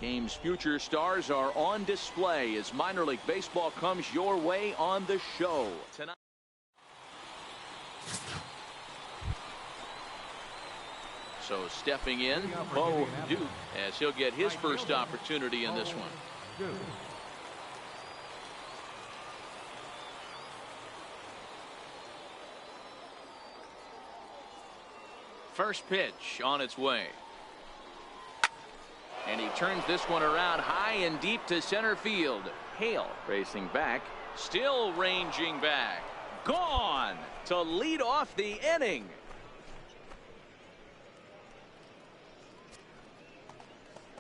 game's future stars are on display as minor league baseball comes your way on the show tonight. So stepping in, Bo Duke, as he'll get his first opportunity in this one. First pitch on its way. And he turns this one around high and deep to center field. Hale racing back, still ranging back. Gone to lead off the inning.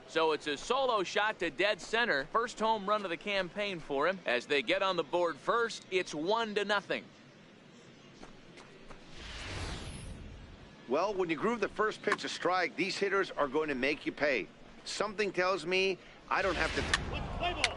So it's a solo shot to dead center. First home run of the campaign for him. As they get on the board first, it's 1-0. Well, when you groove the first pitch a strike, these hitters are going to make you pay. Something tells me I don't have to. Play ball.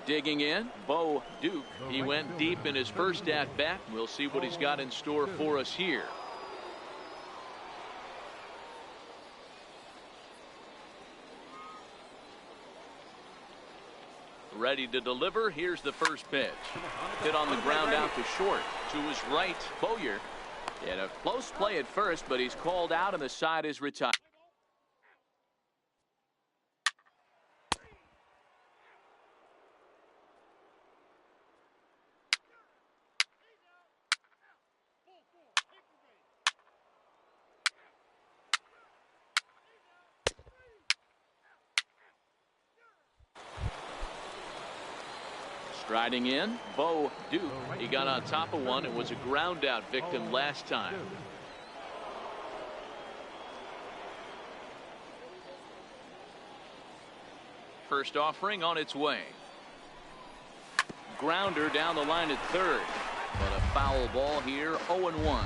Digging in, Bo Duke. He went deep in his first at-bat. We'll see what he's got in store for us here. Ready to deliver. Here's the first pitch. Hit on the ground out to short. To his right, Bowyer. Had a close play at first, but he's called out and the side is retired. Striding in, Bo Duke. He got on top of one and was a ground out victim last time. First offering on its way. Grounder down the line at third. But a foul ball here, 0-1.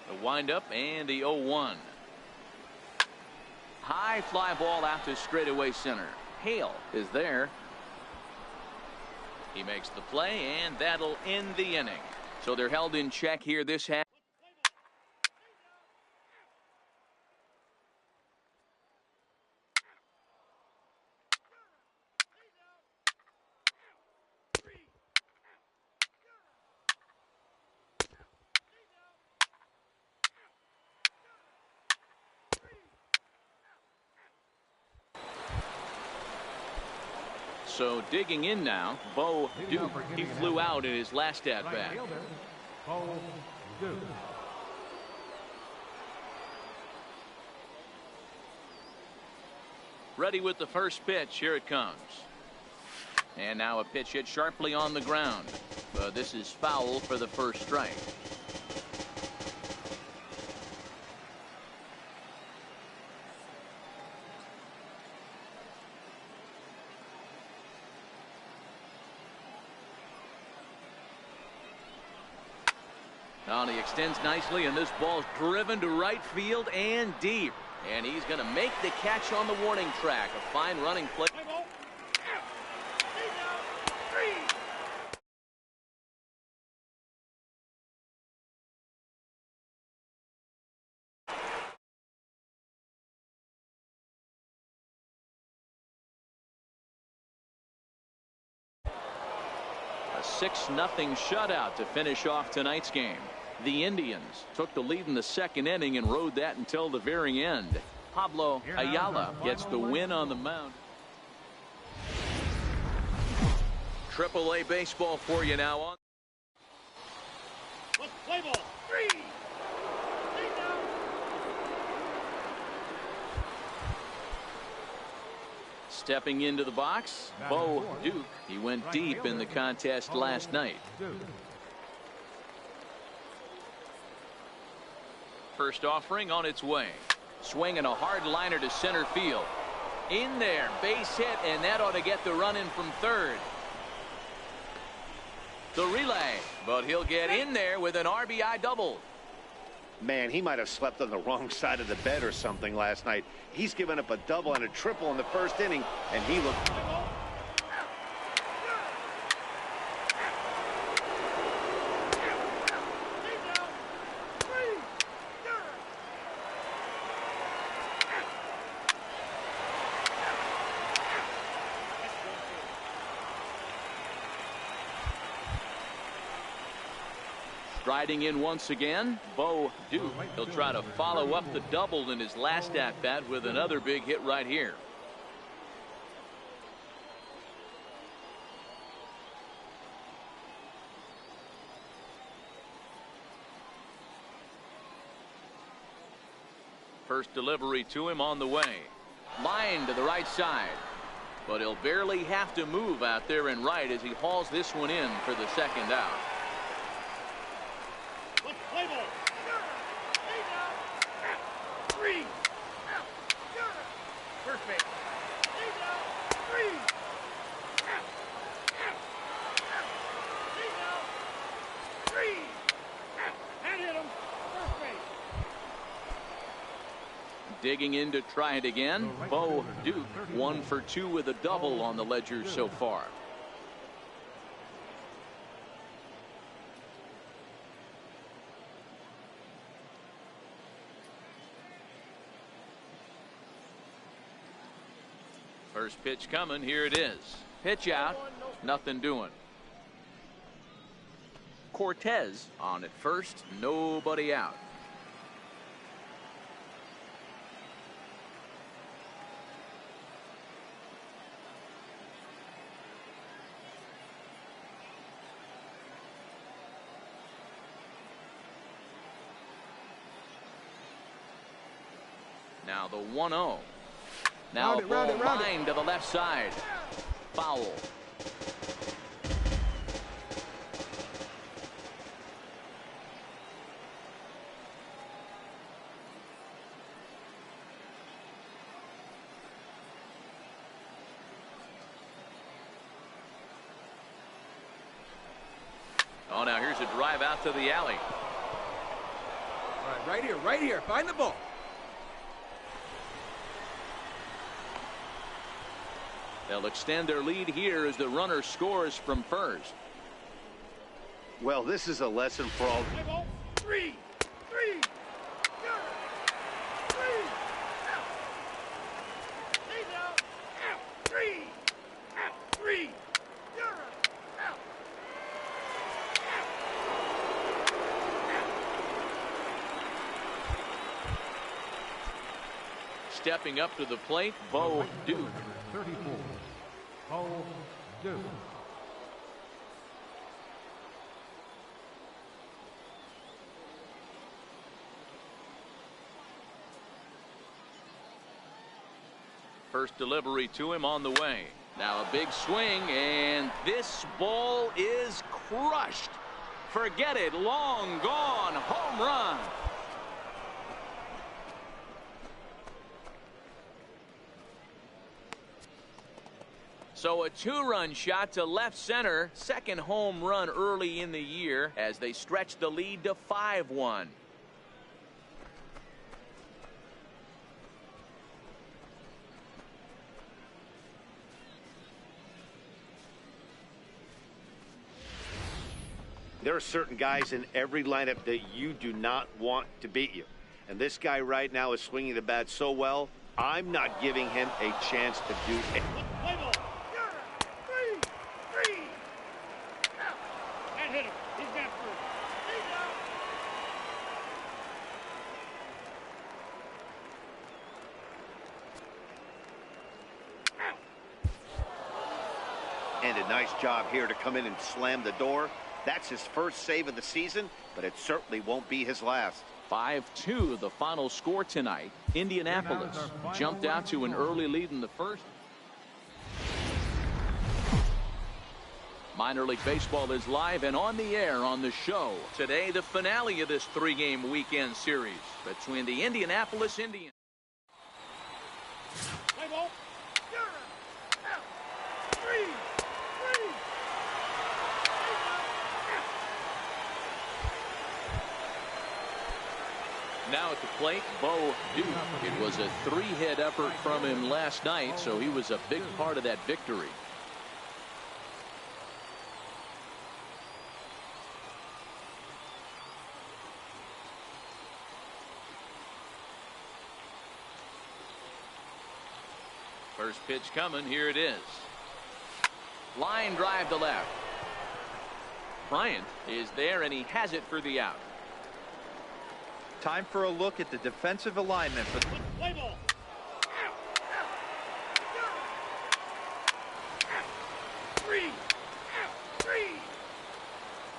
The windup and the 0-1. High fly ball out to straightaway center. Hale is there. He makes the play, and that'll end the inning. So they're held in check here this half. So digging in now, Bo Duke. He flew out in his last at-bat. Ready with the first pitch. Here it comes. And now a pitch hit sharply on the ground. But this is foul for the first strike. Oh, and he extends nicely, and this ball's driven to right field and deep. And he's going to make the catch on the warning track. A fine running play. A 6-0 shutout to finish off tonight's game. The Indians took the lead in the second inning and rode that until the very end. Pablo Ayala gets the win on the mound. AAA baseball for you now on. Play ball. Stepping into the box, Bo Duke. He went deep in the contest last night. First offering on its way. Swinging a hard liner to center field. In there, base hit, and that ought to get the run in from third. The relay, but he'll get in there with an RBI double. Man, he might have slept on the wrong side of the bed or something last night. He's given up a double and a triple in the first inning, and he looked... Striding in once again, Bo Duke. He'll try to follow up the double in his last at-bat with another big hit right here. First delivery to him on the way. Line to the right side. But he'll barely have to move out there in right as he hauls this one in for the second out. Digging in to try it again. Bo Duke 1 for 2 with a double on the ledger so far. First pitch coming. Here it is. Pitch out. Nothing doing. Cortez on at first. Nobody out. Now the 1-0. Now ball line to the left side. Foul. Oh, now here's a drive out to the alley. All right, right here. Find the ball. They'll extend their lead here as the runner scores from first. Well, this is a lesson for all. Three. Stepping up to the plate, Bo Duke. 34. Bo Duke. First delivery to him on the way. Now a big swing, and this ball is crushed. Forget it. Long gone. Home run. So a two-run shot to left center. Second home run early in the year as they stretch the lead to 5-1. There are certain guys in every lineup that you do not want to beat you. And this guy right now is swinging the bat so well, I'm not giving him a chance to do it. Hit him. He's got through. And a nice job here to come in and slam the door. That's his first save of the season, but it certainly won't be his last. 5-2 the final score tonight. Indianapolis jumped out to an early lead in the first. Minor League Baseball is live and on the air on the show. Today, the finale of this three-game weekend series between the Indianapolis Indians. Play ball. Now at the plate, Bo Duke. It was a 3-hit effort from him last night, so he was a big part of that victory. First pitch coming. Here it is. Line drive to left. Bryant is there, and he has it for the out. Time for a look at the defensive alignment for Play ball. Three.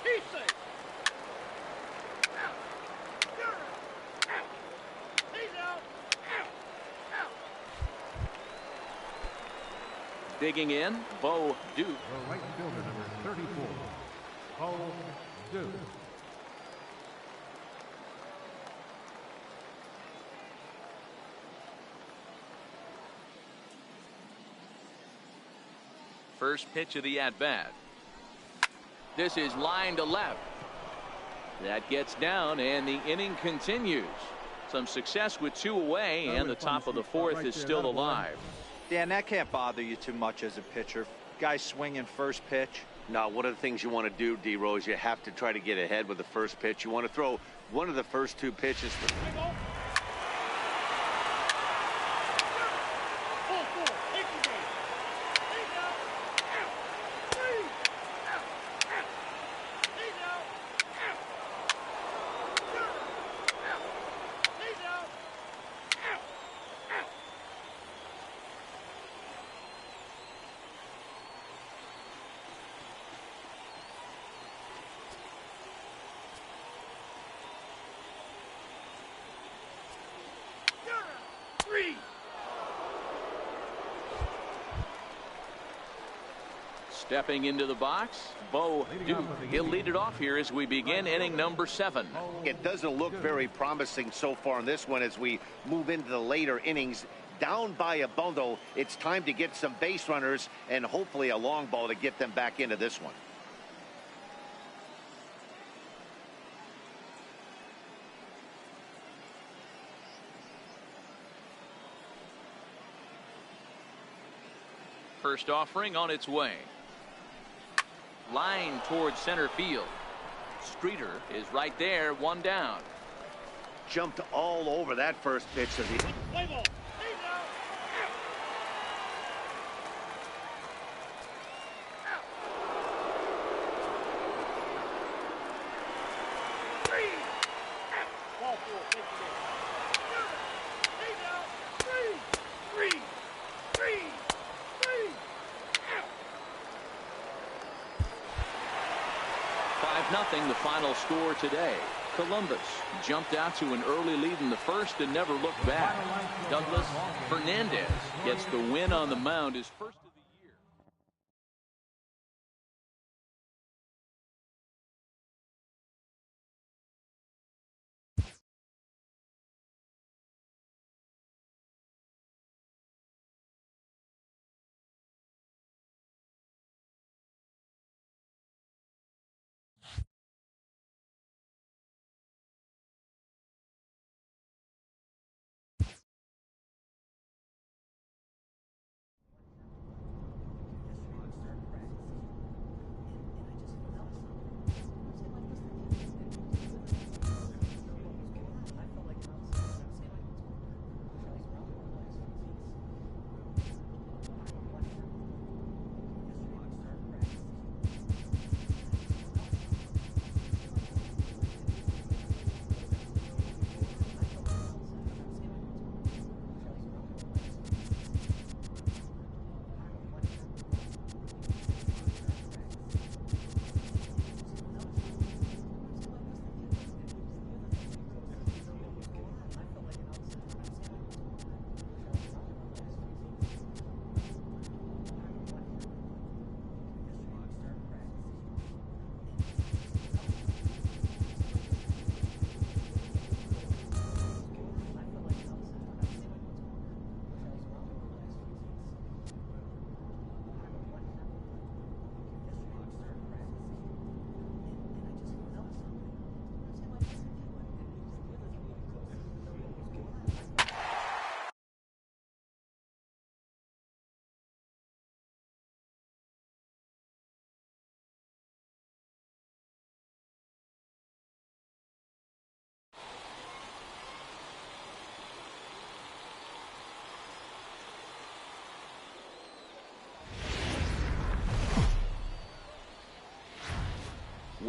He's safe. He's out. Digging in, Bo Duke. The right fielder, number 34, Bo Duke. First pitch of the at-bat. This is line to left. That gets down, and the inning continues. Some success with 2 away, and the top of the 4th is still alive. Dan, that can't bother you too much as a pitcher. Guy swinging first pitch. Now, one of the things you want to do, D-Rose, you have to try to get ahead with the first pitch. You want to throw one of the first 2 pitches. Play ball. Ball four. Take the game. He's out. Three. He's out. He's out. Three. Stepping into the box, Bo Duke. He'll lead it off here as we begin inning number 7. It doesn't look very promising so far in this one as we move into the later innings. Down by a bundle, it's time to get some base runners and hopefully a long ball to get them back into this one. First offering on its way. Line towards center field. Streeter is right there, 1 down. Jumped all over that first pitch of the... Play ball. He's out. Three. Ball four. Take the game. He's out. Three. 5-0 the final score today. Columbus jumped out to an early lead in the first and never looked back. Douglas Fernandez gets the win on the mound, his first of the year.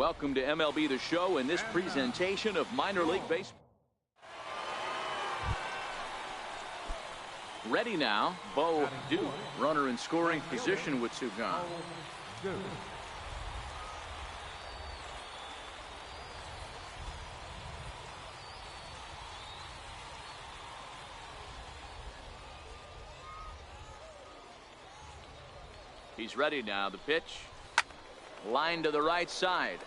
Welcome to MLB The Show in this presentation of minor league baseball. Ready now, Bo Duke, runner in scoring position with two gone. He's ready now. The pitch. Line to the right side.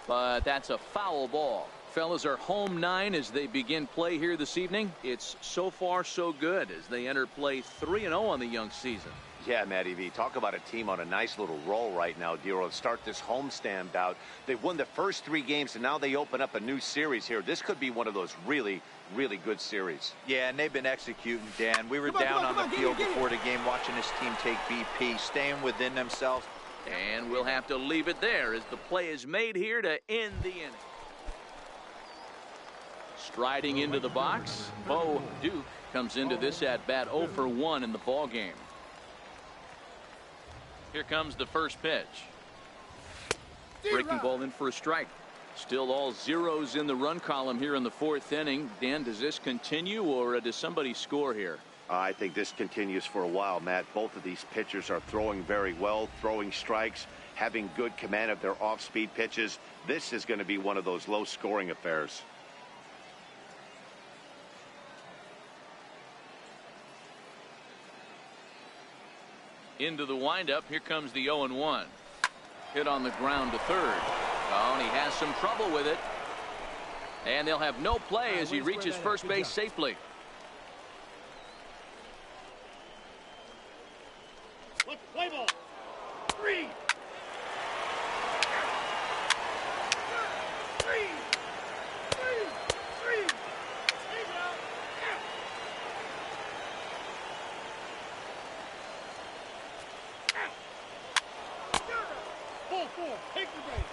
But that's a foul ball. Fellas are home 9 as they begin play here this evening. It's so far so good as they enter play 3-0 on the young season. Yeah, Matty V, talk about a team on a nice little roll right now, Dero. To start this homestand bout, they've won the first 3 games, and now they open up a new series here. This could be one of those really, really good series. Yeah, and they've been executing, Dan. We were down on the field before the game watching this team take BP, staying within themselves. And we'll have to leave it there as the play is made here to end the inning. Striding into the box, Bo Duke comes into this at bat 0 for 1 in the ball game. Here comes the first pitch. Breaking ball in for a strike. Still all zeros in the run column here in the 4th inning. Dan, does this continue or does somebody score here? I think this continues for a while, Matt. Both of these pitchers are throwing very well, throwing strikes, having good command of their off-speed pitches. This is going to be one of those low-scoring affairs. Into the windup. Here comes the 0-1. Hit on the ground to third. Oh, and he has some trouble with it. And they'll have no play as he reaches first base safely. Let's play ball. 3. 3. 3. 3. Ball 4. Take the base.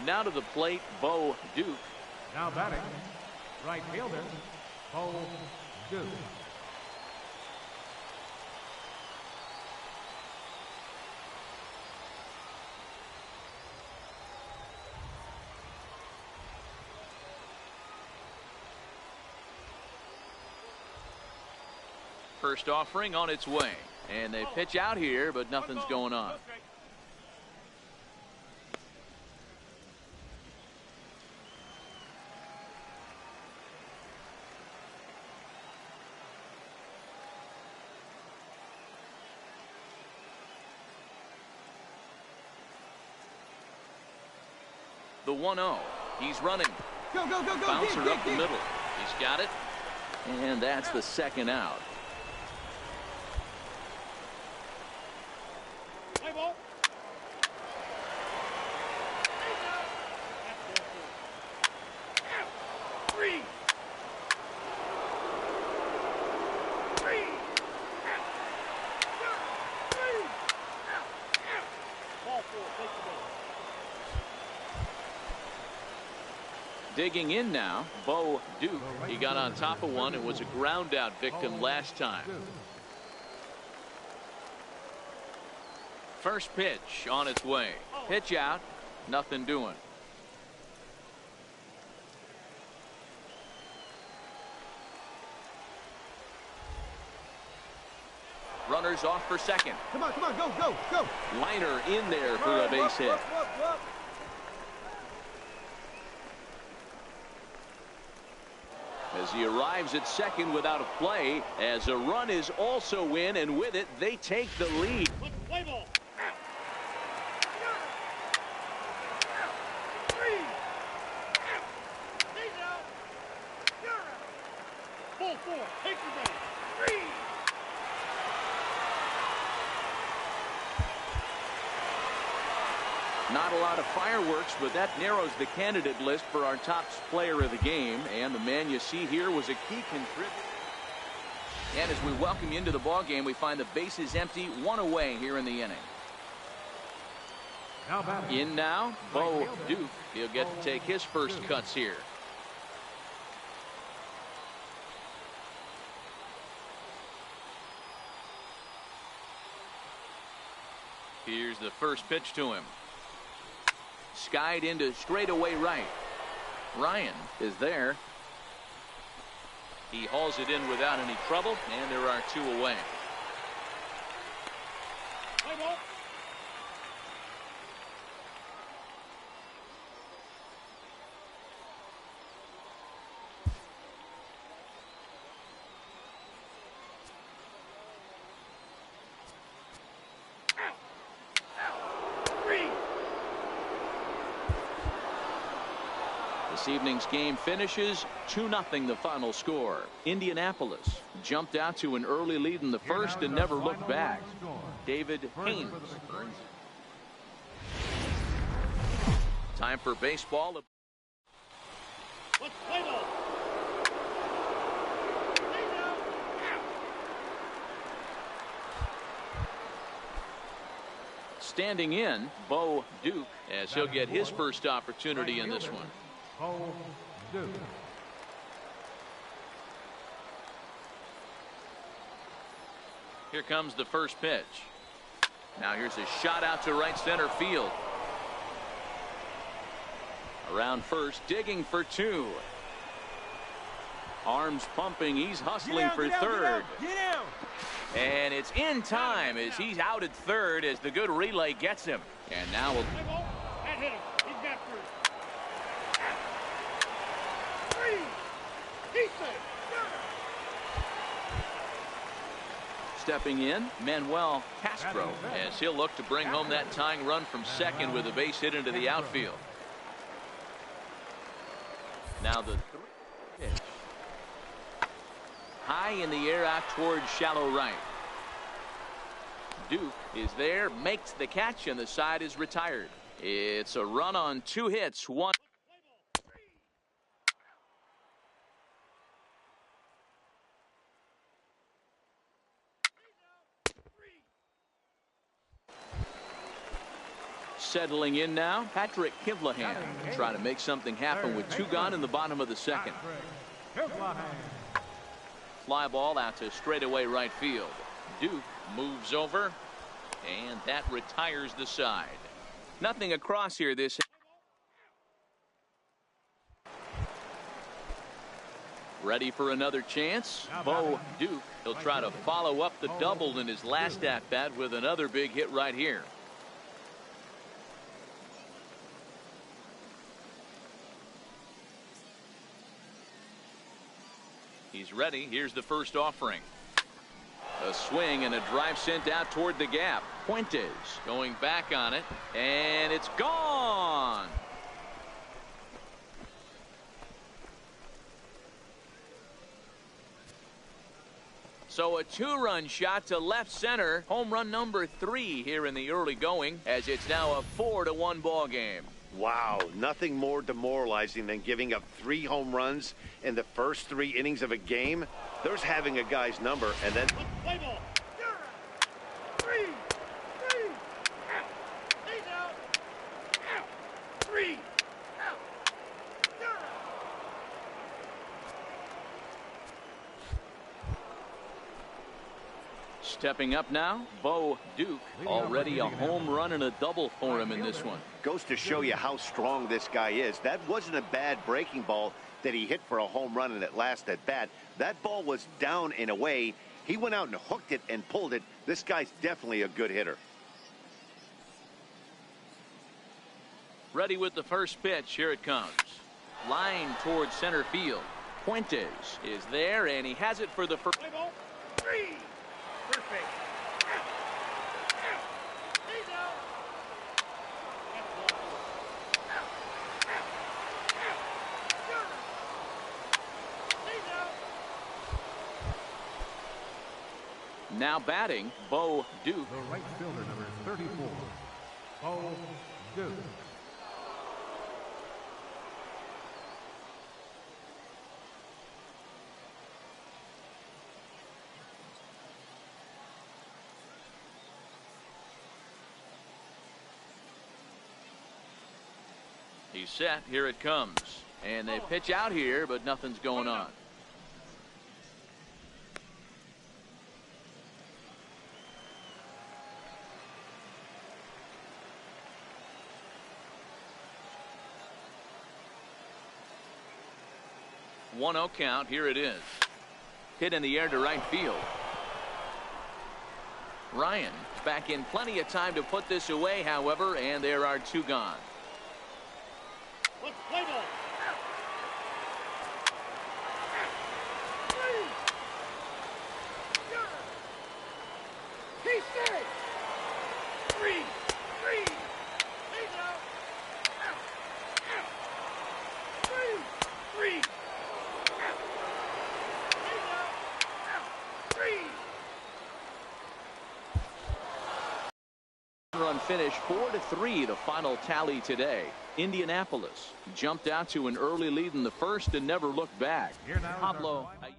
Now to the plate, Bo Duke. Now batting, right fielder, Bo Duke. First offering on its way. And they pitch out here, but nothing's going on. The 1-0. He's running. Go, go, go, go. Bouncer up the middle. He's got it. And that's the second out. Play ball. 3. 3. Ball 4. Take the ball. Digging in now, Bo Duke. He got on top of one. It was a ground out victim last time. First pitch on its way. Pitch out. Nothing doing. Runners off for second. Come on, go, go, go. Liner in there for a base hit. As he arrives at second without a play, as a run is also in, and with it, they take the lead. Let's play ball. 3. He's out. You're out. Ball 4. Take the base. 3. Not a lot of fireworks, but that narrows the candidate list for our top player of the game. And the man you see here was a key contributor. And as we welcome you into the ball game, we find the bases empty, 1 away here in the inning. In now, Bo Duke. He'll get to take his first cuts here. Here's the first pitch to him. skied into straightaway right. Ryan is there. He hauls it in without any trouble, and there are 2 away. This evening's game finishes 2-0 the final score. Indianapolis jumped out to an early lead in the first and never looked back. David Haynes. Time for baseball. Let's play ball. Standing in, Bo Duke, as he'll get his first opportunity in this one. Bo Duke. Here comes the first pitch. Now here's a shot out to right center field. Around first, digging for 2. Arms pumping, he's hustling for third. Get down. And it's in time as he's out at third as the good relay gets him. And now we'll... Play ball. That hit him. He's got 3. He's safe. Stepping in, Manuel Castro, as he'll look to bring home that tying run from second with a base hit into the outfield. Now the pitch. High in the air out towards shallow right. Duke is there, makes the catch, and the side is retired. It's a run on 2 hits, 1. Settling in now, Patrick Kivlahan trying to make something happen with 2 gone in the bottom of the second. Fly ball out to straightaway right field. Duke moves over, and that retires the side. Nothing across here this. Ready for another chance. Bo Duke, he'll try to follow up the double in his last at bat with another big hit right here. He's ready. Here's the first offering. A swing and a drive sent out toward the gap. Fuentes going back on it, and it's gone. So a 2-run shot to left center. Home run number 3 here in the early going, as it's now a 4-1 ball game. Wow, nothing more demoralizing than giving up 3 home runs in the first 3 innings of a game. There's having a guy's number and then... Let's play ball. 3. He's out. 3. Stepping up now, Bo Duke. Already a home run and a double for him in this one. Goes to show you how strong this guy is. That wasn't a bad breaking ball that he hit for a home run in that last at bat. That ball was down and away. He went out and hooked it and pulled it. This guy's definitely a good hitter. Ready with the first pitch. Here it comes. Line towards center field. Fuentes is there, and he has it for the first. Play ball. 3. Perfect. He's out. He's out. Now batting, Bo Duke. The right fielder, number 34, Bo Duke. He's set. Here it comes. And they pitch out here, but nothing's going on. 1-0 count. Here it is. Hit in the air to right field. Ryan back in plenty of time to put this away, however, and there are 2 gone. Let's play ball. He said 3. He's out. 3. He's out. 3. Run finish 4-3, the final tally today. Indianapolis jumped out to an early lead in the first and never looked back. Here now is our Pablo final- Ayala.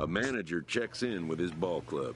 A manager checks in with his ball club.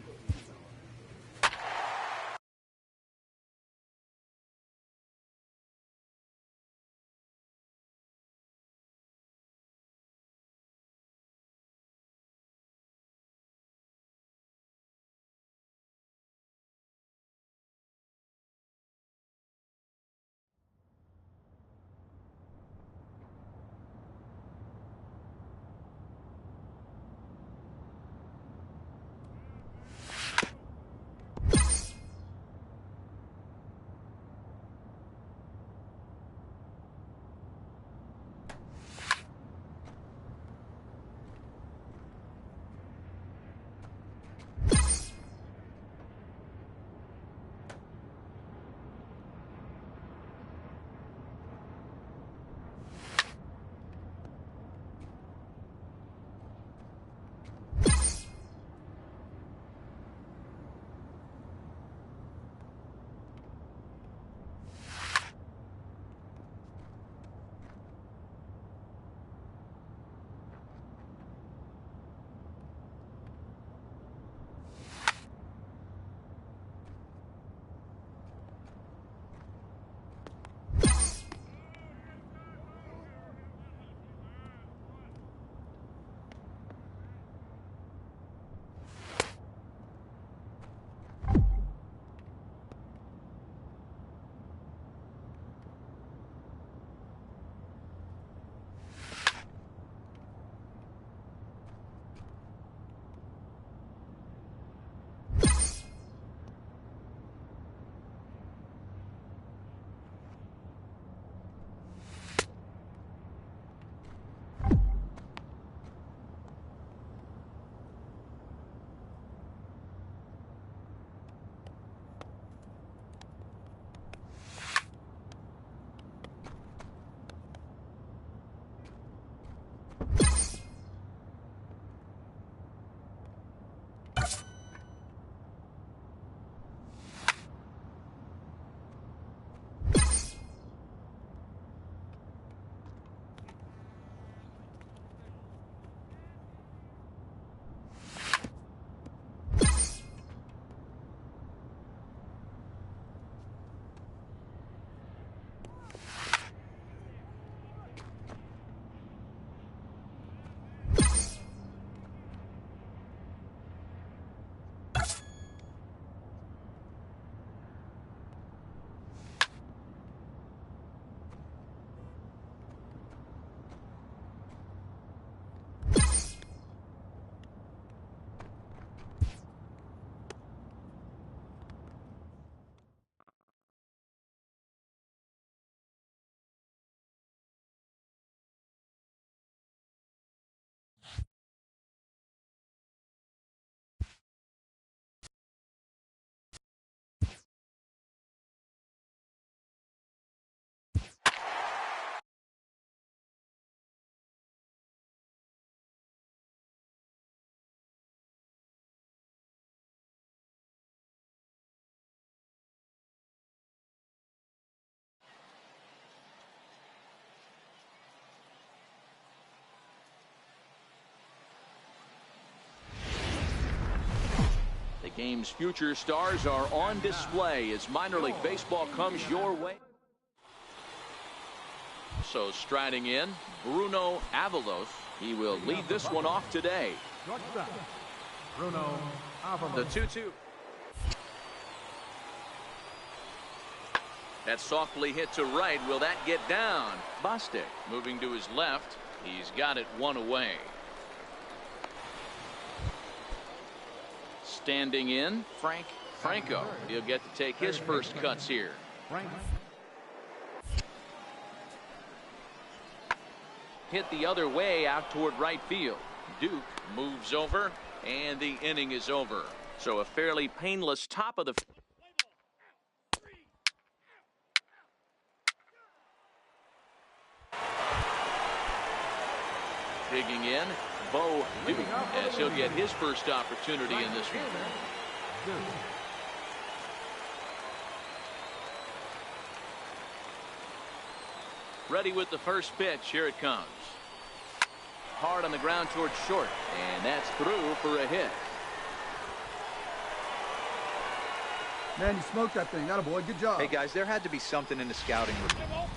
The game's future stars are on display as minor league baseball comes your way. So striding in, Bruno Avalos. He will lead this one off today. Bruno Avalos. The 2-2. That's softly hit to right. Will that get down? Bostic moving to his left. He's got it one away. Standing in, Franco. He'll get to take his first cuts here. Hit the other way out toward right field. Duke moves over, and the inning is over. So a fairly painless top of the. Digging in, Bo Duke, as he'll get his first opportunity in this one. Ready with the first pitch. Here it comes. hard on the ground towards short, and that's through for a hit. Man, you smoked that thing. Atta boy, good job. Hey, guys, there had to be something in the scouting report.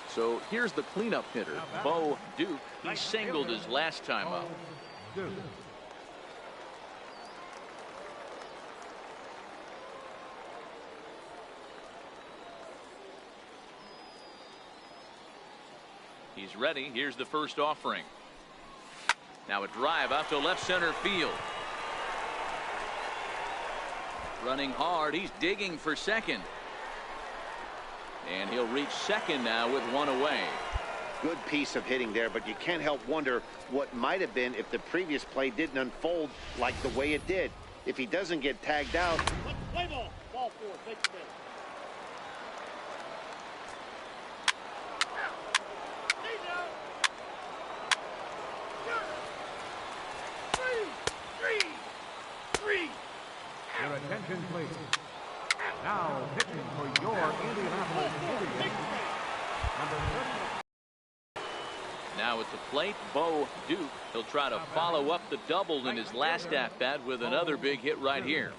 So here's the cleanup hitter, Bo Duke. He singled his last time up. Duke. He's ready. Here's the first offering. Now a drive out to left center field. Running hard. He's digging for second. And he'll reach second now with one away. Good piece of hitting there, but you can't help wonder what might have been if the previous play didn't unfold like the way it did. If he doesn't get tagged out. Play ball. Ball 4. Take the base. Your attention, please. Now pitching for your Indianapolis Indians, number 30. Now at the plate, Bo Duke. He'll try to follow up the double in his last at-bat with another big hit right here.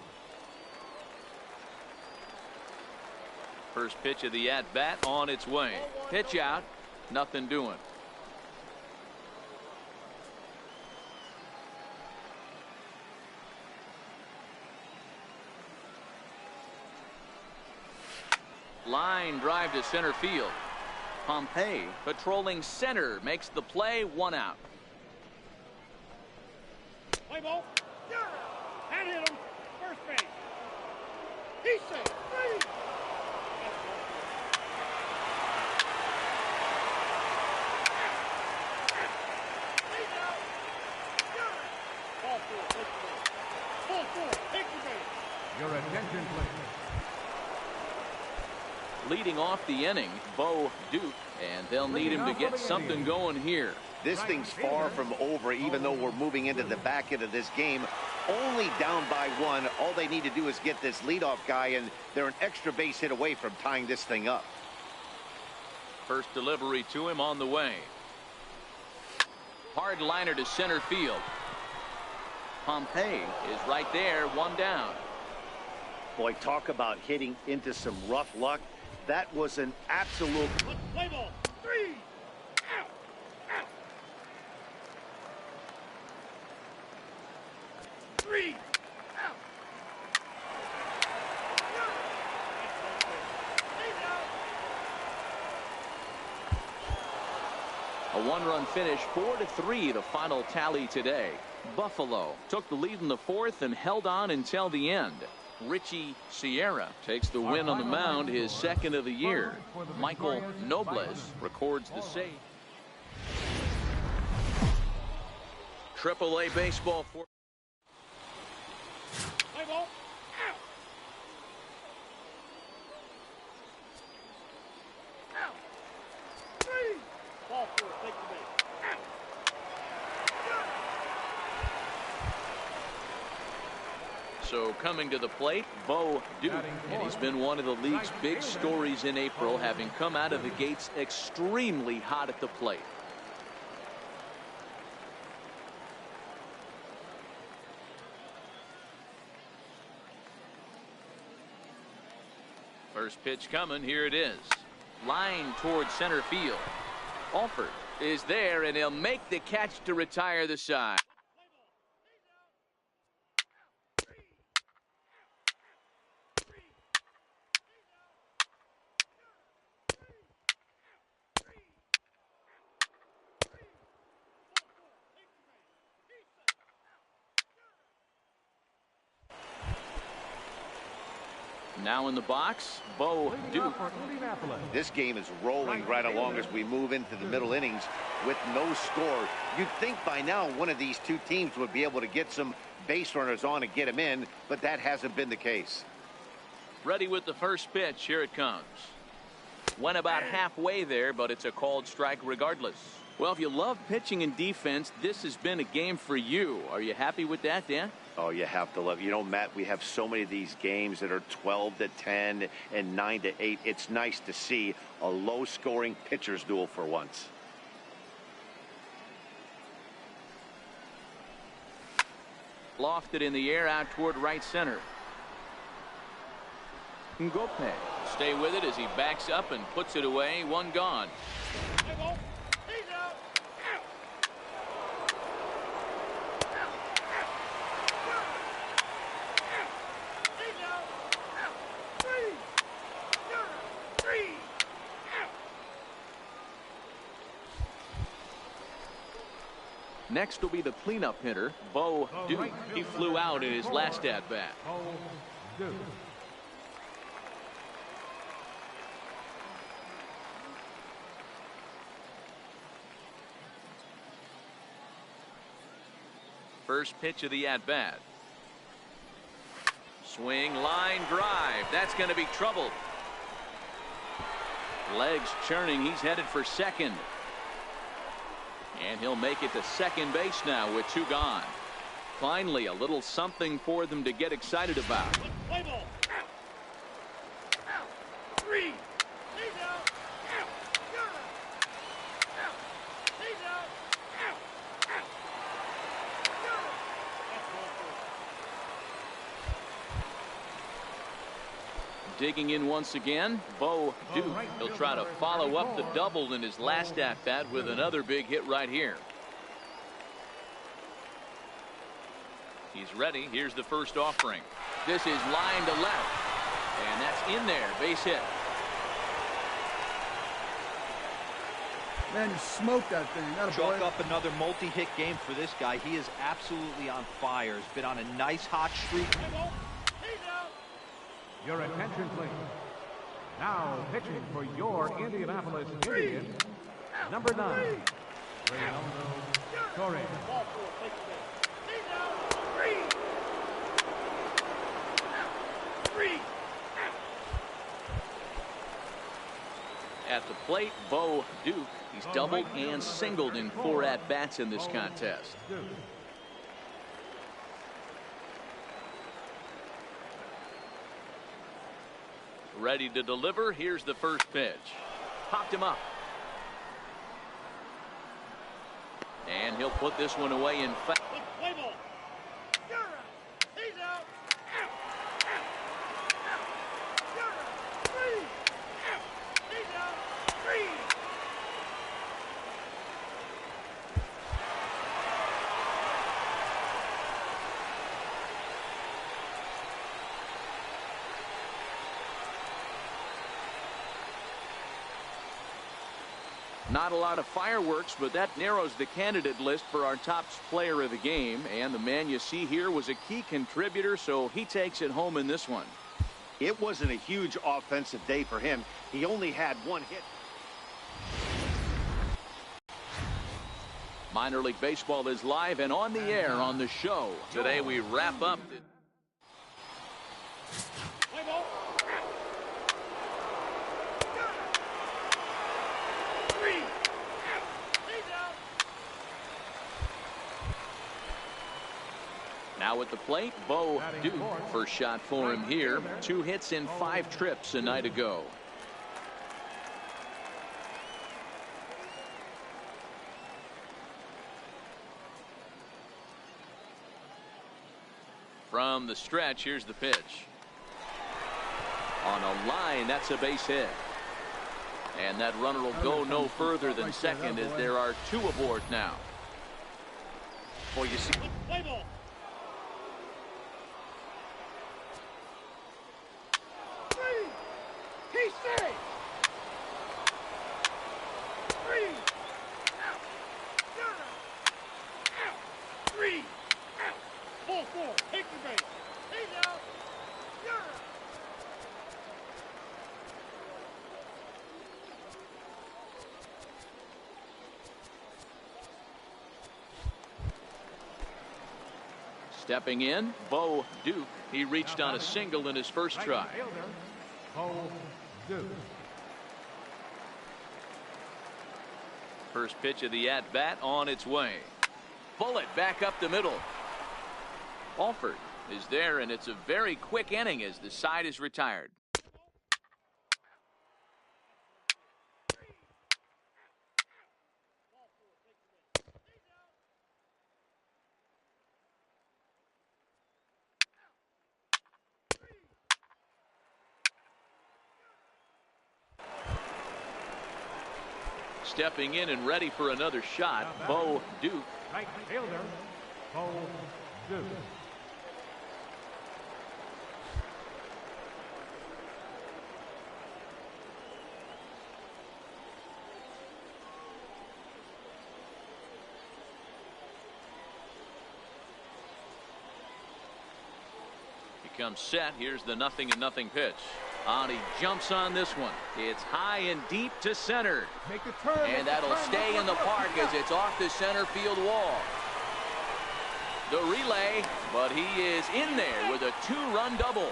First pitch of the at-bat on its way. Pitch out. Nothing doing. Line drive to center field. Pompey patrolling center makes the play, one out. Play ball. And hit him. First base. He's safe. Ball 4. Take the base. Ball 4. Take the base. Your attention, please. Leading off the inning, Bo Duke, and they'll need him to get something going here. This thing's far from over, even though we're moving into the back end of this game. Only down by one. All they need to do is get this leadoff guy, and they're an extra base hit away from tying this thing up. First delivery to him on the way. Hard liner to center field. Pompey is right there, one down. Boy, talk about hitting into some rough luck. That was an absolute. Play ball. 3. Out. Out. 3. Out. A one-run finish, 4-3, the final tally today. Buffalo took the lead in the fourth and held on until the end. Richie Sierra takes the win on the mound, his second of the year. Michael Nobles records the save. Triple-A baseball for. Play ball. Out. Out. 3. Ball 4. Take the base. Out. So coming to the plate, Bo Duke, and he's been one of the league's big stories in April, having come out of the gates extremely hot at the plate. First pitch coming, here it is. Line towards center field. Alford is there, and he'll make the catch to retire the side. Now in the box, Bo Duke. This game is rolling right along as we move into the middle innings with no score. You'd think by now one of these two teams would be able to get some base runners on and get them in, but that hasn't been the case. Ready with the first pitch. Here it comes. Went about halfway there, but it's a called strike regardless. Well, if you love pitching and defense, this has been a game for you. Are you happy with that, Dan? Oh, you have to love. You know, Matt, we have so many of these games that are 12-10 and 9-8. It's nice to see a low-scoring pitcher's duel for once. Lofted in the air out toward right center. Ngope. Stay with it as he backs up and puts it away. One gone. Next will be the cleanup hitter, Bo Duke. He flew out in his last at-bat. First pitch of the at-bat. Swing, line drive. That's going to be trouble. Legs churning. He's headed for second. And he'll make it to second base now with two gone. Finally, a little something for them to get excited about. Play ball. Three. He's out. You're out. He's out. Digging in once again, Bo Duke. He'll try to follow up the double in his last at-bat with another big hit right here. He's ready. Here's the first offering. This is line to left. And that's in there. Base hit. Man, you smoked that thing. That Chalk up another multi-hit game for this guy. He is absolutely on fire. He's been on a nice hot streak. Your attention, please. Now pitching for your Indianapolis Indians, number 9, Reynaldo Torres. At the plate, Bo Duke. He's doubled and singled in 4 at-bats in this contest. Ready to deliver. Here's the first pitch. Popped him up. And he'll put this one away in fact. Play ball. You're out. He's out. You're out. Three. He's out. Three. Not a lot of fireworks, but that narrows the candidate list for our top player of the game. And the man you see here was a key contributor, so he takes it home in this one. It wasn't a huge offensive day for him. He only had one hit. Minor League Baseball is live and on the air on the show. Today we wrap up. Play ball. Now at the plate, Bo Duke. First shot for him here. 2 hits in 5 trips a night ago. From the stretch, here's the pitch. On a line, that's a base hit. And that runner will go no further than second as there are 2 aboard now. Boy, you see. Play ball. He's safe. Three. Out. You're out. Three. Out. Pull 4. Take the base. He's out. You're out. Stepping in, Bo Duke. He reached on a single in his first try. Bo Duke. First pitch of the at-bat on its way. Bullet back up the middle. Alford is there, and it's a very quick inning as the side is retired. Stepping in and ready for another shot, Bo Duke. Right fielder, Bo Duke. He comes set. Here's the 0-0 pitch. And he jumps on this one. It's high and deep to center. Make the turn. And that'll stay in the park as it's off the center field wall. The relay, but he is in there with a 2-run double.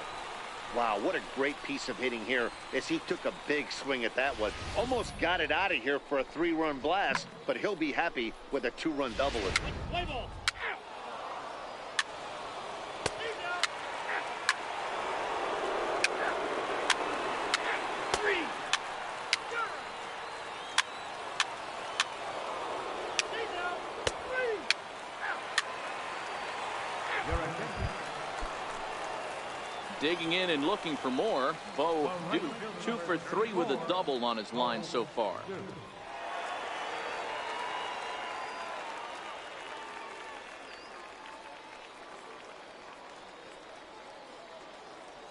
Wow, what a great piece of hitting here as he took a big swing at that one. Almost got it out of here for a 3-run blast, but he'll be happy with a 2-run double. Play ball. Digging in and looking for more. Bo Duke, 2 for 3 with a double on his line so far.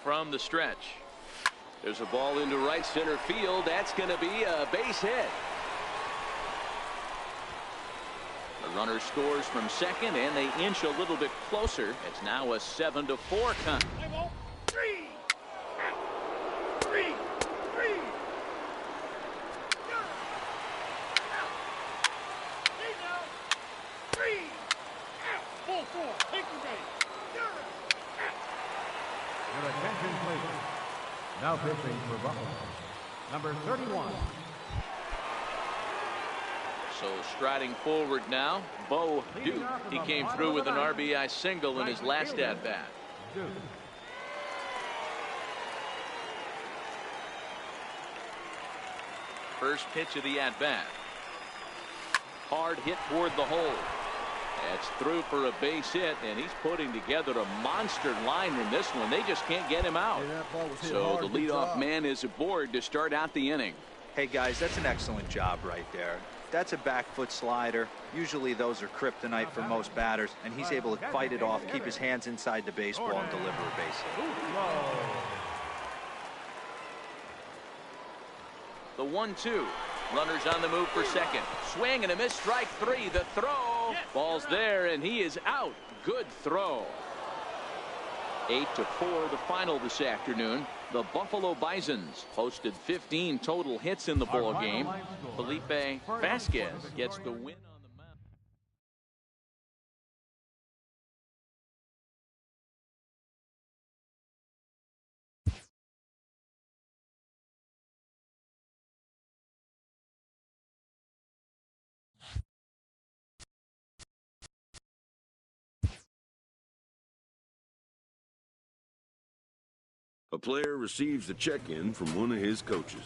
From the stretch. There's a ball into right center field. That's going to be a base hit. The runner scores from second, and they inch a little bit closer. It's now a 7-4 count. Three. Ball 4. Take the base. Your attention, please. Now pitching for Buffalo, number 31. So striding forward now, Bo Duke. He came through with an RBI single in his last at-bat. First pitch of the at-bat. Hard hit toward the hole. That's through for a base hit, and he's putting together a monster line in this one. They just can't get him out. So the leadoff man is aboard to start out the inning. Hey, guys, that's an excellent job right there. That's a back foot slider. Usually those are kryptonite for most batters, and he's able to fight it off, keep his hands inside the baseball, and deliver a base hit. The 1-2. Runners on the move for second. Swing and a miss, strike 3. The throw. Ball's there, and he is out. Good throw. 8-4 the final this afternoon. The Buffalo Bisons posted 15 total hits in the ball game. Felipe Vasquez gets the win on the mound. A player receives a check-in from one of his coaches.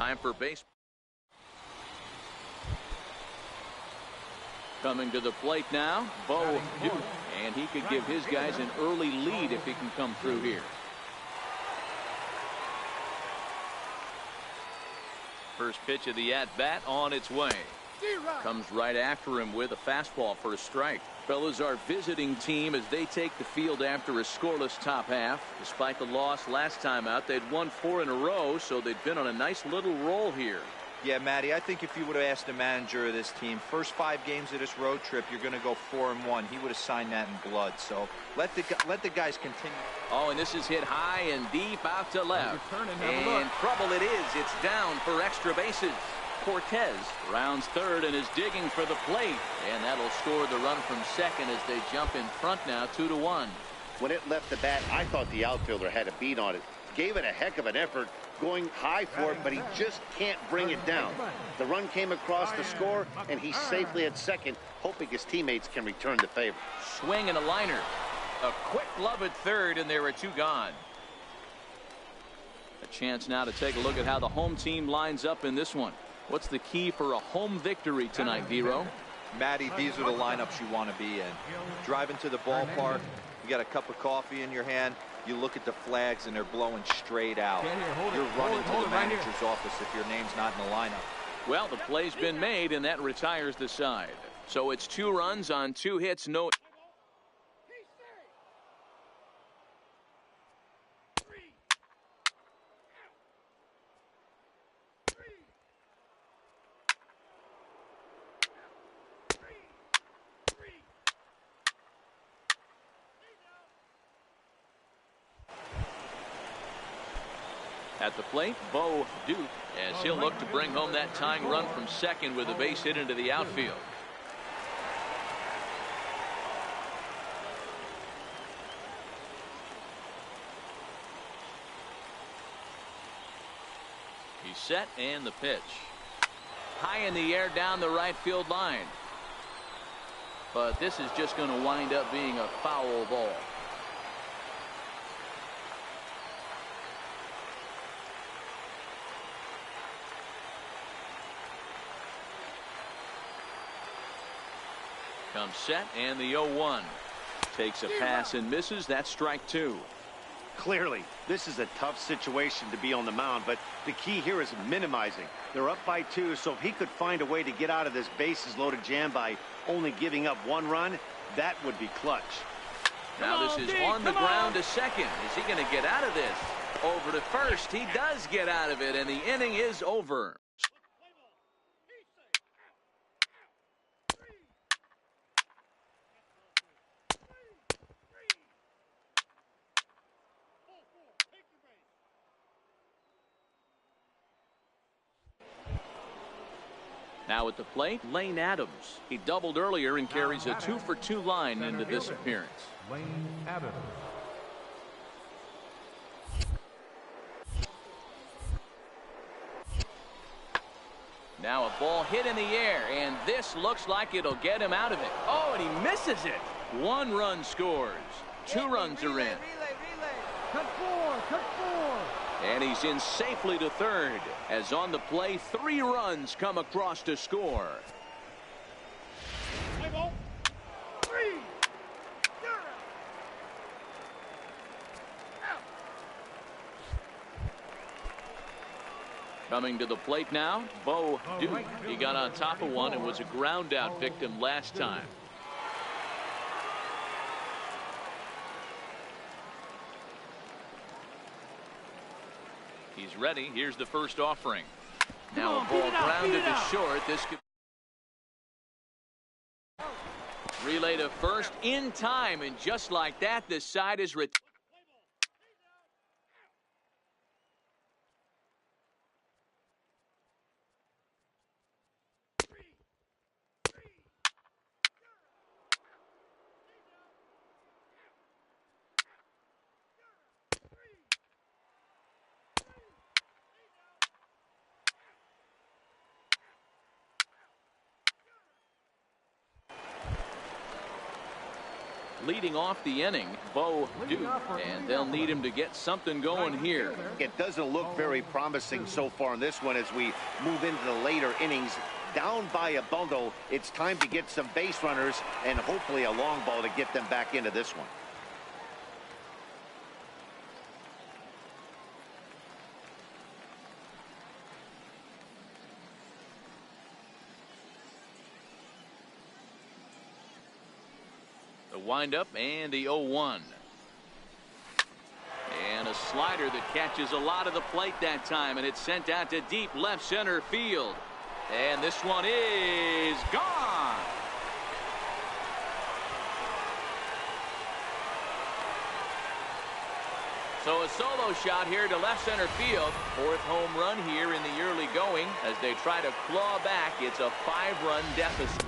Time for base. Coming to the plate now, Bo Duke. And he could give his guys an early lead if he can come through here. First pitch of the at-bat on its way. Comes right after him with a fastball for a strike. Fellas, our visiting team as they take the field after a scoreless top half. Despite the loss last time out, they'd won 4 in a row, so they'd been on a nice little roll here. Yeah, Matty, I think if you would have asked the manager of this team, first 5 games of this road trip, you're going to go 4-1. He would have signed that in blood. So let the guys continue. Oh, and this is hit high and deep out to left. And trouble it is. It's down for extra bases. Cortez rounds third and is digging for the plate. And that'll score the run from second as they jump in front now 2-1. When it left the bat, I thought the outfielder had a beat on it. Gave it a heck of an effort, going high for it, but he just can't bring it down. The run came across the score, and he's safely at second, hoping his teammates can return the favor. Swing and a liner. A quick glove at third, and there are 2 gone. A chance now to take a look at how the home team lines up in this one. What's the key for a home victory tonight, Vero? Matty, these are the lineups you want to be in. Driving to the ballpark, you got a cup of coffee in your hand, you look at the flags and they're blowing straight out. You're running to the manager's office if your name's not in the lineup. Well, the play's been made, and that retires the side. So it's 2 runs on 2 hits, no. At the plate, Bo Duke, as he'll look to bring home that tying run from second with a base hit into the outfield. He's set, and the pitch. High in the air down the right field line. But this is just going to wind up being a foul ball. Comes set, and the 0-1. Takes a pass and misses. That's strike 2. Clearly, this is a tough situation to be on the mound, but the key here is minimizing. They're up by 2, so if he could find a way to get out of this bases-loaded jam by only giving up 1 run, that would be clutch. Now this is on the ground to second. Is he going to get out of this? Over to first. He does get out of it, and the inning is over. Now at the plate, Lane Adams. He doubled earlier and carries a 2-for-2 line into this appearance. Lane Adams. Now a ball hit in the air, and this looks like it'll get him out of it. Oh, and he misses it. 1 run scores. 2 runs are in. Cut 4, cut 4. And he's in safely to third, as on the play 3 runs come across to score. Play ball. 3. You're out. Coming to the plate now, Bo Duke. He got on top of one and was a ground out victim last time. He's ready. Here's the first offering. Now a ball grounded to short. This could relay to first in time, and just like that, this side is retired. leading off the inning, Bo Duke, and they'll need him to get something going here. It doesn't look very promising so far in this one as we move into the later innings. Down by a bundle, it's time to get some base runners and hopefully a long ball to get them back into this one. The windup and the 0-1. And a slider that catches a lot of the plate that time, and it's sent out to deep left center field. And this one is gone. So a solo shot here to left center field. Fourth home run here in the early going as they try to claw back. It's a 5-run deficit.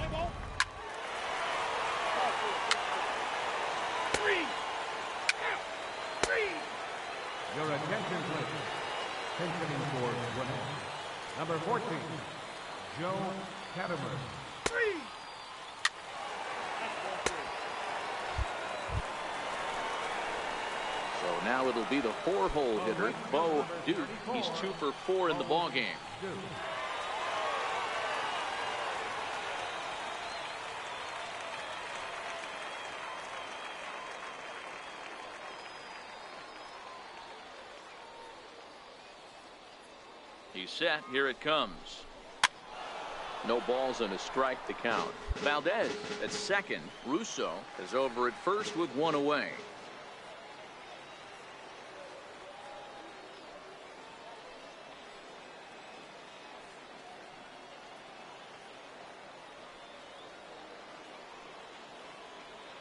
Your attention, please. Pinching for Gwinnett. Number 14, Joe Catamers. So now it'll be the 4-hole hitter, Bo Duke. He's 2 for 4 in the ballgame. He's set. Here it comes. No balls and a strike to count. Valdez at second. Russo is over at first with 1 away.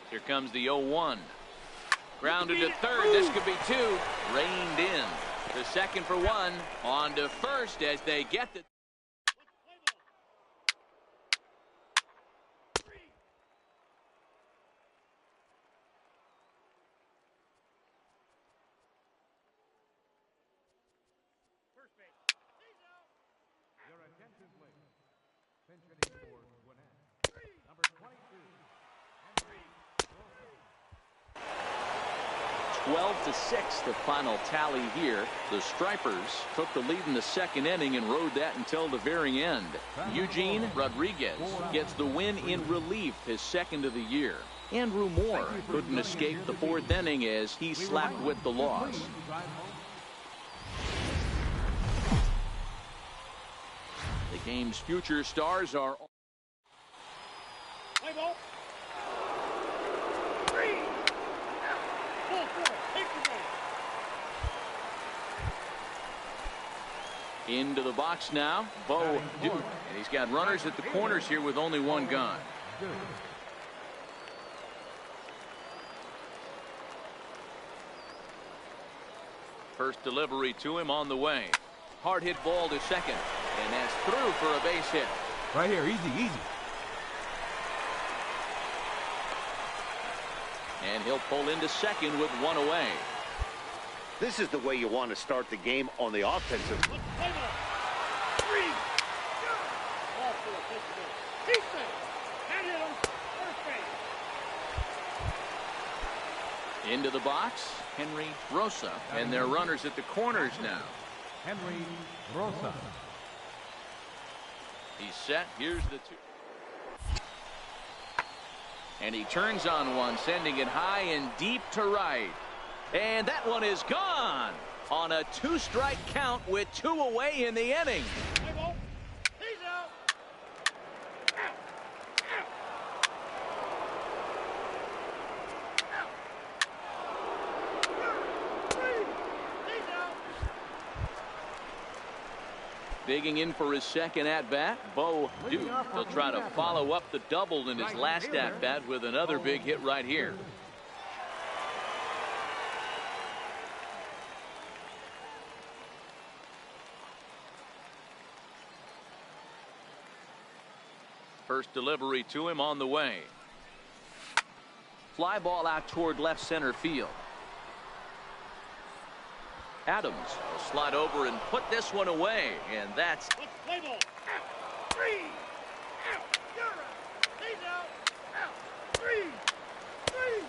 Here comes the 0-1. Grounded to third. This could be 2. Reined in. The second for 1. On to first as they get the. Your attention, please. Pinching for Gwinnett. Number 22, Henry. 12-6 the final tally here. The Stripers took the lead in the second inning and rode that until the very end. Eugene Rodriguez gets the win in relief, his second of the year. Andrew Moore couldn't escape the fourth inning as he slapped with the loss. The game's future stars are Play ball. 3. 4-4. Take the ball. into the box now. Bo Duke. And he's got runners at the corners here with only 1 gone. First delivery to him on the way. Hard hit ball to second. And that's through for a base hit. Right here, easy, easy. And he'll pull into second with 1 away. This is the way you want to start the game on the offensive. Play ball. 3. Ball 4. Take the ball. Defense. Hand it on first base. Into the box, Henry Rosa. And their runners at the corners now. Henry Rosa. He's set. Here's the 2. And he turns on one, sending it high and deep to right. And that one is gone on a 2-strike count with 2 away in the inning. Play ball. He's out. Out. Out. Out. 3. He's out. Digging in for his second at-bat, Bo Duke. He'll try to follow up the double in his last at-bat with another big hit right here. First delivery to him on the way. Fly ball out toward left center field. Adams will slide over and put this one away, and that's Let's play ball. Out. 3. Out. You're out. He's out. Out. 3. 3.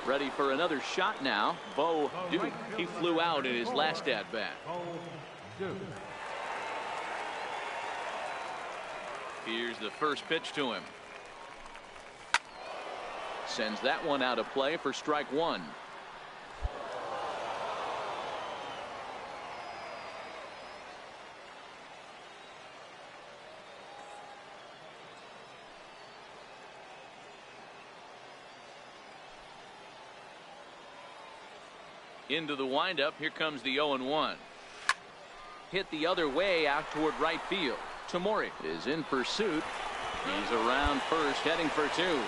Ready for another shot now. Bo Duke. He flew out in his last at-bat. Bo Duke. Here's the first pitch to him. Sends that one out of play for strike one. Into the windup. Here comes the 0-1. Hit the other way out toward right field. Tamori is in pursuit. He's around first, heading for two.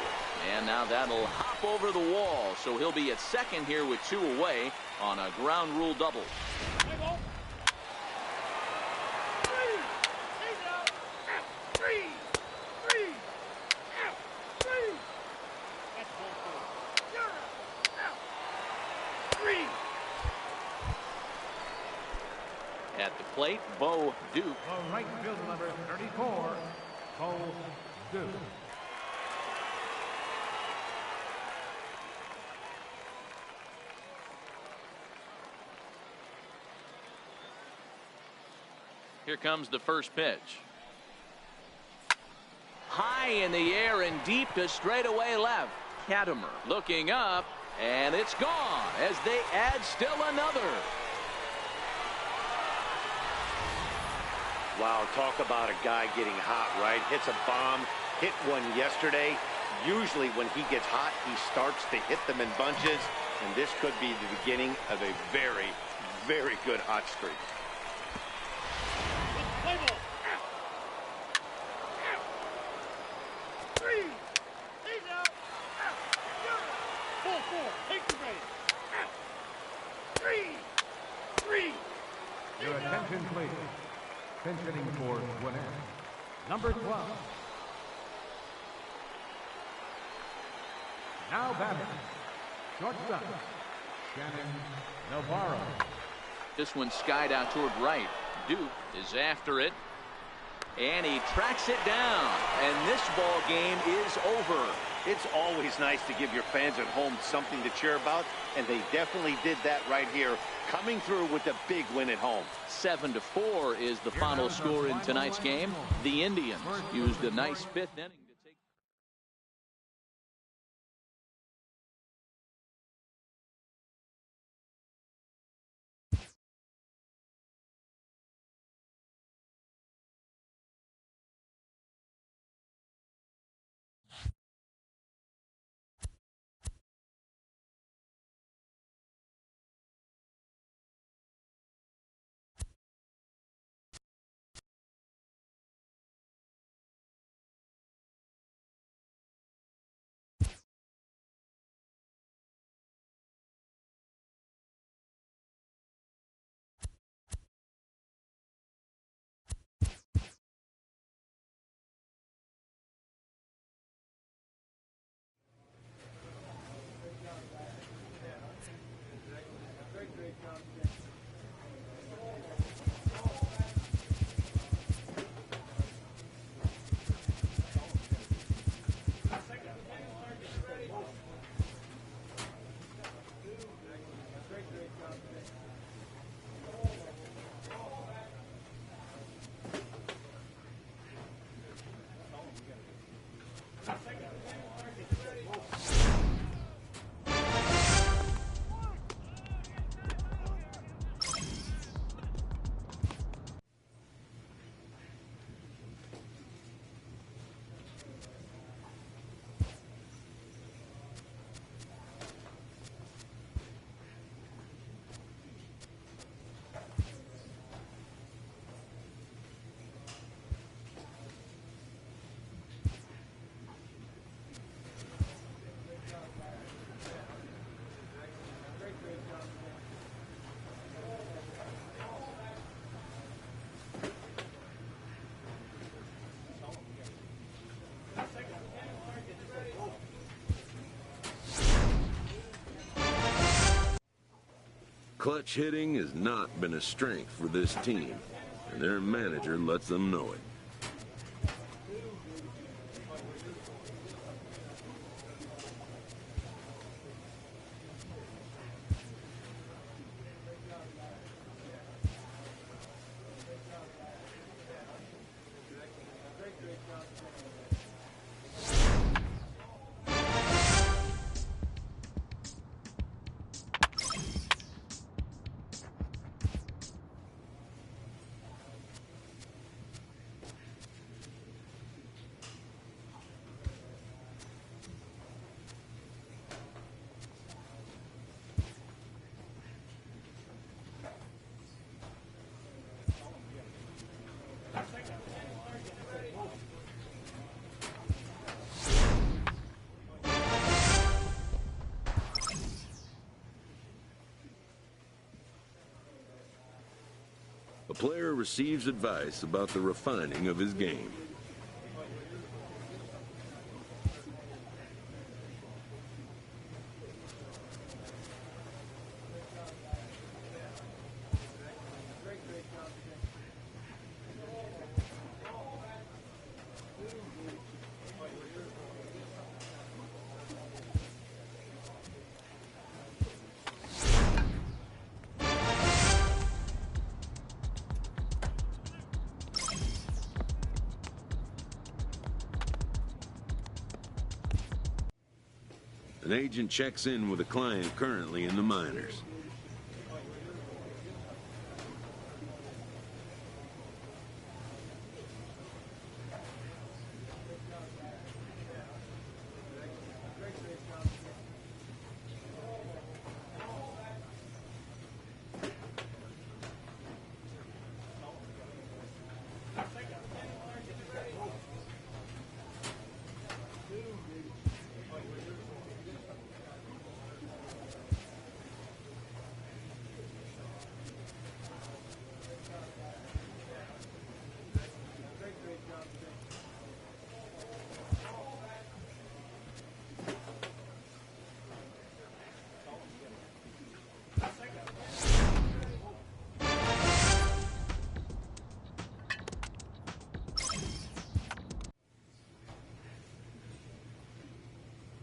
And now that'll hop over the wall. So he'll be at second here with two away on a ground rule double. At the plate, Bo Duke. The right fielder, number 34, Bo Duke. Here comes the first pitch. High in the air and deep to straightaway left. Katimer looking up, and it's gone as they add still another. Wow, talk about a guy getting hot, right? Hits a bomb, hit one yesterday. Usually when he gets hot, he starts to hit them in bunches, and this could be the beginning of a very, very good hot streak. Your attention, please. Pinch hitting for Gwinnett, number 12. Now batting, shortstop, Shannon Navarro. This one skied out toward right. Duke is after it, and he tracks it down. And this ball game is over. It's always nice to give your fans at home something to cheer about, and they definitely did that right here, coming through with a big win at home. 7-4 is the final score in tonight's game. The Indians used a nice fifth inning. Clutch hitting has not been a strength for this team, and their manager lets them know it. A player receives advice about the refining of his game. An agent checks in with a client currently in the minors.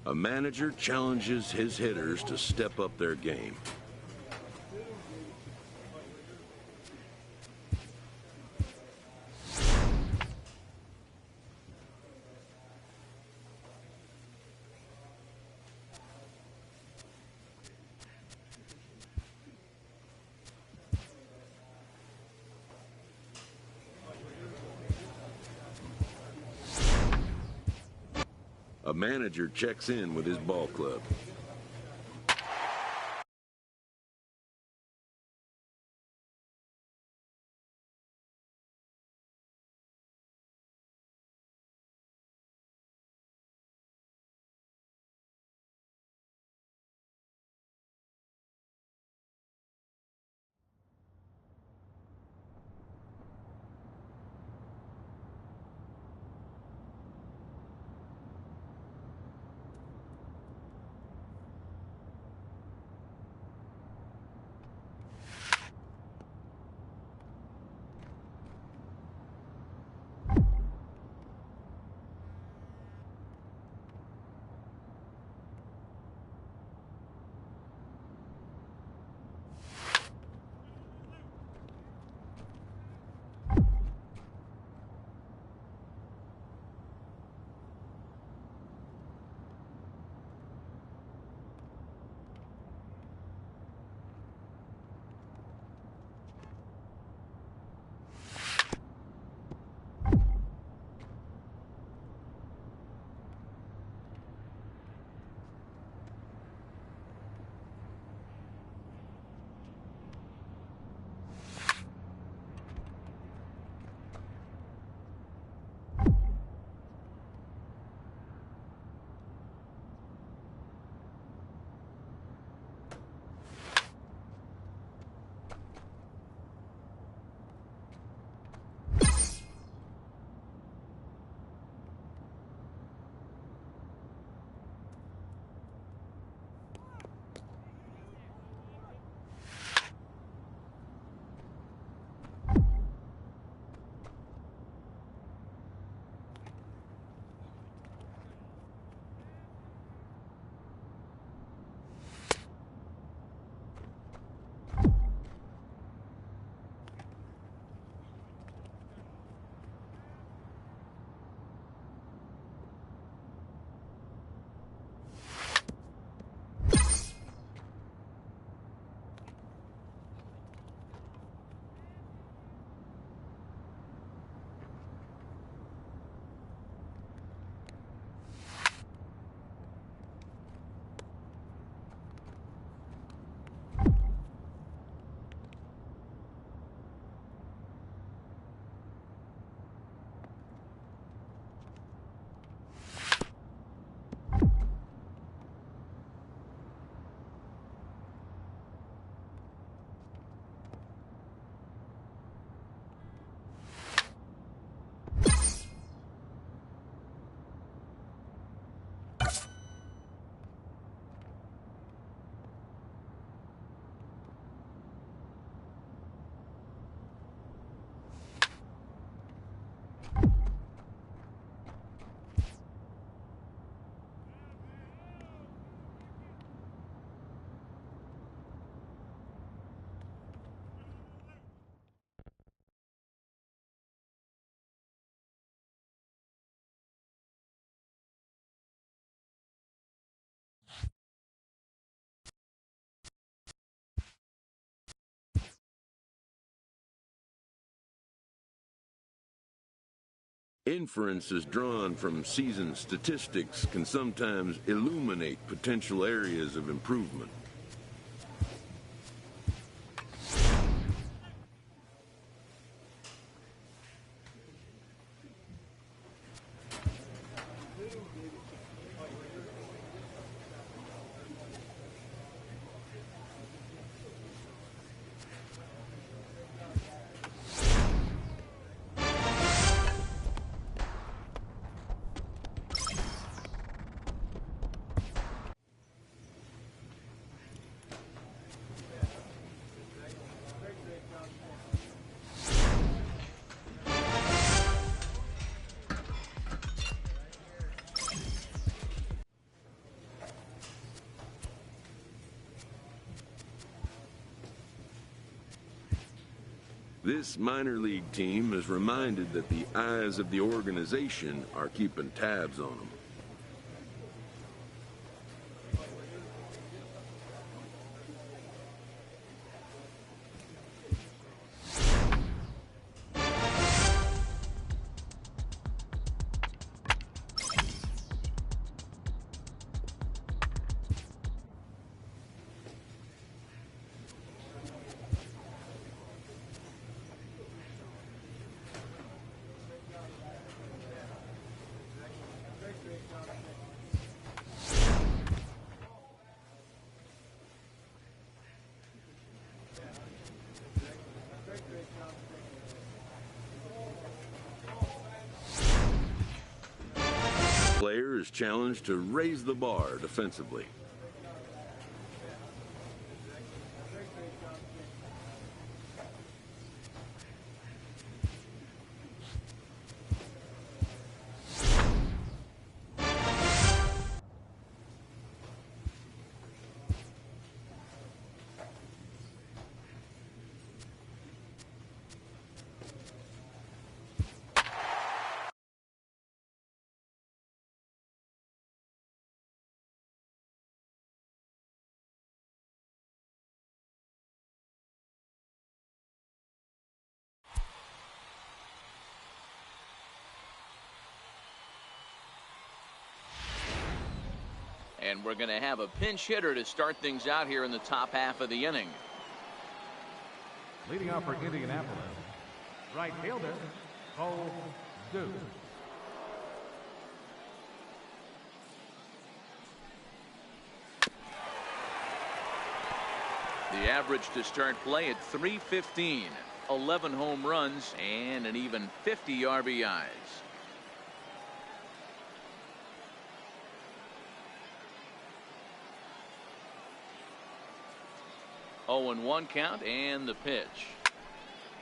A manager challenges his hitters to step up their game. A manager checks in with his ball club. Inferences drawn from season statistics can sometimes illuminate potential areas of improvement. This minor league team is reminded that the eyes of the organization are keeping tabs on them. Player is challenged to raise the bar defensively. And we're going to have a pinch hitter to start things out here in the top half of the inning. Leading off for Indianapolis, right fielder, Cole Duke. The average to start play at .315, 11 home runs, and an even 50 RBIs. 0-1 count, and the pitch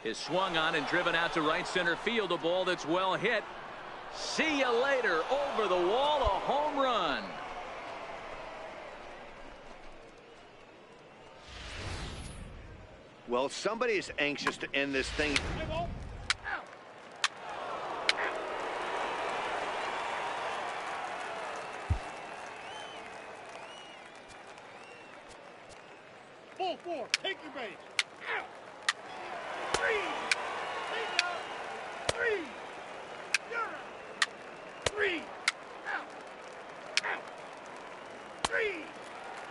is swung on and driven out to right center field. A ball that's well hit. See you later. Over the wall, a home run. Well, somebody is anxious to end this thing. Ball four, take your base. Out. Three. Take out. Three. You're out. Three. Out. Out. Three.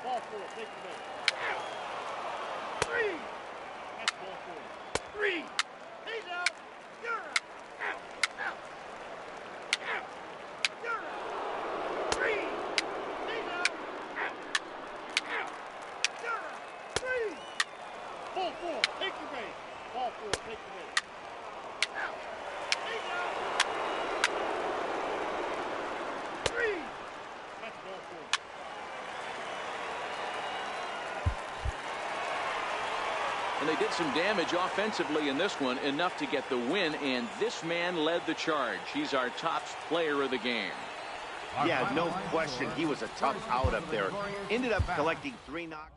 Ball four, take your base. Out. Three. That's ball four. Three. He's out. You're out. Out. Out. Out. You're out. Three. He's out. Out. Out. You're out. Three. Ball four, take your base. Ball four, take your base. Out. He's out. Three. That's ball four. And they did some damage offensively in this one, enough to get the win, and this man led the charge. He's our top player of the game. Yeah, no question. He was a tough out up there. Ended up collecting 3 knocks.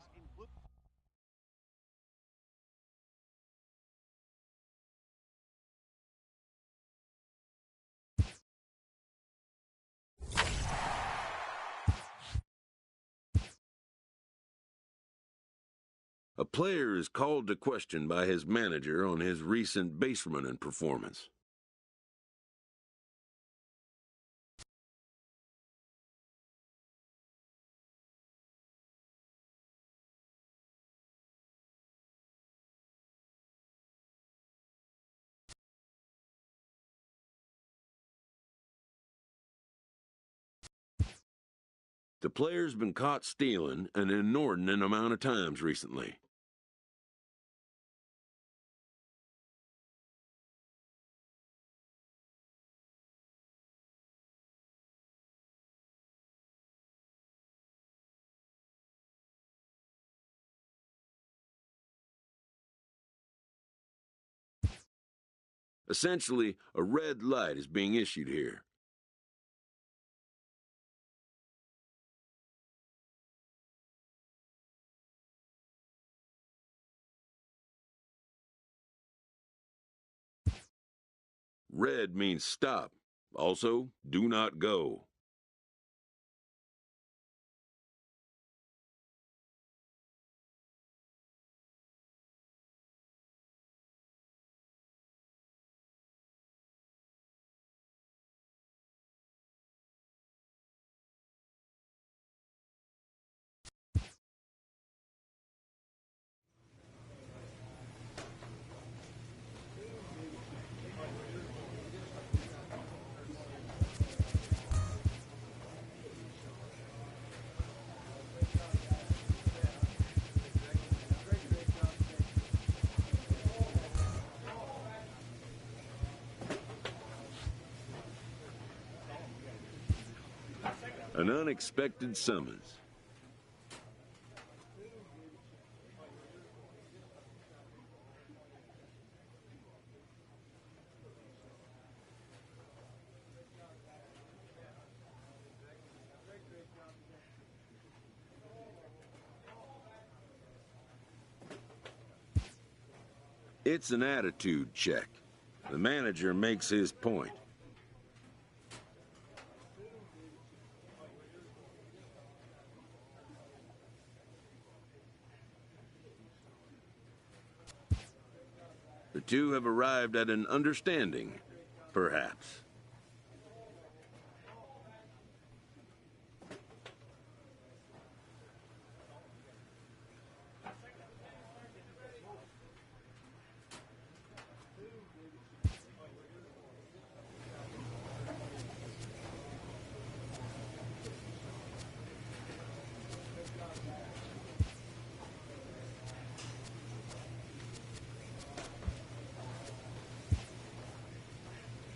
A player is called to question by his manager on his recent base running performance. The player's been caught stealing an inordinate amount of times recently. Essentially, a red light is being issued here. Red means stop. Also, do not go. An unexpected summons. It's an attitude check. The manager makes his point. The two have arrived at an understanding, perhaps.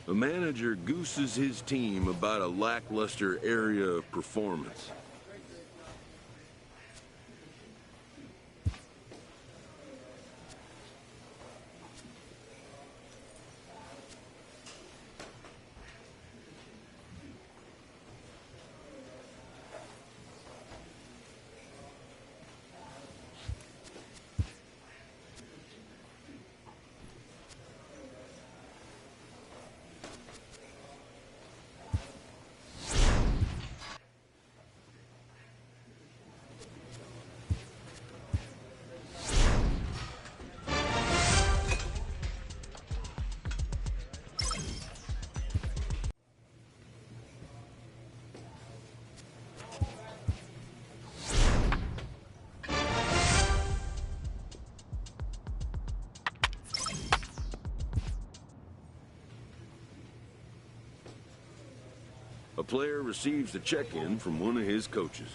The manager gooses his team about a lackluster area of performance. A player receives a check-in from one of his coaches.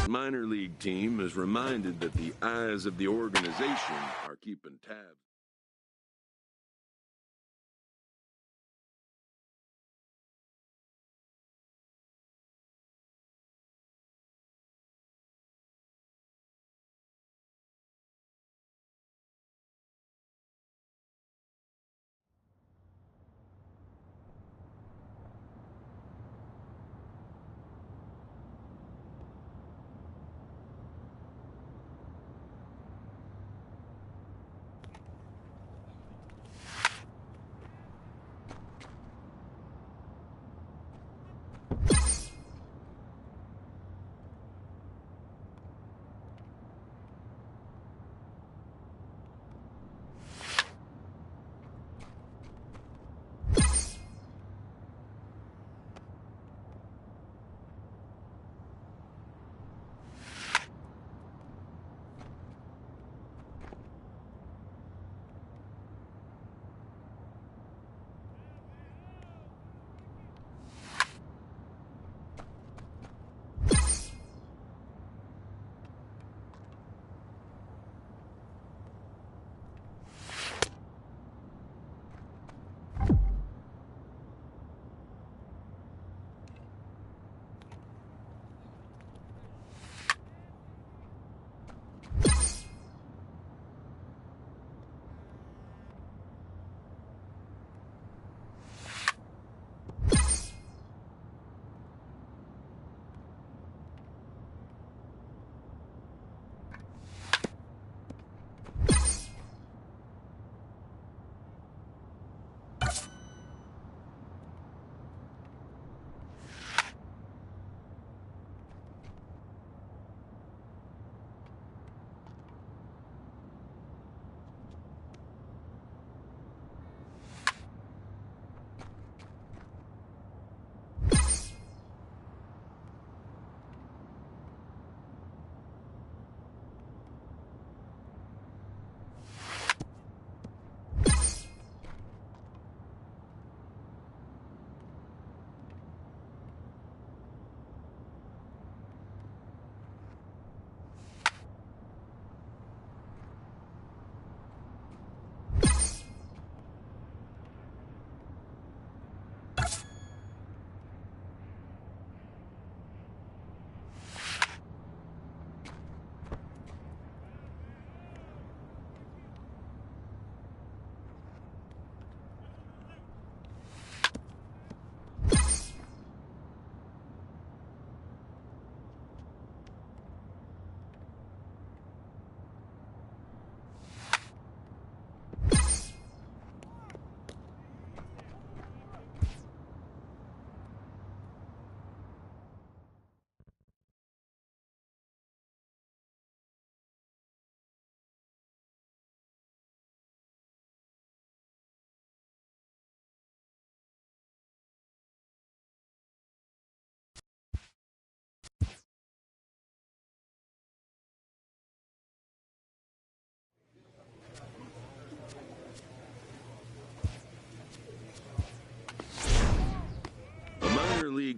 Minor league team is reminded that the eyes of the organization are keeping tabs.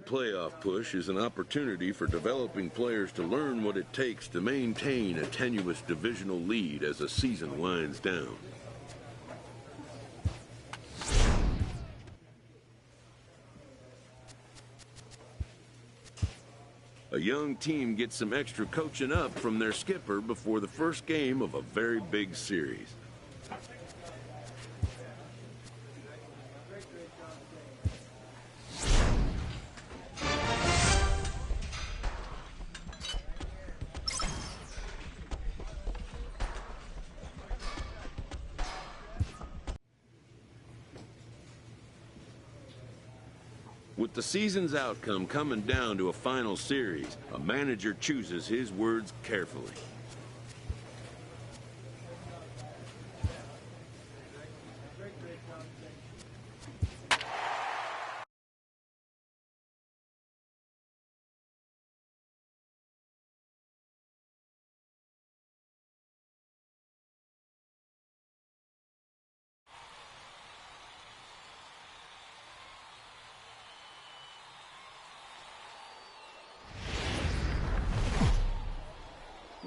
playoff push is an opportunity for developing players to learn what it takes to maintain a tenuous divisional lead as the season winds down. A young team gets some extra coaching up from their skipper before the first game of a very big series. With the season's outcome coming down to a final series, a manager chooses his words carefully.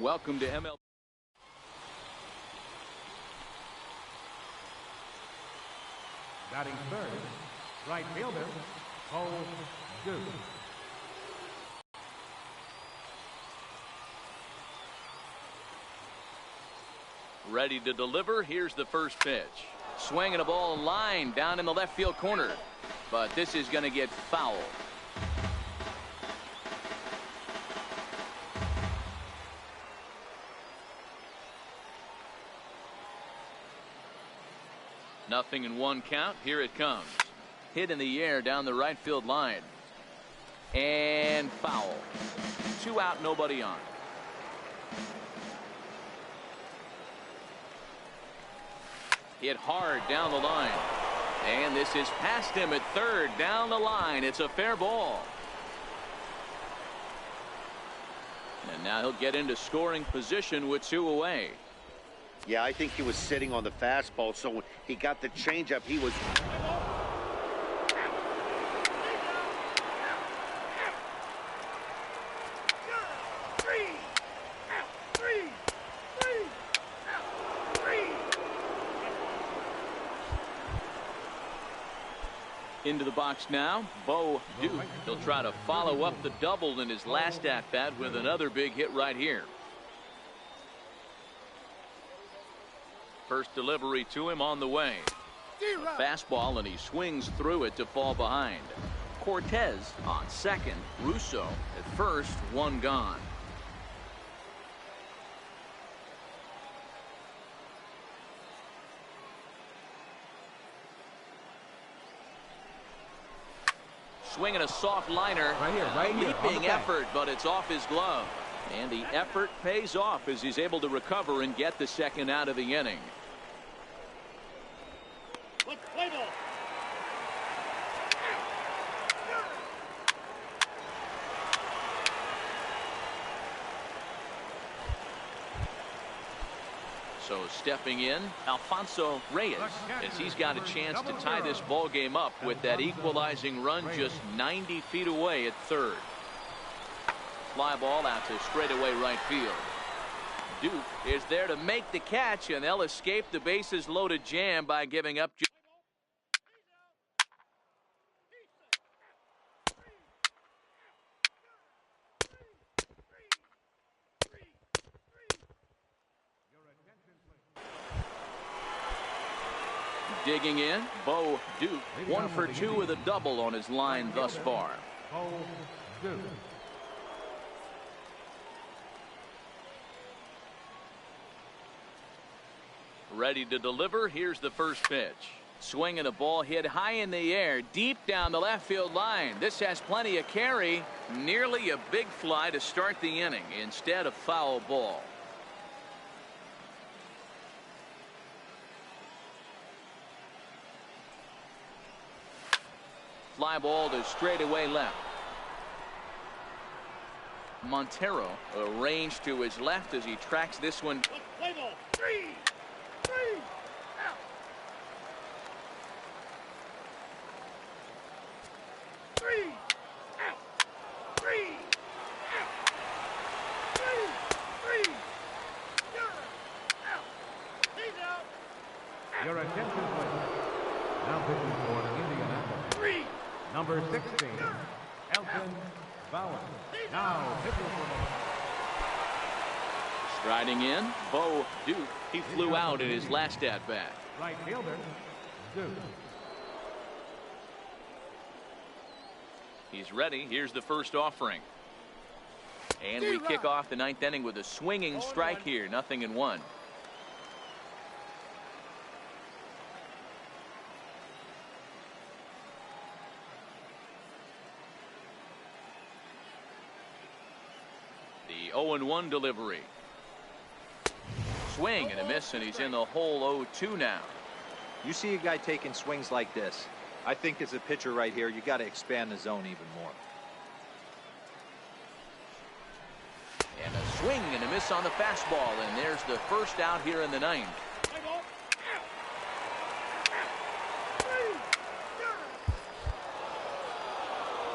Welcome to ML. Batting third, right fielder, Bo Duke. Ready to deliver. Here's the first pitch. Swinging a ball line down in the left field corner. But this is going to get foul. Nothing in one count. Here it comes. Hit in the air down the right field line. And foul. 2 out, nobody on. Hit hard down the line. And this is past him at third. Down the line. It's a fair ball. And now he'll get into scoring position with 2 away. Yeah, I think he was sitting on the fastball, so when he got the changeup, he was... Into the box now, Bo Duke. He'll try to follow up the double in his last at-bat with another big hit right here. First delivery to him on the way. A fastball, and he swings through it to fall behind. Cortez on second. Russo at first. 1 gone. Swinging a soft liner. Right here. Leaping effort, but it's off his glove. And the effort pays off as he's able to recover and get the second out of the inning. Let's play ball. So stepping in, Alfonso Reyes, as he's got a chance to tie this ball game up with that equalizing run just 90 feet away at third. Fly ball out to straightaway right field. Duke is there to make the catch, and they'll escape the bases loaded jam by giving up. Digging in, Bo Duke, 1 for 2 with a double on his line thus far. Bo Duke. Ready to deliver. Here's the first pitch. Swinging a ball hit high in the air, deep down the left field line. This has plenty of carry. Nearly a big fly to start the inning. Instead, a foul ball. Fly ball to straightaway left. Montero arranged to his left as he tracks this one. Let's play ball. 3, out. 3, out. number 16, Elton Bauer. Now pitching for the Striding in, Bo Duke. He flew out in his last at-bat. right fielder, Duke. He's ready. Here's the first offering. And we kick off the ninth inning with a swinging strike here. 0-1. The 0-1 delivery. Swing and a miss, and he's in the hole 0-2 now. You see a guy taking swings like this. I think as a pitcher right here, you got to expand the zone even more. And a swing and a miss on the fastball, and there's the first out here in the ninth.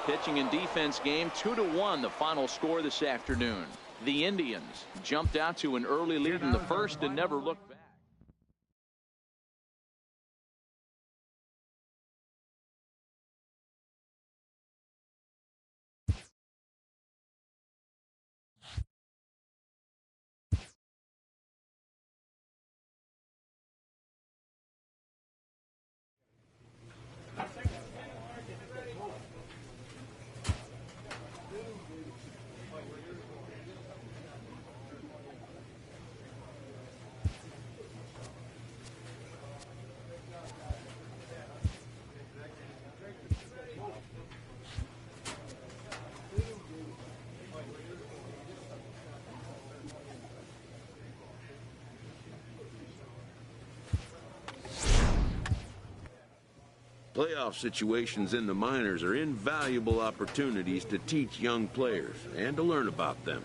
Pitching and defense game 2-1, the final score this afternoon. The Indians jumped out to an early lead in the first and never looked back. Playoff situations in the minors are invaluable opportunities to teach young players and to learn about them.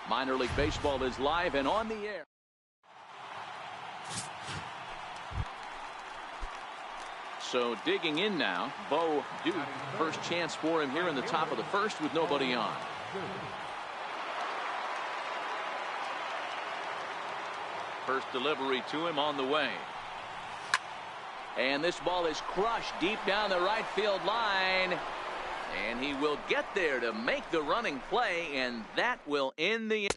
Minor League Baseball is live and on the air. So digging in now, Bo Duke. First chance for him here in the top of the first with nobody on. First delivery to him on the way. And this ball is crushed deep down the right field line. And he will get there to make the running play, and that will end the.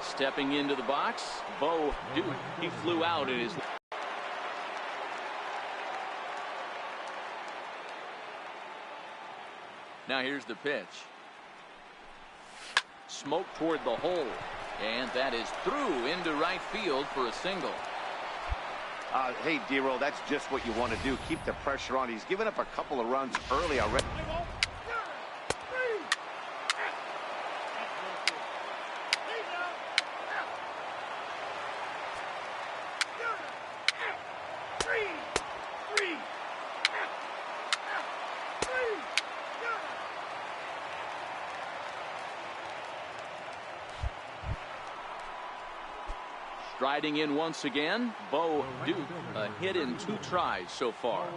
Stepping into the box, Bo Duke. He flew out in his. Now here's the pitch. Smoke toward the hole. And that is through into right field for a single. Hey, D-Roll, that's just what you want to do. Keep the pressure on. He's given up a couple of runs early already. Striding in once again, Bo Duke, a hit in 2 tries so far.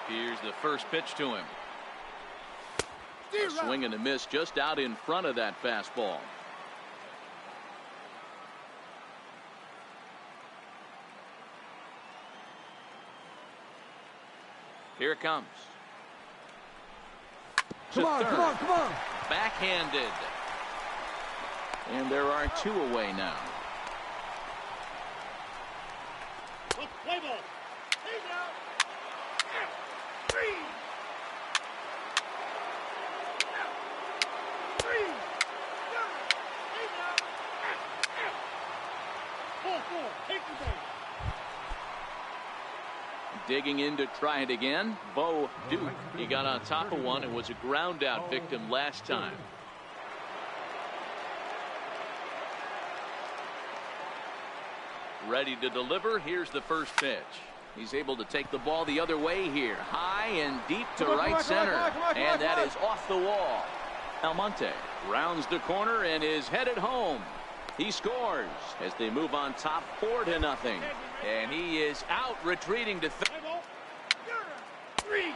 Here's the first pitch to him. A swing and a miss just out in front of that fastball. Here it comes. Come on, come on, come on. Backhanded. And there are 2 away now. Play ball. Hey now. 3. 3. Hey now. 4. Take the base. Digging in to try it again, Bo Duke. He got on top of one and was a ground out victim last time. Ready to deliver. Here's the first pitch. He's able to take the ball the other way here. High and deep to right center. And that is off the wall. Almonte rounds the corner and is headed home. He scores as they move on top 4-0. And he is out, retreating to third. Three.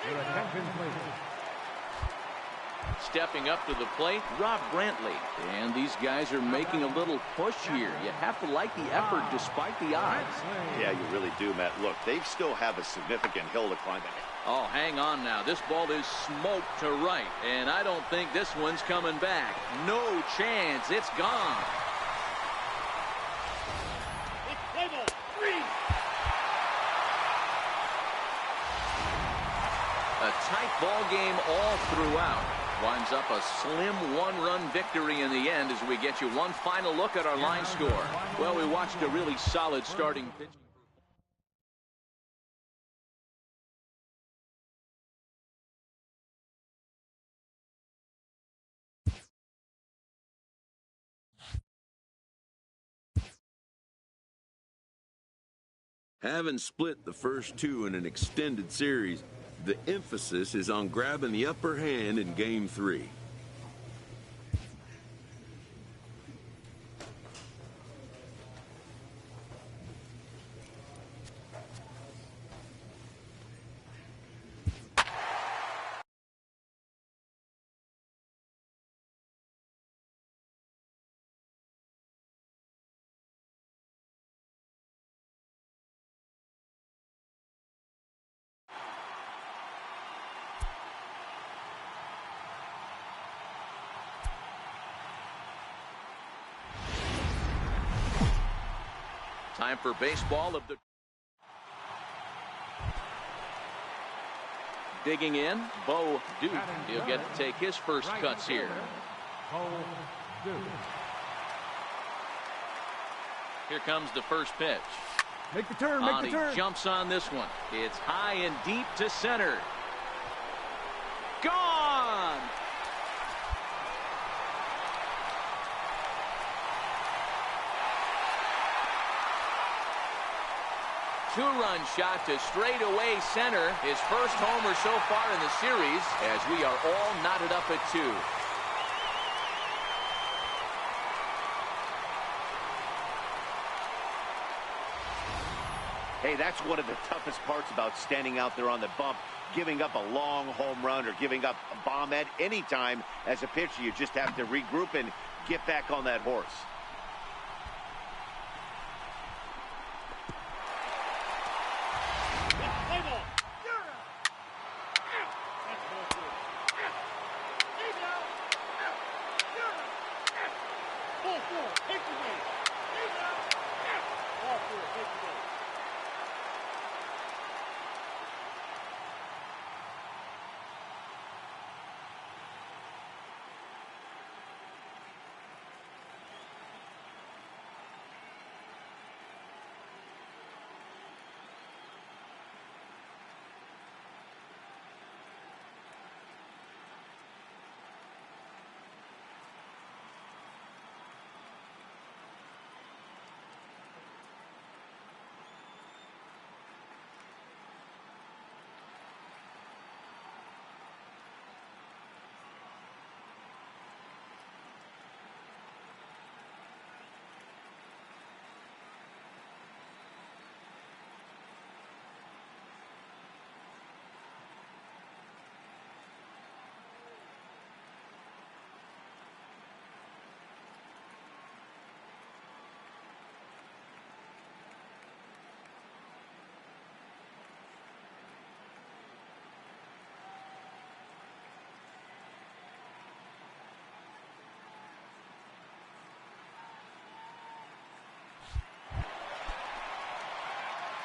Your attention, please. Stepping up to the plate, Rob Brantley. And these guys are making a little push here. You have to like the effort despite the odds. Yeah, you really do, Matt. Look, they still have a significant hill to climb. Oh, hang on now. This ball is smoked to right. And I don't think this one's coming back. No chance. It's gone. A tight ball game all throughout. Winds up a slim one-run victory in the end as we get you one final look at our line score. Well, we watched a really solid starting pitch. Having split the first two in an extended series, the emphasis is on grabbing the upper hand in Game 3. Time for baseball of the... Digging in, Bo Duke. He'll get to take his first cuts here. Bo Duke. Here comes the first pitch. Make the turn, make the turn. He jumps on this one. It's high and deep to center. Gone! Two-run shot to straightaway center. His first homer so far in the series as we are all knotted up at 2. Hey, that's one of the toughest parts about standing out there on the bump. Giving up a long home run or giving up a bomb at any time as a pitcher. You just have to regroup and get back on that horse.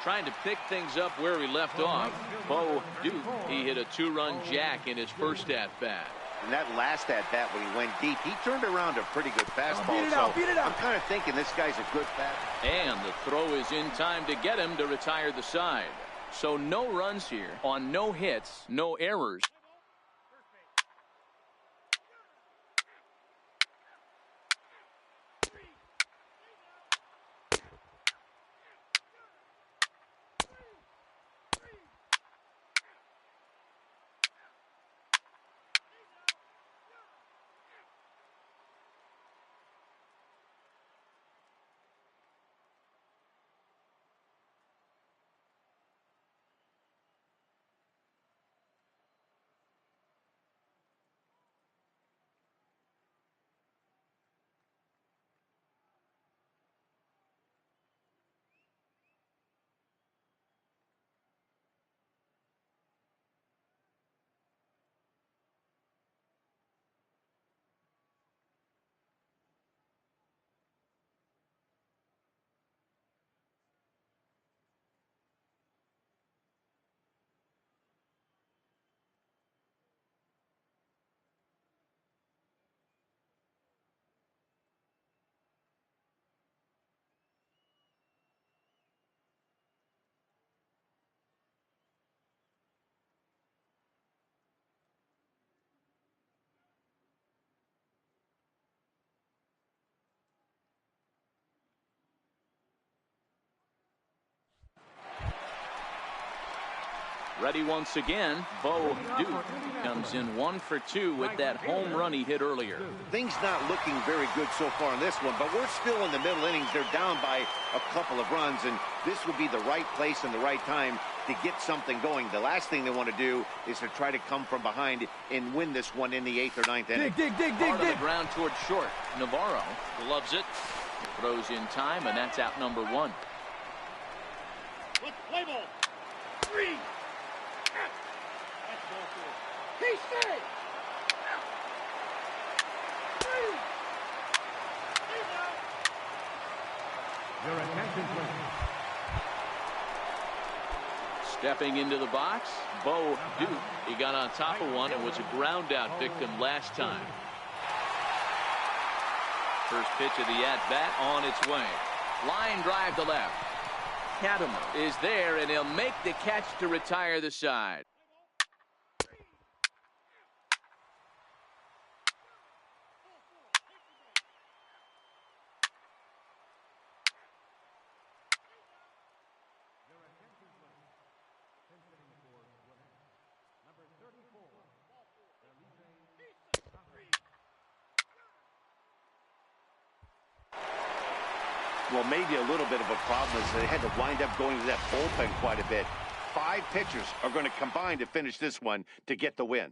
Trying to pick things up where he left off. Bo Duke, he hit a 2-run jack in his first at-bat. And that last at-bat when he went deep, he turned around a pretty good fastball. Beat it out. I'm kind of thinking this guy's a good bat. And the throw is in time to get him to retire the side. So no runs here on no hits, no errors. Ready once again. Bo Duke comes in 1 for 2 with that home run he hit earlier. Things not looking very good so far in this one, but we're still in the middle innings. They're down by a couple of runs, and this would be the right place and the right time to get something going. The last thing they want to do is to try to come from behind and win this one in the 8th or 9th inning. Dig. Hard on the ground towards short. Navarro gloves it, throws in time, and that's out number 1. Let's play ball. 3. That's ball 4. He stay. 3. Your attention, please. Stepping into the box, Bo Duke. He got on top of one and was a ground out victim last time. First pitch of the at-bat on its way. Line drive to left. Katimer is there, and he'll make the catch to retire the side. Well, maybe a little bit of a problem is they had to wind up going to that bullpen quite a bit. 5 pitchers are going to combine to finish this one to get the win.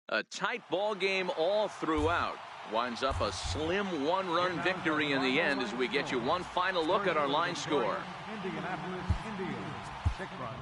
A tight ball game all throughout. Winds up a slim 1-run victory in the end as we get you one final look at our line score. Indianapolis Indians, 6 runs.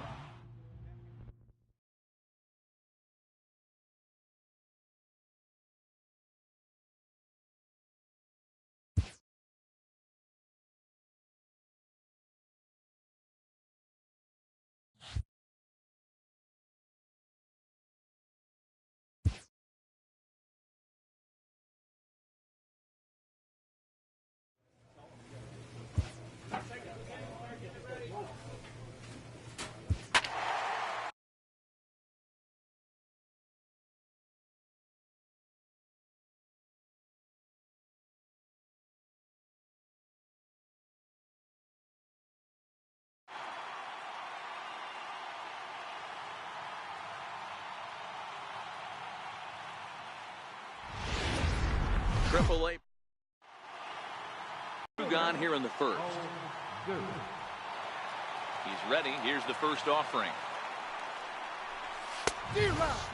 Triple A. Gone here in the first. He's ready. Here's the first offering.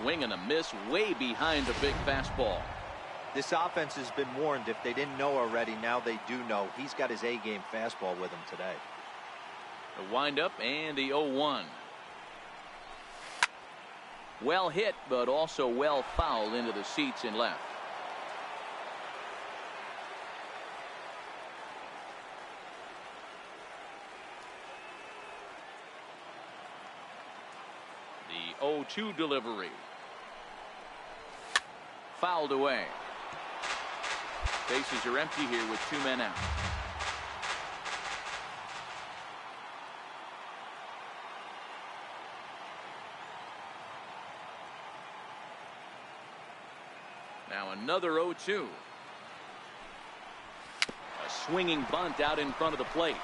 Swing and a miss way behind the big fastball. This offense has been warned. If they didn't know already, now they do know. He's got his A-game fastball with him today. The windup and the 0-1. Well hit, but also well fouled into the seats in left. 0-2 delivery. Fouled away. Bases are empty here with 2 men out. Now another 0-2. A swinging bunt out in front of the plate.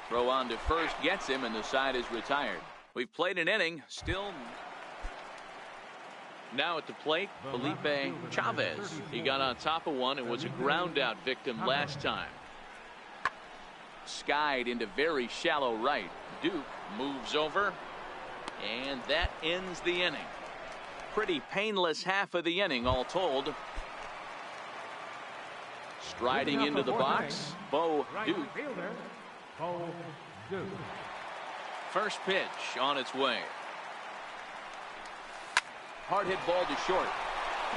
Throw on to first gets him, and the side is retired. We've played an inning. Still now at the plate, Felipe Chavez. He got on top of one and was a ground out victim last time. Skied into very shallow right. Duke moves over, and that ends the inning. Pretty painless half of the inning all told. Striding into the box, Bo Duke. First pitch on its way. Hard hit ball to short.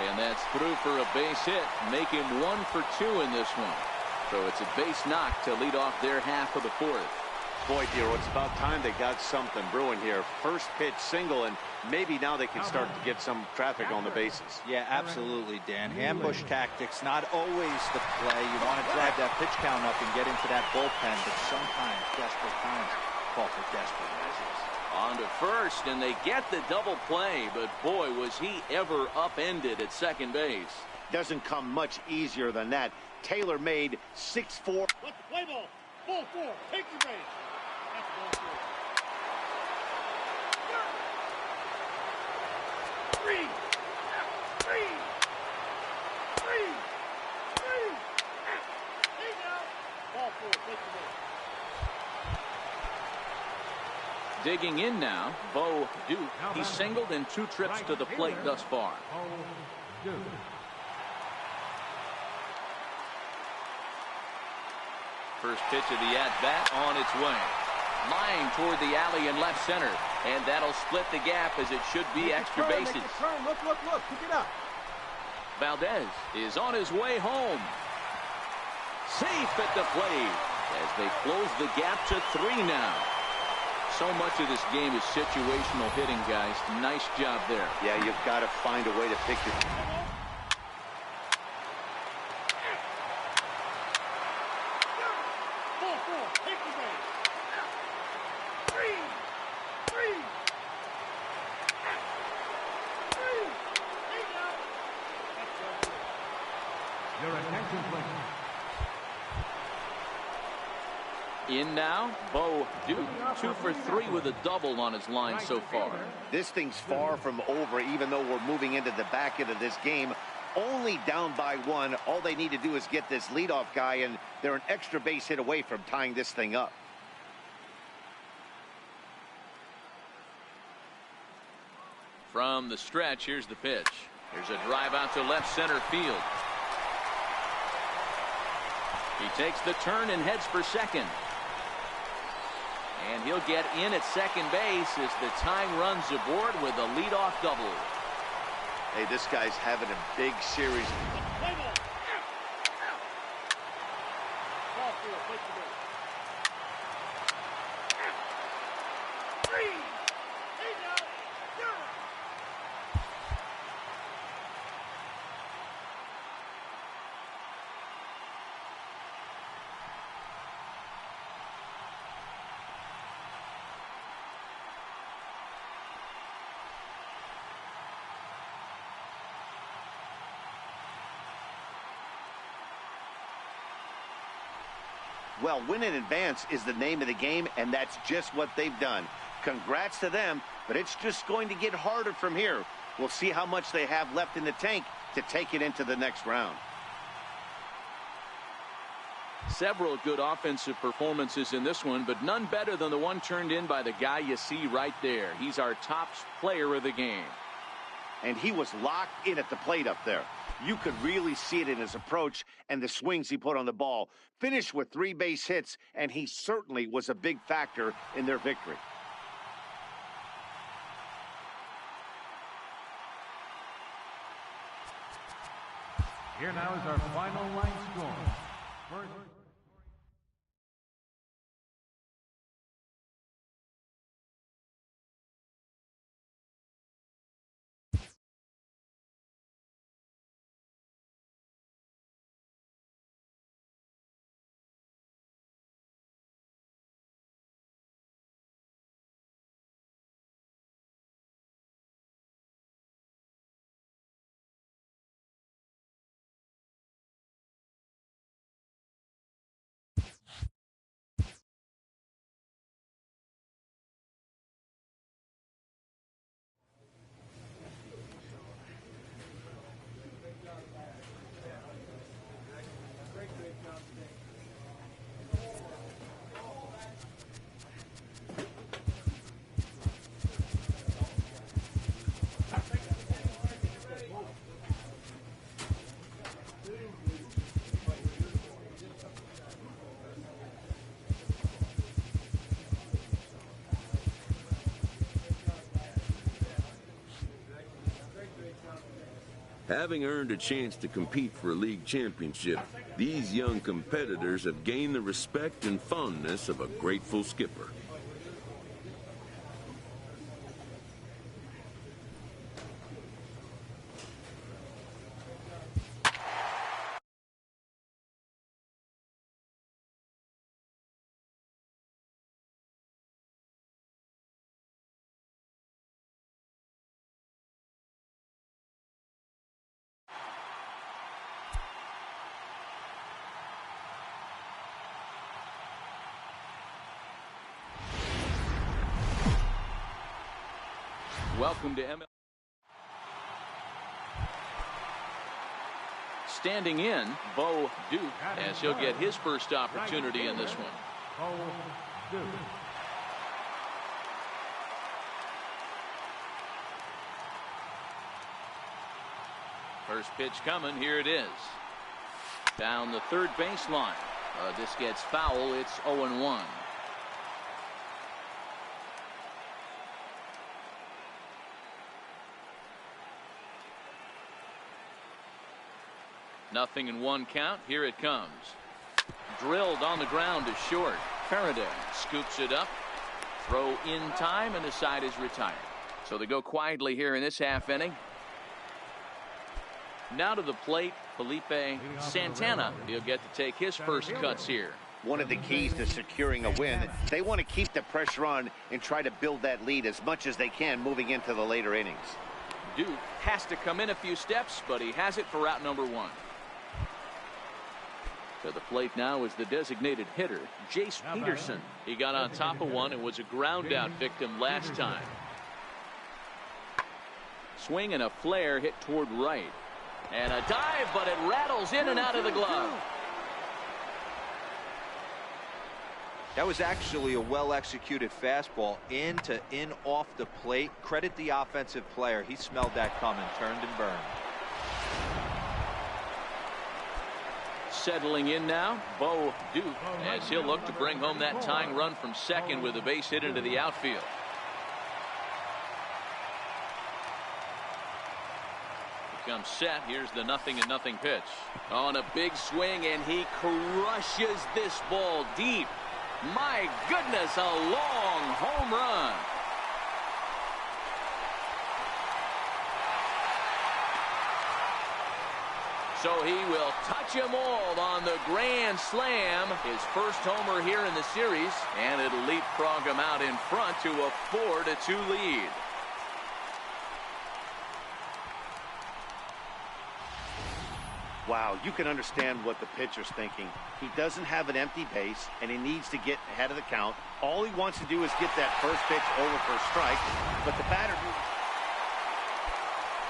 And that's through for a base hit. Make him 1 for 2 in this one. So it's a base knock to lead off their half of the fourth. Boy, Dero, it's about time they got something brewing here. First pitch single, and maybe now they can start to get some traffic on the bases. Yeah, absolutely, Dan. Ambush tactics, not always the play. You want to drive that pitch count up and get into that bullpen, but sometimes desperate times call for desperate measures. On to first, and they get the double play, but boy, was he ever upended at second base. Doesn't come much easier than that. Taylor made 6-4. Let the play ball. Ball 4. Take your base. That's ball 4. 3. 3. 3. 3. Take out. Ball 4. Take your base. Digging in now, Bo Duke. He's singled in 2 trips to the plate thus far. First pitch of the at-bat on its way. Line toward the alley in left center. And that'll split the gap as it should be extra bases. Look. Pick it up. Valdez is on his way home. Safe at the plate as they close the gap to 3 now. So much of this game is situational hitting, guys. Nice job there. Yeah, you've got to find a way to pick your... Ball 4. Take your base. 3. 3. 3. Take out. That's ball 4. Your attention, please. In now, Bo Duke, 2 for 3 with a double on his line so far. This thing's far from over, even though we're moving into the back end of this game. Only down by 1. All they need to do is get this leadoff guy, and they're an extra base hit away from tying this thing up. From the stretch, here's the pitch. Here's a drive out to left center field. He takes the turn and heads for second. And he'll get in at second base as the tying runs aboard with a leadoff double. Hey, this guy's having a big series. Play ball. Ball 4. Take your base. 3. Take out. You're out. Well, win in advance is the name of the game, and that's just what they've done. Congrats to them, but it's just going to get harder from here. We'll see how much they have left in the tank to take it into the next round. Several good offensive performances in this one, but none better than the one turned in by the guy you see right there. He's our top player of the game. And he was locked in at the plate up there. You could really see it in his approach and the swings he put on the ball. Finished with 3 base hits, and he certainly was a big factor in their victory. Here now is our final line score. First Having earned a chance to compete for a league championship, these young competitors have gained the respect and fondness of a grateful skipper. Welcome to ML. Standing in, Bo Duke, as he'll get his first opportunity in this one. Bo Duke. First pitch coming. Here it is. Down the third baseline. This gets foul. It's 0-1. Nothing in one count. Here it comes. Drilled on the ground to short. Faraday scoops it up. Throw in time, and the side is retired. So they go quietly here in this half inning. Now to the plate, Felipe Santana. He'll get to take his first cuts here. One of the keys to securing a win, they want to keep the pressure on and try to build that lead as much as they can moving into the later innings. Duke has to come in a few steps, but he has it for out number one. To the plate now is the designated hitter, Jace Peterson. He got on top of one and was a ground out victim last time. Swing and a flare hit toward right. And a dive, but it rattles in and out of the glove. That was actually a well-executed fastball in off the plate. Credit the offensive player. He smelled that coming, turned and burned. Settling in now, Bo Duke, as he'll look to bring home that tying run from second with a base hit into the outfield. Comes set. Here's the 0-0 pitch. On a big swing, and he crushes this ball deep. My goodness, a long home run. So he will touch them all on the grand slam. His first homer here in the series, and it'll leapfrog him out in front to a 4-2 lead. Wow, you can understand what the pitcher's thinking. He doesn't have an empty base, and he needs to get ahead of the count. All he wants to do is get that first pitch over for a strike, but the batter...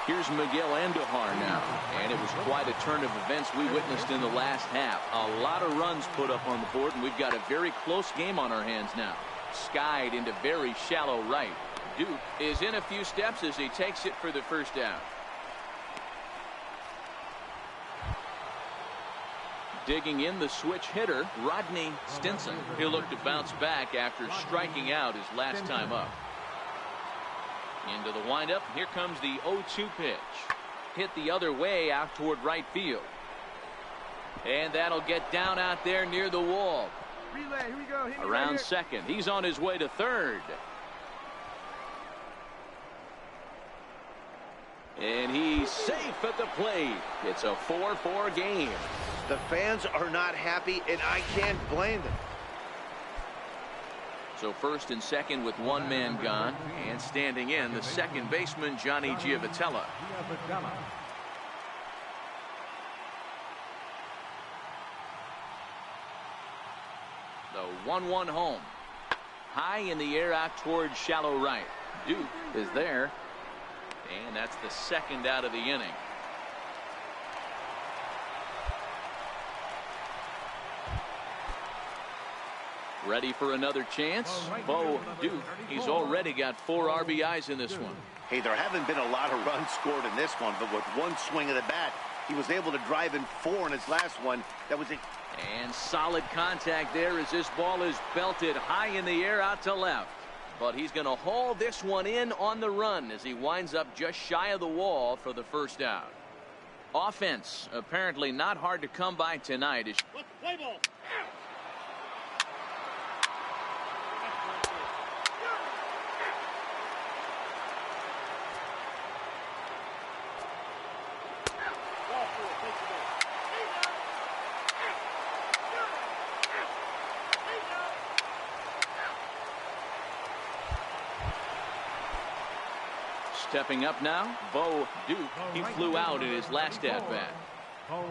Here's Miguel Andujar now, and it was quite a turn of events we witnessed in the last half. A lot of runs put up on the board, and we've got a very close game on our hands now. Skied into very shallow right. Duke is in a few steps as he takes it for the first down. Digging in the switch hitter, Rodney Stinson. He'll look to bounce back after striking out his last time up. Into the windup. Here comes the 0-2 pitch. Hit the other way out toward right field. And that'll get down out there near the wall. Relay, here we go. Around second. He's on his way to third. And he's safe at the plate. It's a 4-4 game. The fans are not happy, and I can't blame them. So first and second with one man gone, and standing in the second baseman, Johnny Giavotella. The 1-1 home. High in the air out towards shallow right. Duke is there. And that's the second out of the inning. Ready for another chance? Bo Duke. He's already got 4 RBIs in this one. Hey, there haven't been a lot of runs scored in this one, but with one swing of the bat, he was able to drive in 4 in his last one. That was it. And solid contact there as this ball is belted high in the air out to left. But he's going to haul this one in on the run as he winds up just shy of the wall for the first out. Offense apparently not hard to come by tonight. Let's play ball. Stepping up now, Bo Duke. He flew out in his last at-bat. Bo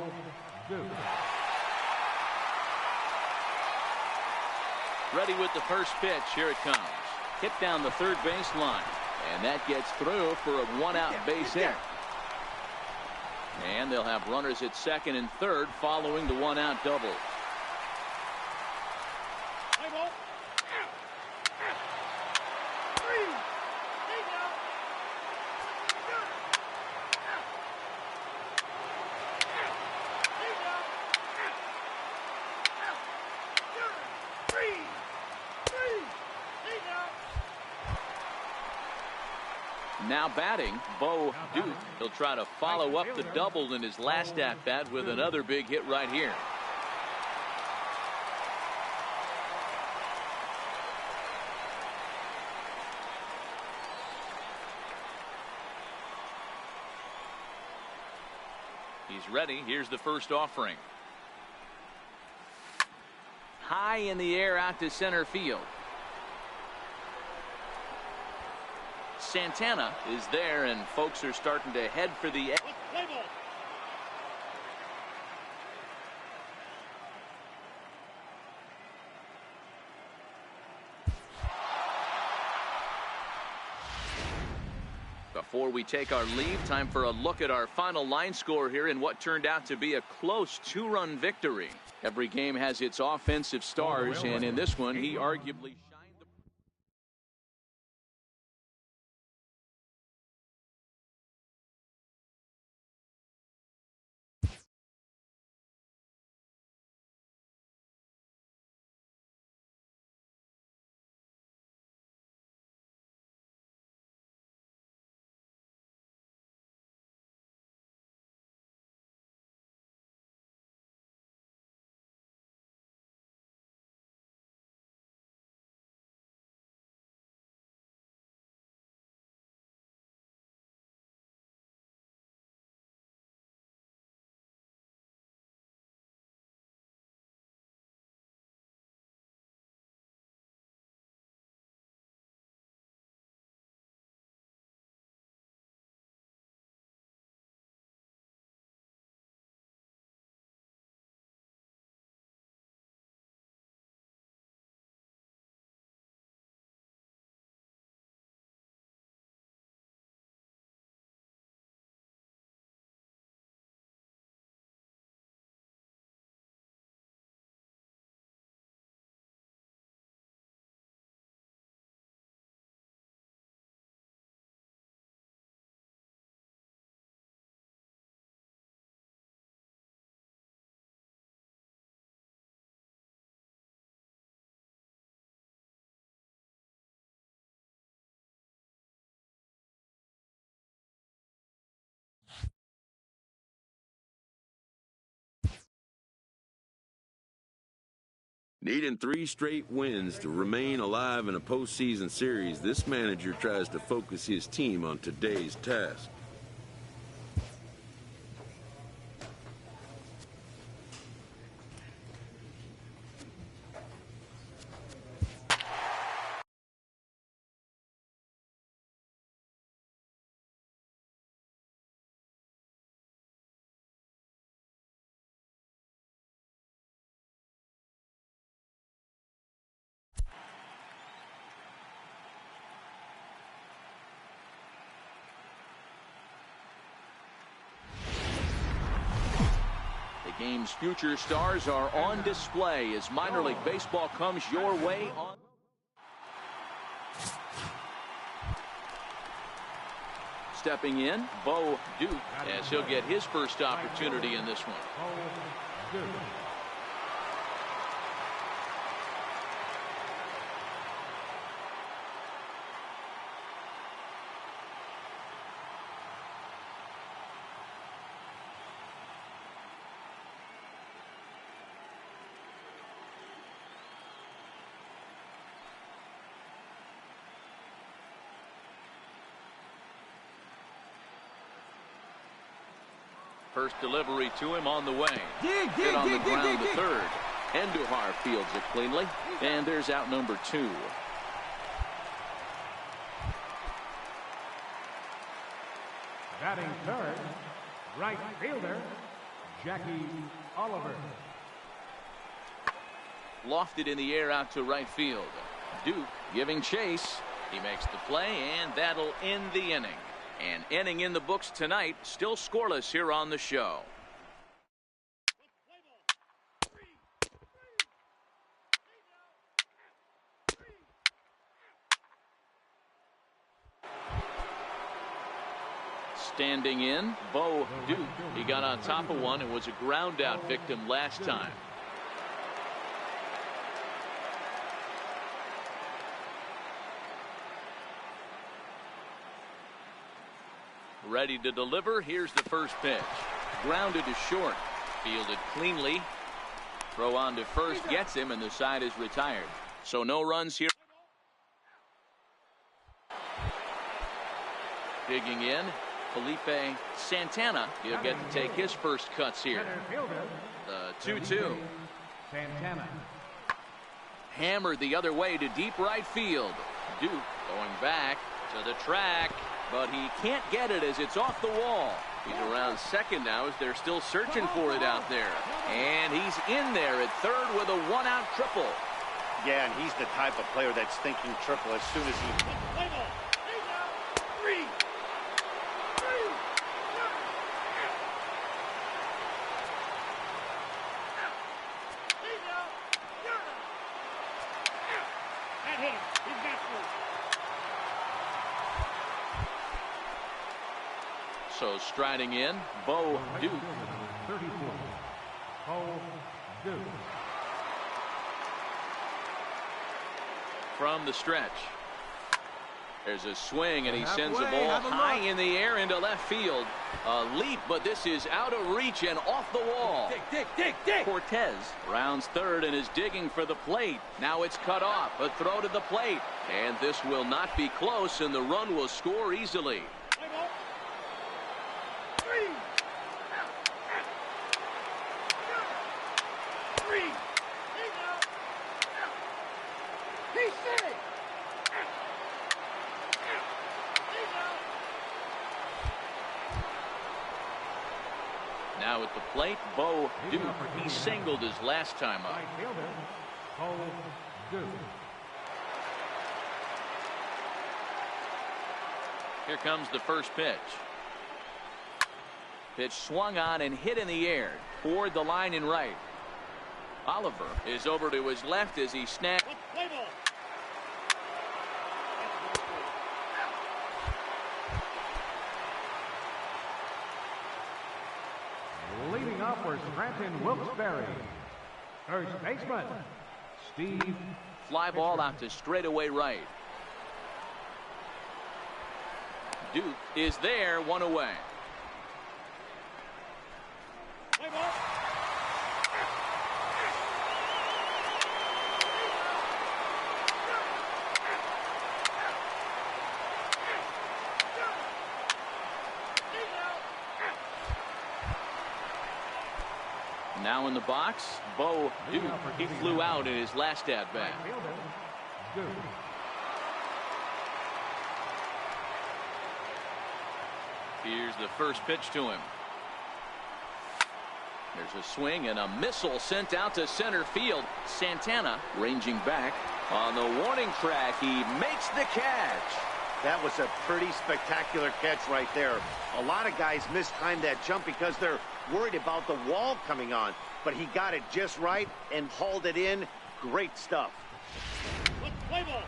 Duke. Ready with the first pitch. Here it comes. Hit down the third base line. And that gets through for a one-out base hit. And they'll have runners at second and third following the one-out double. Now batting, Bo Duke. He'll try to follow up the double in his last at-bat with another big hit right here. He's ready. Here's the first offering. High in the air out to center field. Santana is there, and folks are starting to head for the edge. Before we take our leave, time for a look at our final line score here in what turned out to be a close two-run victory. Every game has its offensive stars, and in this one, he arguably shined the... Needing 3 straight wins to remain alive in a postseason series, this manager tries to focus his team on today's task. Game's future stars are on display as minor league baseball comes your way on. Stepping in, Bo Duke, as he'll get his first opportunity in this one. Bo Duke. First delivery to him on the way. Dig, on the ground to third. Enduhar fields it cleanly. And there's out number 2. Batting third, right fielder, Jackie Oliver. Lofted in the air out to right field. Duke giving chase. He makes the play, and that'll end the inning. An inning in the books tonight, still scoreless here on the show. Standing in, Bo Duke. He got on top of one and was a ground out victim last time. Ready to deliver. Here's the first pitch. Grounded to short. Fielded cleanly. Throw on to first gets him, and the side is retired. So no runs here. Digging in, Felipe Santana. He'll get to take his first cuts here. The 2-2. Santana. Hammered the other way to deep right field. Duke going back to the track, but he can't get it as it's off the wall. He's around second now as they're still searching for it out there. And he's in there at third with a one-out triple. Yeah, and he's the type of player that's thinking triple as soon as he... So striding in, Bo Duke. 34. Bo Duke. From the stretch. There's a swing, and he sends the ball high in the air into left field. A leap, but this is out of reach and off the wall. Dig. Cortez rounds third and is digging for the plate. Now it's cut off. A throw to the plate. And this will not be close, and the run will score easily. Now at the plate, Bo Duke. He singled his last time up. Right fielder, Bo Duke. Here comes the first pitch. Pitch swung on and hit in the air toward the line and right. Oliver is over to his left as he snaps. Leading up for Scranton Wilkes-Barre, first baseman, Steve. Fly ball out to straightaway right. Duke is there, one away. Now in the box, Bo Duke. He flew out in his last at bat. Here's the first pitch to him. There's a swing and a missile sent out to center field. Santana ranging back on the warning track. He makes the catch. That was a pretty spectacular catch right there. A lot of guys mistime that jump because they're worried about the wall coming on. But he got it just right and hauled it in. Great stuff. Play ball.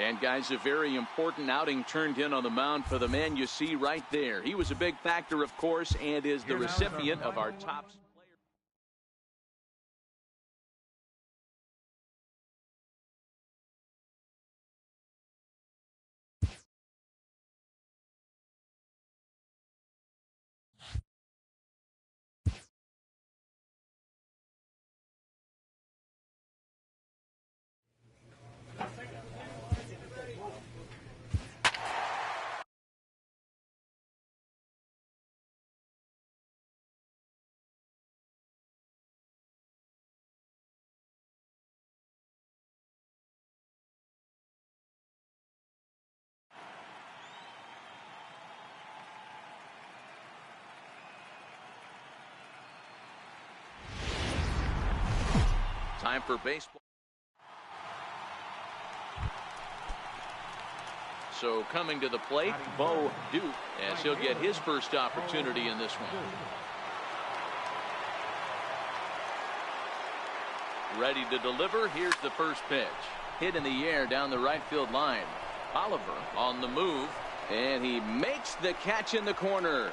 And guys, a very important outing turned in on the mound for the man you see right there. He was a big factor, of course, and is the recipient of our top Time for baseball. So coming to the plate, Bo Duke, as he'll get his first opportunity in this one. Ready to deliver. Here's the first pitch. Hit in the air down the right field line. Oliver on the move, and he makes the catch in the corner.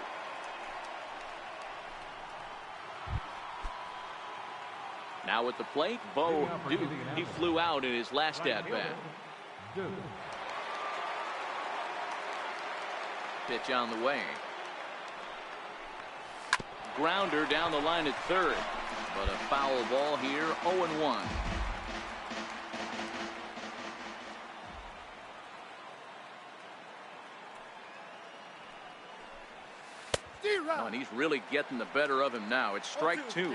Now at the plate, Bo Duke. He flew out in his last at-bat. Pitch on the way. Grounder down the line at third. But a foul ball here, 0-1. Oh, and he's really getting the better of him now. It's strike two.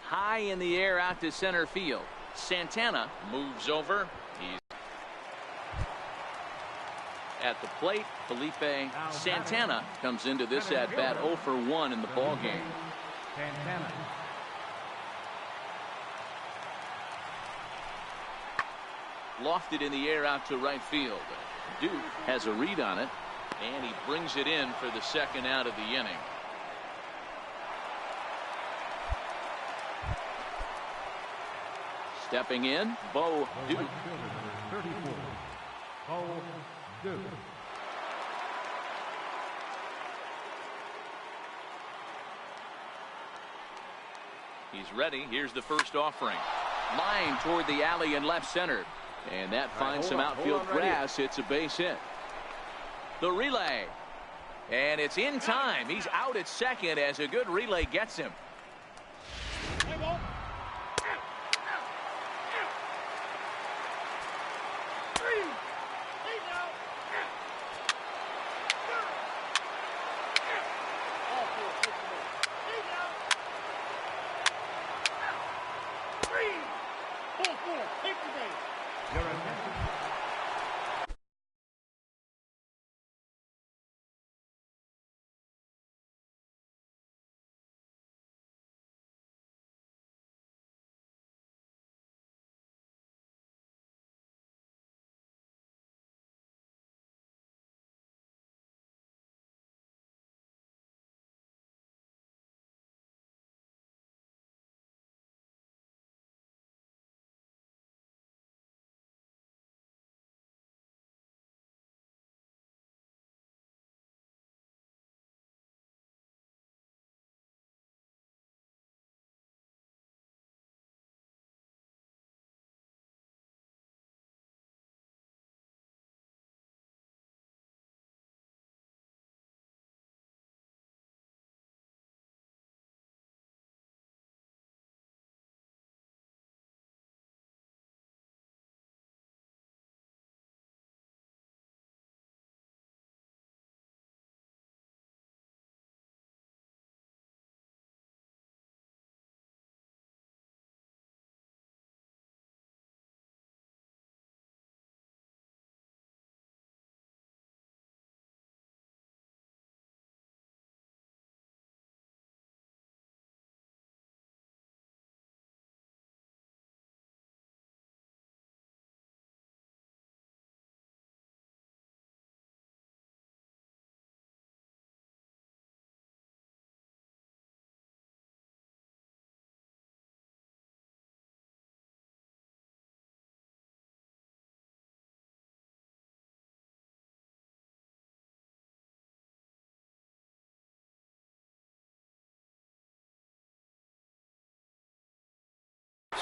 High in the air out to center field. Santana moves over. He's at the plate. Felipe Santana comes into this at bat 0 for 1 in the ball game. Santana. Lofted in the air out to right field. Duke has a read on it, and he brings it in for the second out of the inning. Stepping in, Bo Duke. 34. Bo Duke. He's ready. Here's the first offering. Line toward the alley in left center. And that finds some outfield grass. It's a base hit. The relay. And it's in time. He's out at second as a good relay gets him.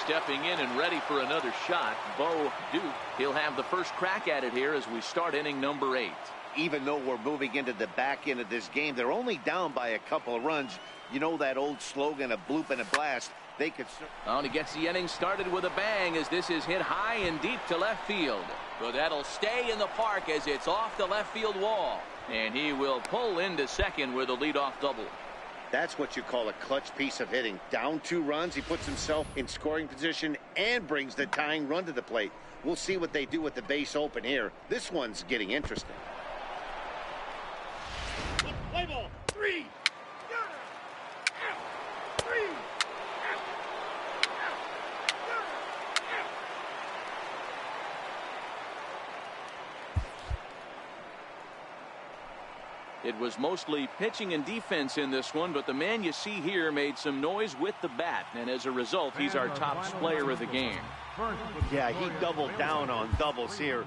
Stepping in and ready for another shot, Bo Duke. He'll have the first crack at it here as we start inning number 8. Even though we're moving into the back end of this game, they're only down by a couple of runs. You know that old slogan, a bloop and a blast. They could. Oh, and he gets the inning started with a bang as this is hit high and deep to left field. But that'll stay in the park as it's off the left field wall. And he will pull into second with a leadoff double. That's what you call a clutch piece of hitting. Down 2 runs, he puts himself in scoring position and brings the tying run to the plate. We'll see what they do with the base open here. This one's getting interesting. Play ball. 3. Out. 3. Out. It was mostly pitching and defense in this one, but the man you see here made some noise with the bat, and as a result, he's our top player of the game. Yeah, he doubled down on doubles here.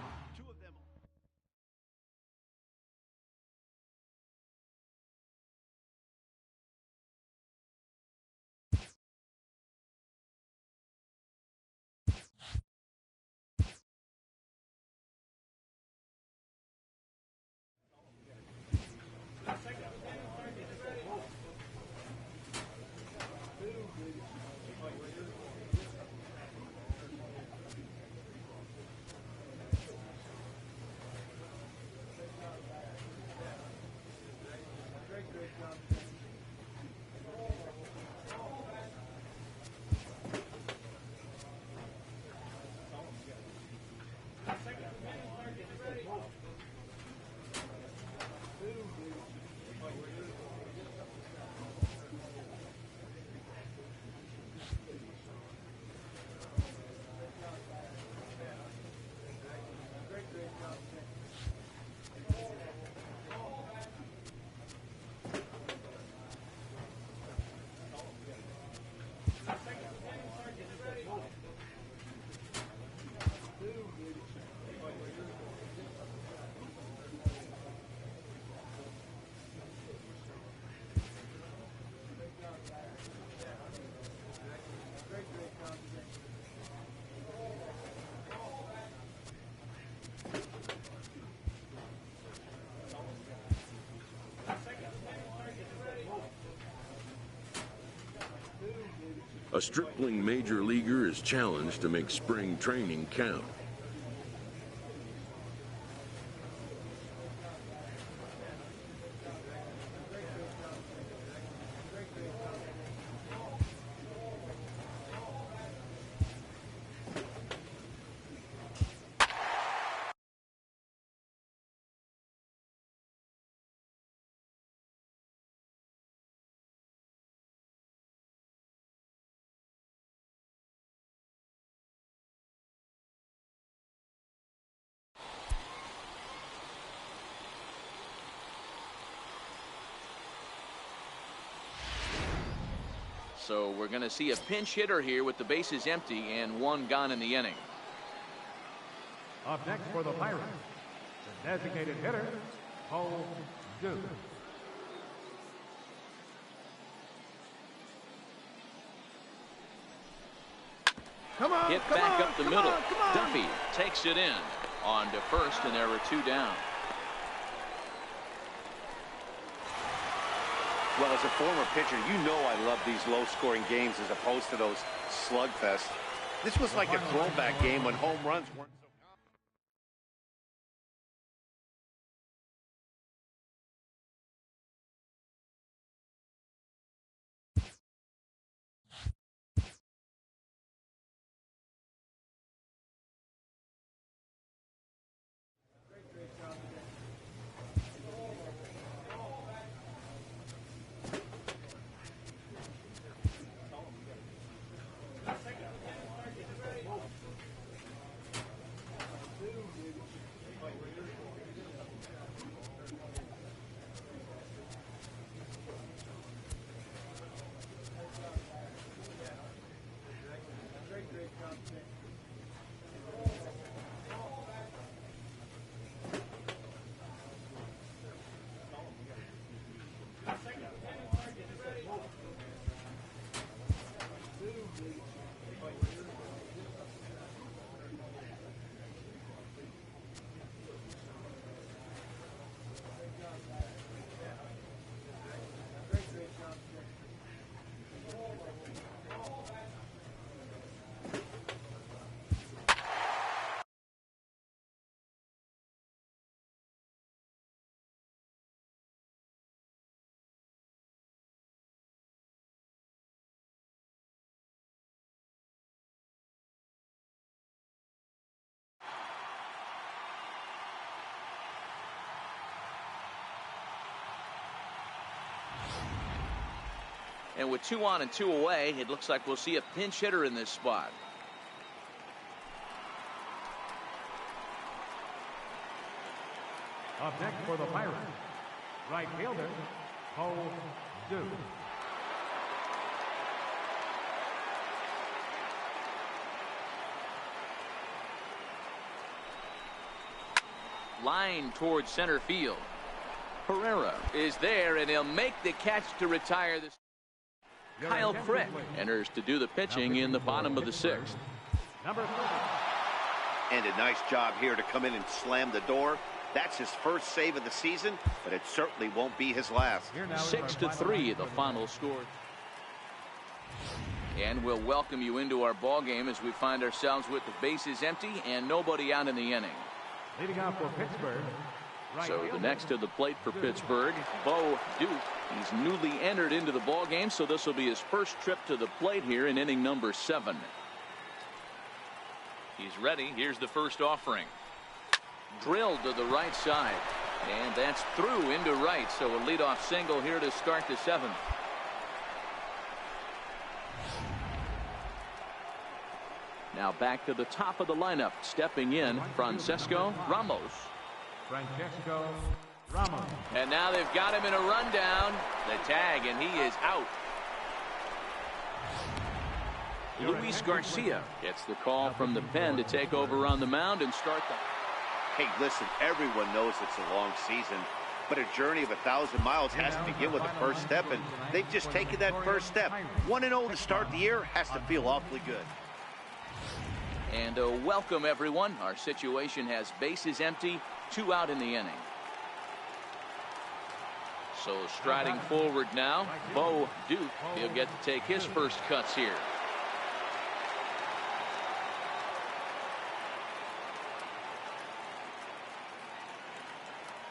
A stripling major leaguer is challenged to make spring training count. So we're going to see a pinch hitter here with the bases empty and 1 gone in the inning. Up next for the Pirates, the designated hitter, Paul Duke. Come on, Hit come back on, up the come middle. on, come on. Duffy takes it in. On to first, and there were 2 down. Well, as a former pitcher, you know I love these low-scoring games as opposed to those slugfests. This was like a throwback game when home runs weren't so common. And with 2 on and 2 away, it looks like we'll see a pinch hitter in this spot. Up next for the Pirates, right fielder, Bo Duke. Line towards center field. Herrera is there, and he'll make the catch to retire this. Kyle Crick enters to do the pitching in the bottom of the 6th. Number 30. And a nice job here to come in and slam the door. That's his first save of the season, but it certainly won't be his last. 6-3 the final score. And we'll welcome you into our ball game as we find ourselves with the bases empty and nobody out in the inning. Leading off for Pittsburgh. So the next to the plate for Pittsburgh, Bo Duke. He's newly entered into the ball game, so this will be his first trip to the plate here in inning number 7. He's ready. Here's the first offering. Drilled to the right side, and that's through into right. So a leadoff single here to start the 7th. Now back to the top of the lineup, stepping in, Francesco Ramos. Francesco Ramos. And now they've got him in a rundown. The tag, and he is out. Luis Garcia gets the call from the pen to take over on the mound and start the. Hey, listen, everyone knows it's a long season, but a journey of 1,000 miles has to begin with the first step, and they've just taken that first step. 1-0 to start the year has to feel awfully good. And welcome, everyone. Our situation has bases empty, 2 out in the inning. So striding forward now, Bo Duke. He'll get to take his first cuts here.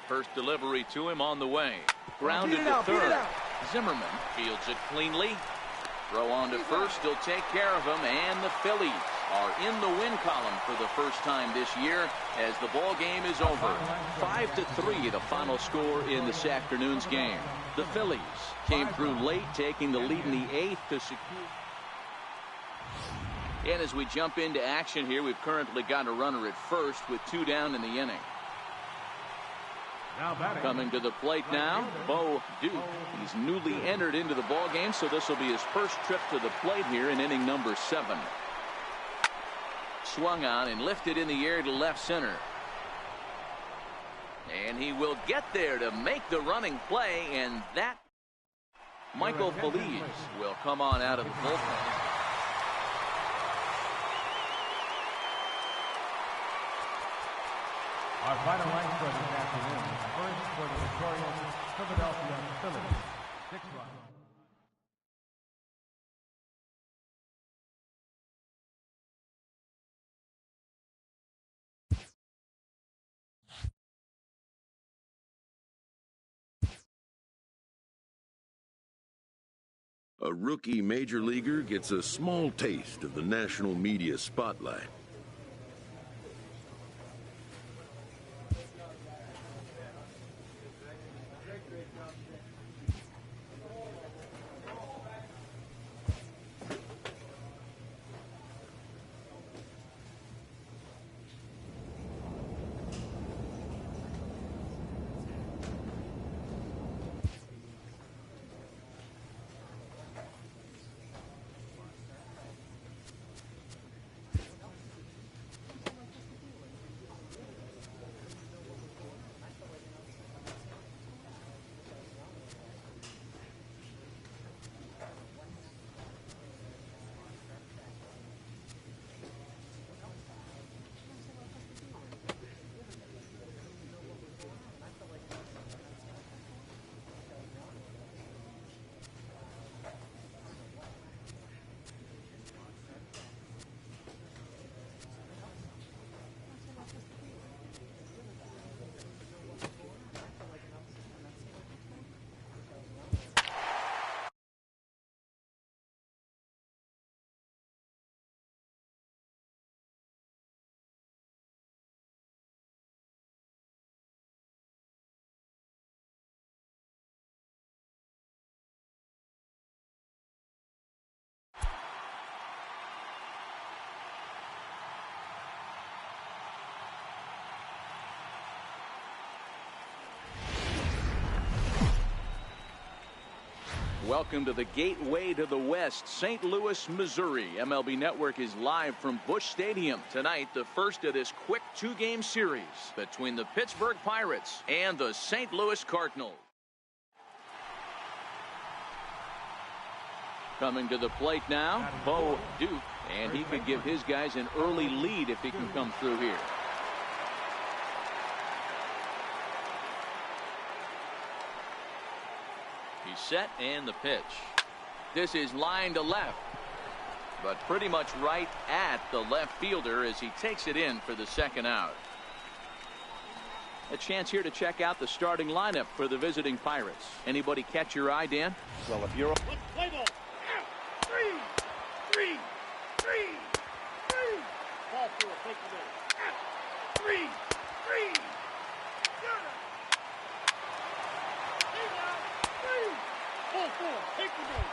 First delivery to him on the way. Grounded to third. Zimmerman fields it cleanly. Throw on to first. He'll take care of him. And the Phillies are in the win column for the first time this year as the ball game is over. 5-3 the final score in this afternoon's game. The Phillies came through late, taking the lead in the 8th to secure. And as we jump into action here, we've currently got a runner at first with 2 down in the inning. Coming to the plate now, Bo Duke. He's newly entered into the ball game, so this will be his first trip to the plate here in inning number 7. Swung on and lifted in the air to left center. And he will get there to make the running play, and that Michael Feliz will come on out of the bullpen. Our final line score this afternoon. First for the victorious Philadelphia Phillies. 6 runs. A rookie major leaguer gets a small taste of the national media spotlight. Welcome to the gateway to the West, St. Louis, Missouri. MLB Network is live from Busch Stadium. Tonight, the first of this quick two-game series between the Pittsburgh Pirates and the St. Louis Cardinals. Coming to the plate now, Bo Duke, and he could give his guys an early lead if he can come through here. He's set, and the pitch. This is line to left, but pretty much right at the left fielder as he takes it in for the second out. A chance here to check out the starting lineup for the visiting Pirates. Anybody catch your eye, Dan? Well, if you're... Let's play ball. Out. Three. Ball four, take the ball. Out. Three. Ball four, take the ball.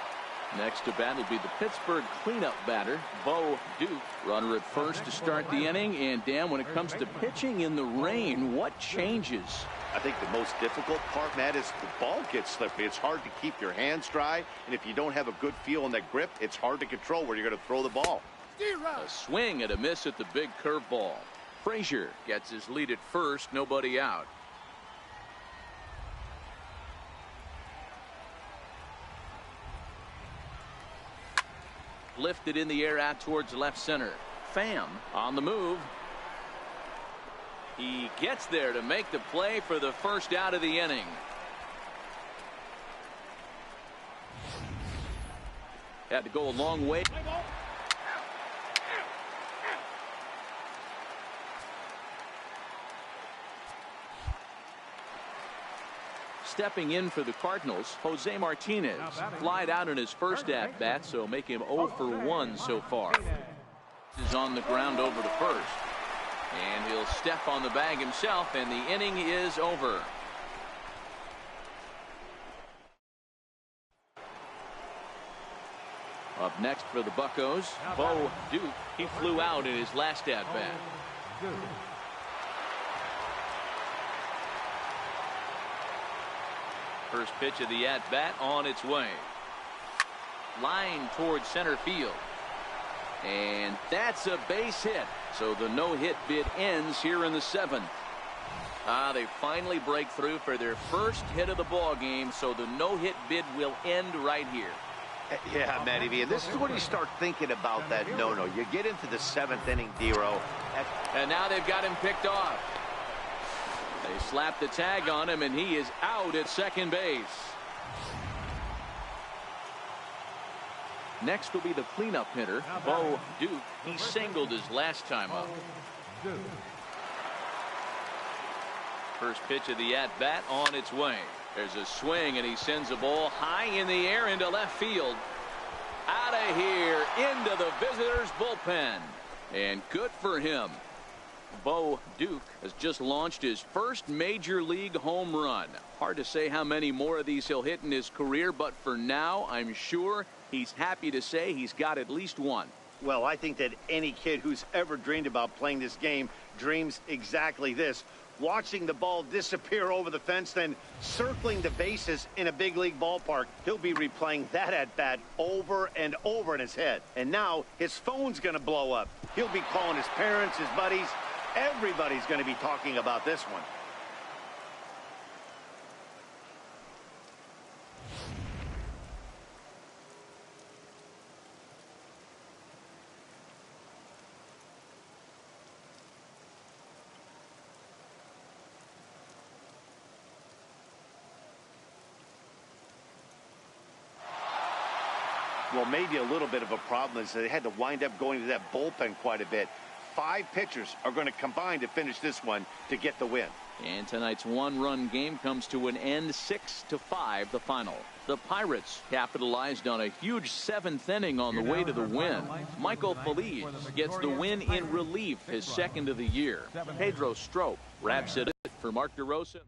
Next to bat will be the Pittsburgh cleanup batter, Bo Duke. Runner at first to start the inning. And, Dan, when it comes to pitching in the rain, what changes? I think the most difficult part, Matt, is the ball gets slippery. It's hard to keep your hands dry. And if you don't have a good feel on that grip, it's hard to control where you're going to throw the ball. A swing and a miss at the big curveball. Frazier gets his lead at first, nobody out. Lifted in the air out towards left center. Pham on the move. He gets there to make the play for the first out of the inning. Had to go a long way. Stepping in for the Cardinals, Jose Martinez flied out in his first at-bat, so make him 0 for 1 so far. Is on the ground over to first. And he'll step on the bag himself, and the inning is over. Up next for the Buccos, Bo Duke. He flew out in his last at-bat. First pitch of the at-bat on its way. Line towards center field. And that's a base hit. So the no-hit bid ends here in the 7th. They finally break through for their first hit of the ball game. So the no-hit bid will end right here. Yeah, Matty V. And this is when you start thinking about that no-no. You get into the 7th inning, Dero. And now they've got him picked off. They slap the tag on him, and he is out at second base. Next will be the cleanup hitter, Bo Duke. He singled his last time up. First pitch of the at-bat on its way. There's a swing, and he sends a ball high in the air into left field. Out of here, into the visitors' bullpen. And good for him. Bo Duke has just launched his first major league home run. Hard to say how many more of these he'll hit in his career, but for now, I'm sure he's happy to say he's got at least one. Well, I think that any kid who's ever dreamed about playing this game dreams exactly this. Watching the ball disappear over the fence, then circling the bases in a big league ballpark. He'll be replaying that at-bat over and over in his head. And now his phone's going to blow up. He'll be calling his parents, his buddies. Everybody's going to be talking about this one. Well, maybe a little bit of a problem is they had to wind up going to that bullpen quite a bit. 5 pitchers are going to combine to finish this one to get the win. And tonight's one-run game comes to an end, 6-5 the final. The Pirates capitalized on a huge 7th inning on the way to the win. Michael Feliz gets the win in relief, his second of the year. Pedro Strop wraps it up for Mark DeRosa.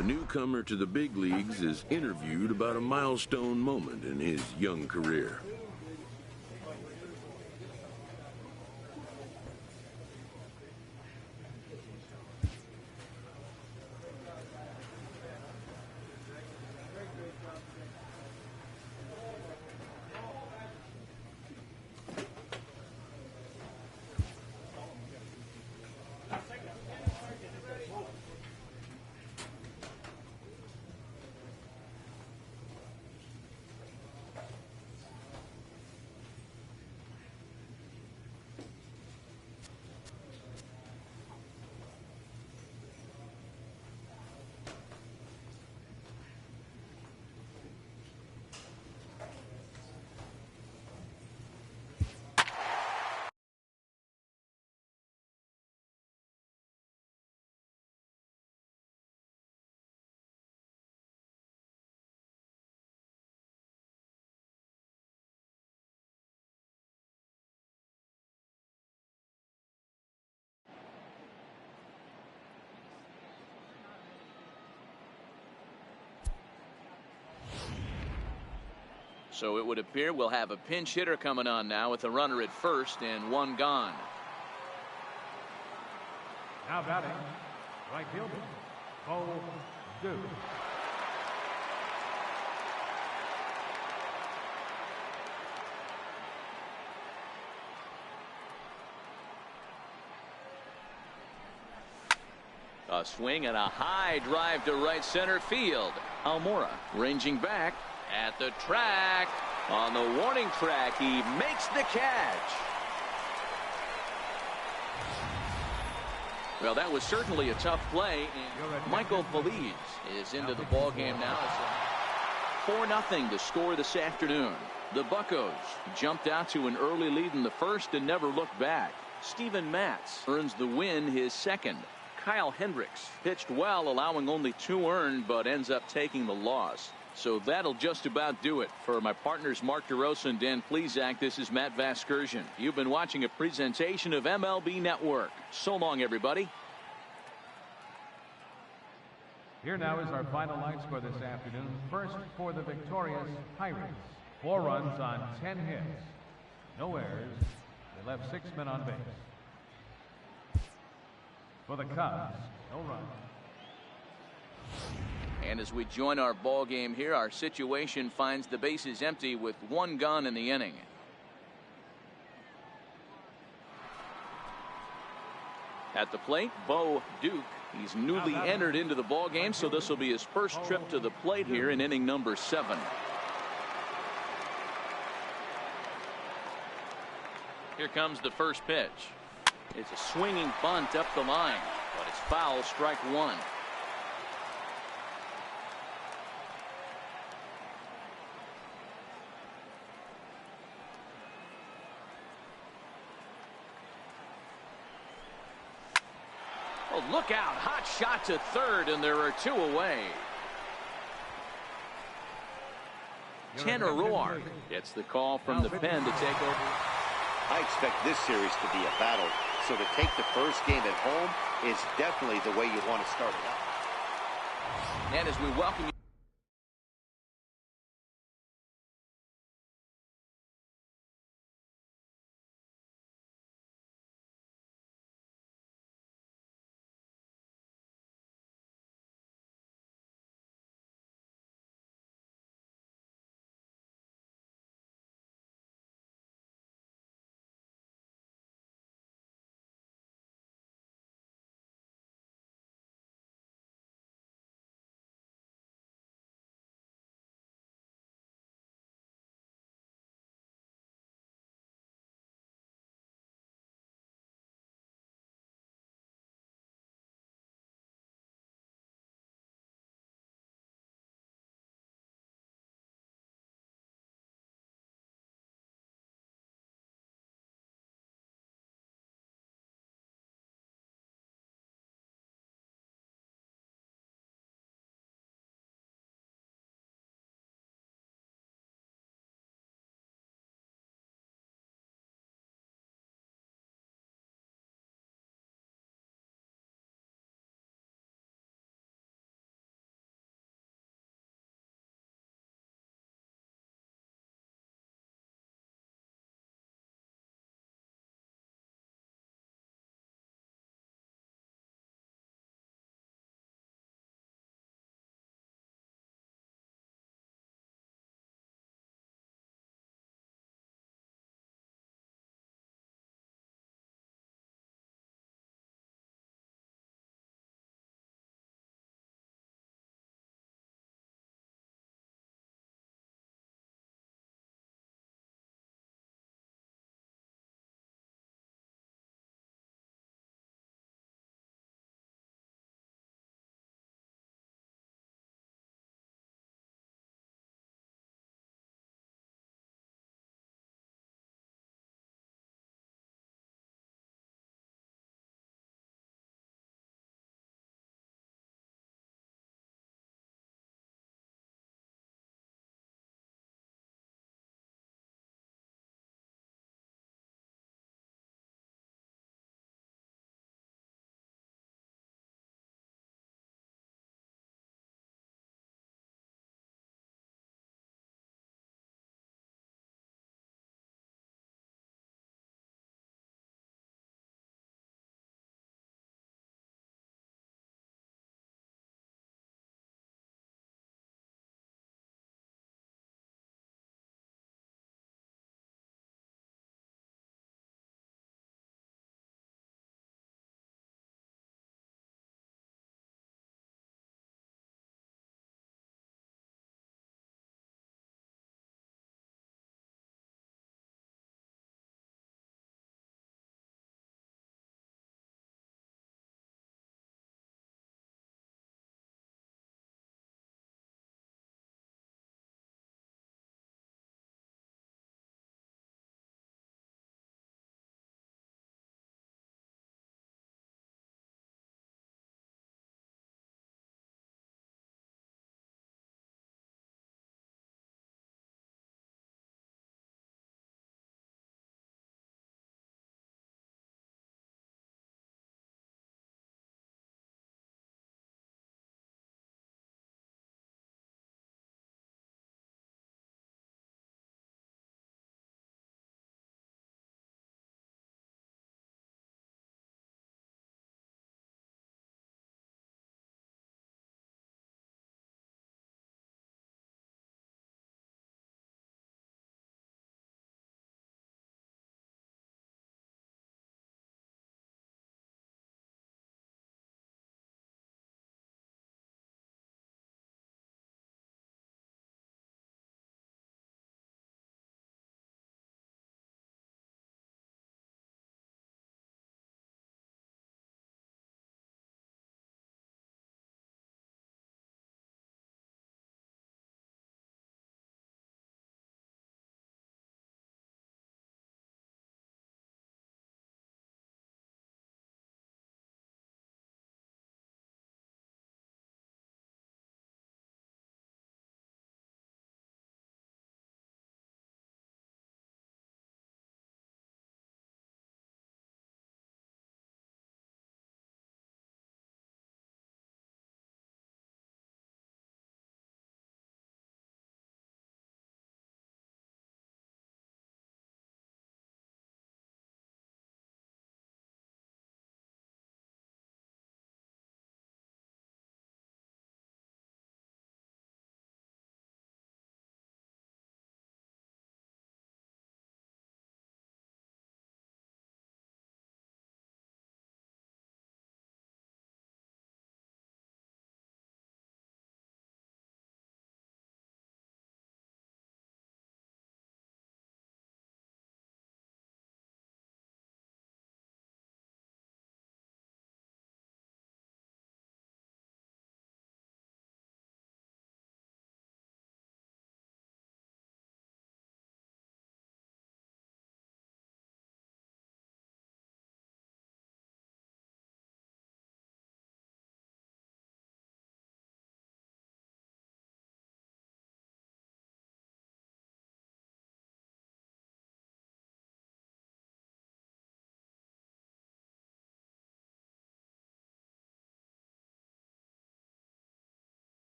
A newcomer to the big leagues is interviewed about a milestone moment in his young career. So it would appear we'll have a pinch hitter coming on now with a runner at first and one gone. Now batting, right fielder, Bo Duke. A swing and a high drive to right center field. Almora ranging back at the track. On the warning track, he makes the catch. Well, that was certainly a tough play. And Michael Feliz is into the ball game now. It's 4-0 to score this afternoon. The Buccos jumped out to an early lead in the first and never looked back. Steven Matz earns the win, his second. Kyle Hendricks pitched well, allowing only 2 earned, but ends up taking the loss. So that'll just about do it. For my partners Mark DeRosa and Dan Plesac, this is Matt Vasgersian. You've been watching a presentation of MLB Network. So long, everybody. Here now is our final line score this afternoon. First for the victorious Pirates. 4 runs on 10 hits. No errors. They left 6 men on base. For the Cubs, no run. And as we join our ball game here, our situation finds the bases empty with 1 gone in the inning. At the plate, Bo Duke. He's newly entered into the ball game, so this will be his first trip to the plate here in inning number 7. Here comes the first pitch. It's a swinging bunt up the line, but it's foul, strike 1. Oh, look out. Hot shot to third, and there are 2 away. Tanner Roark gets the call from the pen to take over. I expect this series to be a battle. So to take the first game at home is definitely the way you want to start it out. And as we welcome you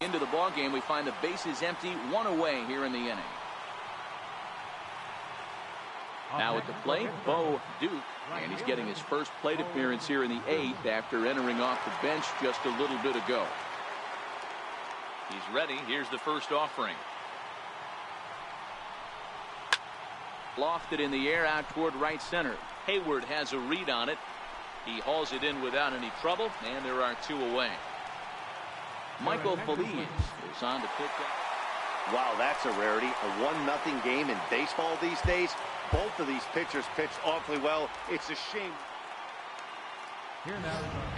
Into the ball game, we find the bases empty, one away here in the inning. Now at the plate, Bo Duke, and he's getting his first plate appearance here in the 8th after entering off the bench just a little bit ago. He's ready. Here's the first offering. Lofted in the air out toward right center. Hayward has a read on it. He hauls it in without any trouble, and there are 2 away. Michael Feliz is on to pick up. Wow, that's a rarity. A 1-0 game in baseball these days. Both of these pitchers pitched awfully well. It's a shame.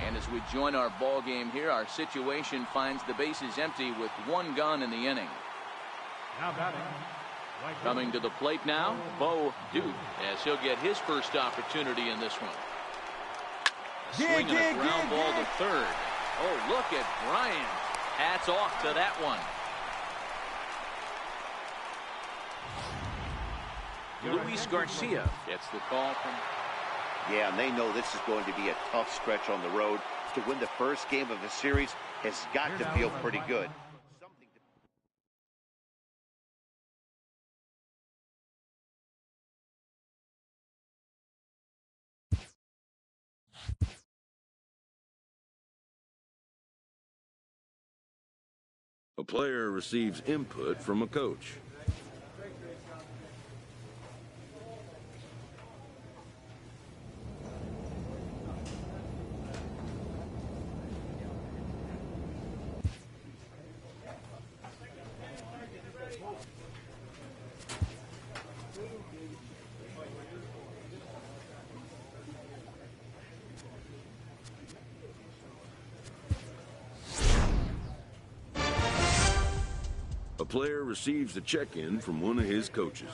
And as we join our ball game here, our situation finds the bases empty with 1 gun in the inning. Now batting. Coming to the plate now, Bo Duke, as he'll get his first opportunity in this one. A swing and a ground ball to third. Oh, look at Bryant. Hats off to that one. Luis Garcia gets the call from. Yeah, and they know this is going to be a tough stretch on the road. To win the first game of the series has got to feel pretty good. A player receives input from a coach. A player receives a check-in from one of his coaches.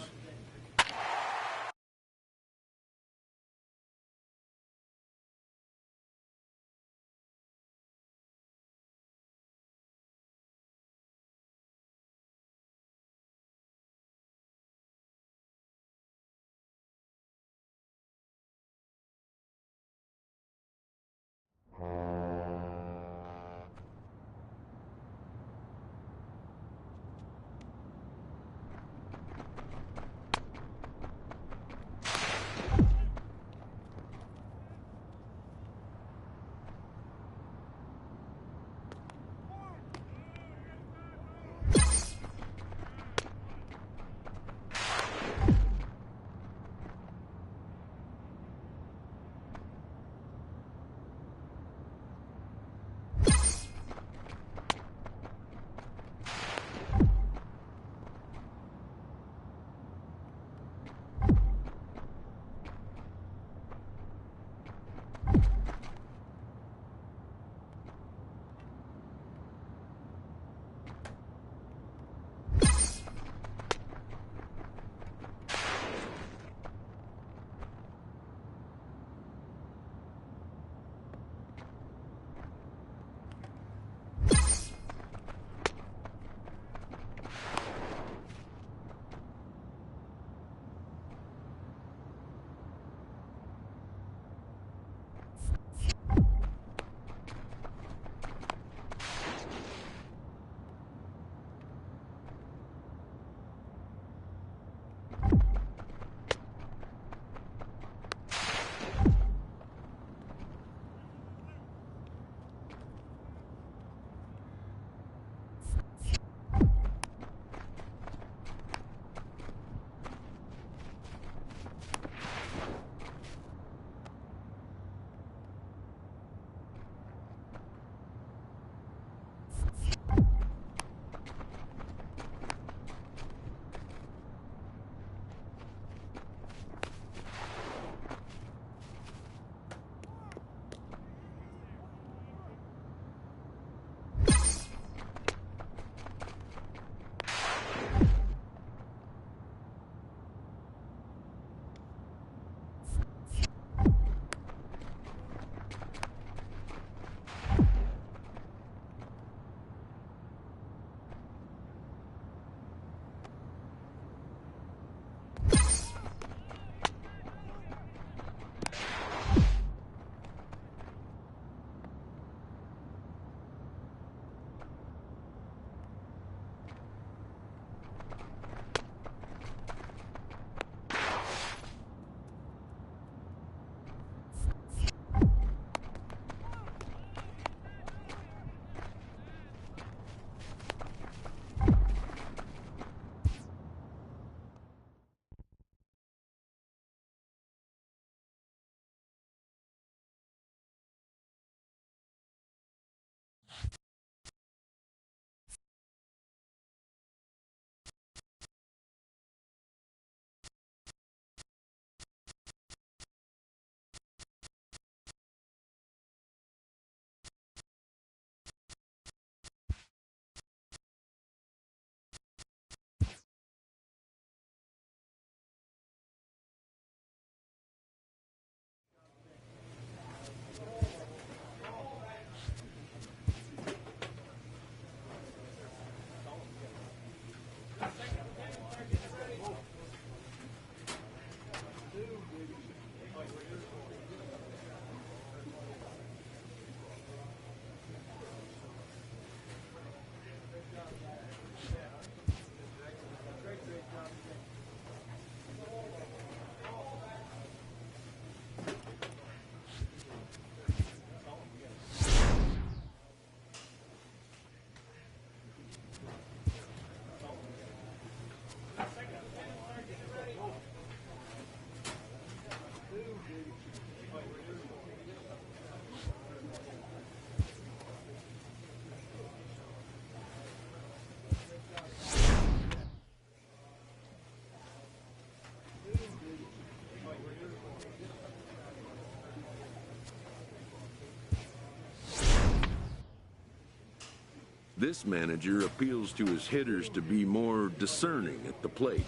This manager appeals to his hitters to be more discerning at the plate.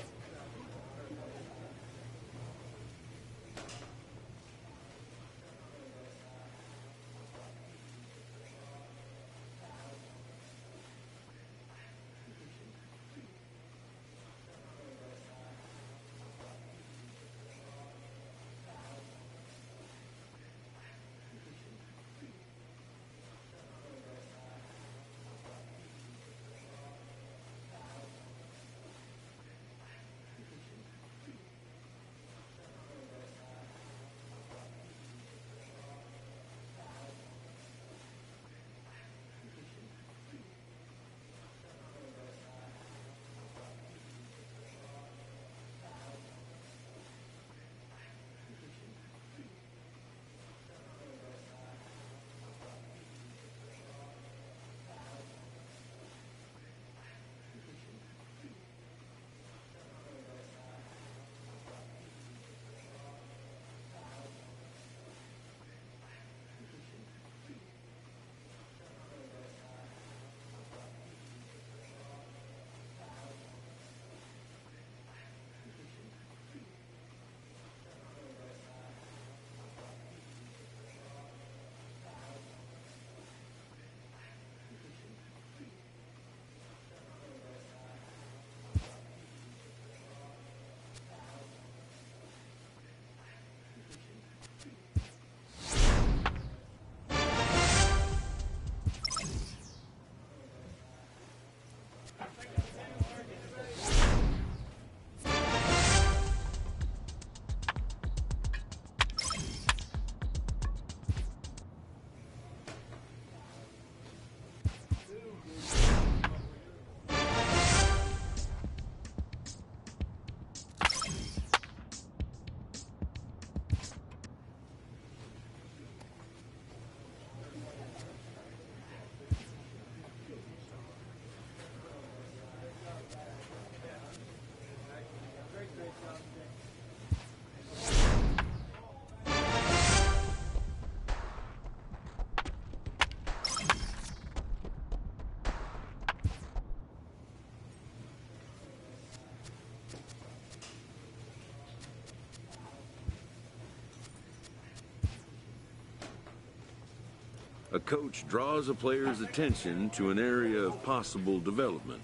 A coach draws a player's attention to an area of possible development.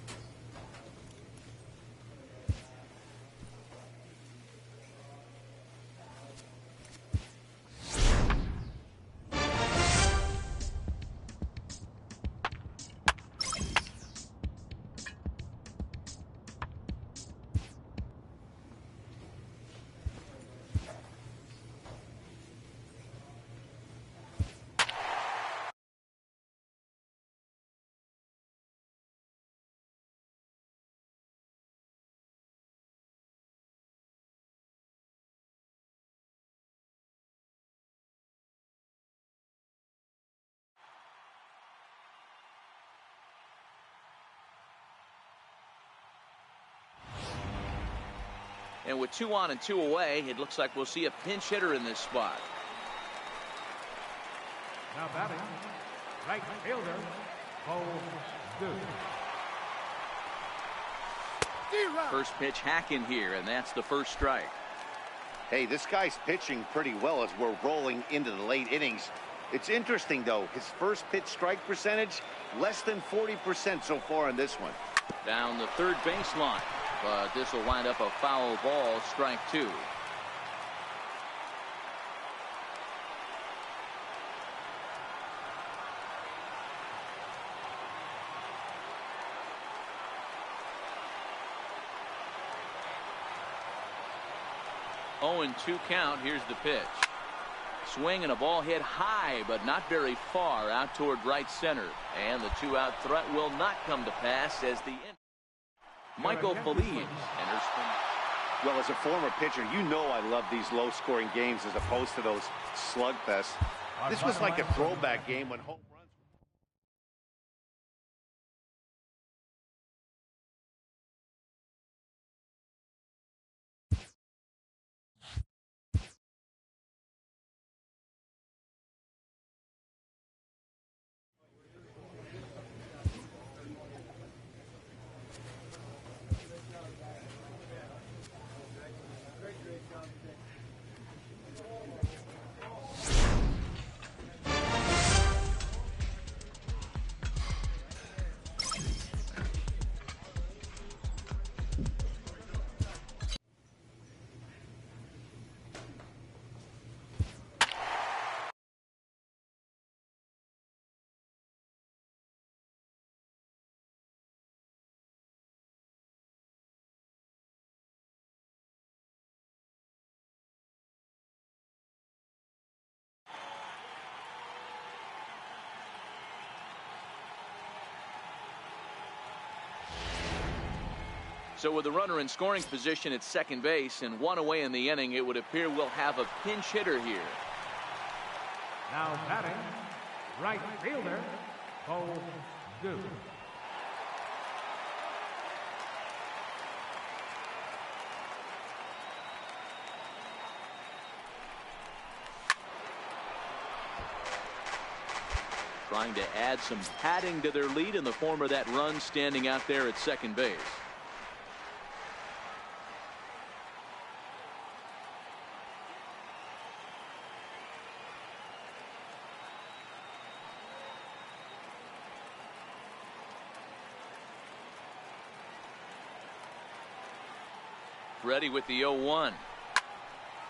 And with 2 on and 2 away, it looks like we'll see a pinch hitter in this spot. Now batting, right fielder, Bo Duke. First pitch hacking here, and that's the first strike. Hey, this guy's pitching pretty well as we're rolling into the late innings. It's interesting, though, his first pitch strike percentage, less than 40% so far in this one. Down the third baseline, but this will wind up a foul ball, strike 2. Oh, and 2 count. Here's the pitch. Swing and a ball hit high, but not very far out toward right center. And the 2-out threat will not come to pass as the Michael Feliz enters. Well, as a former pitcher, you know I love these low-scoring games as opposed to those slugfests. This was like a throwback game when home runs. So with the runner in scoring position at second base and one away in the inning, it would appear we'll have a pinch hitter here. Now batting, right fielder, Bo Duke. Trying to add some padding to their lead in the form of that run standing out there at second base. Ready with the 0-1.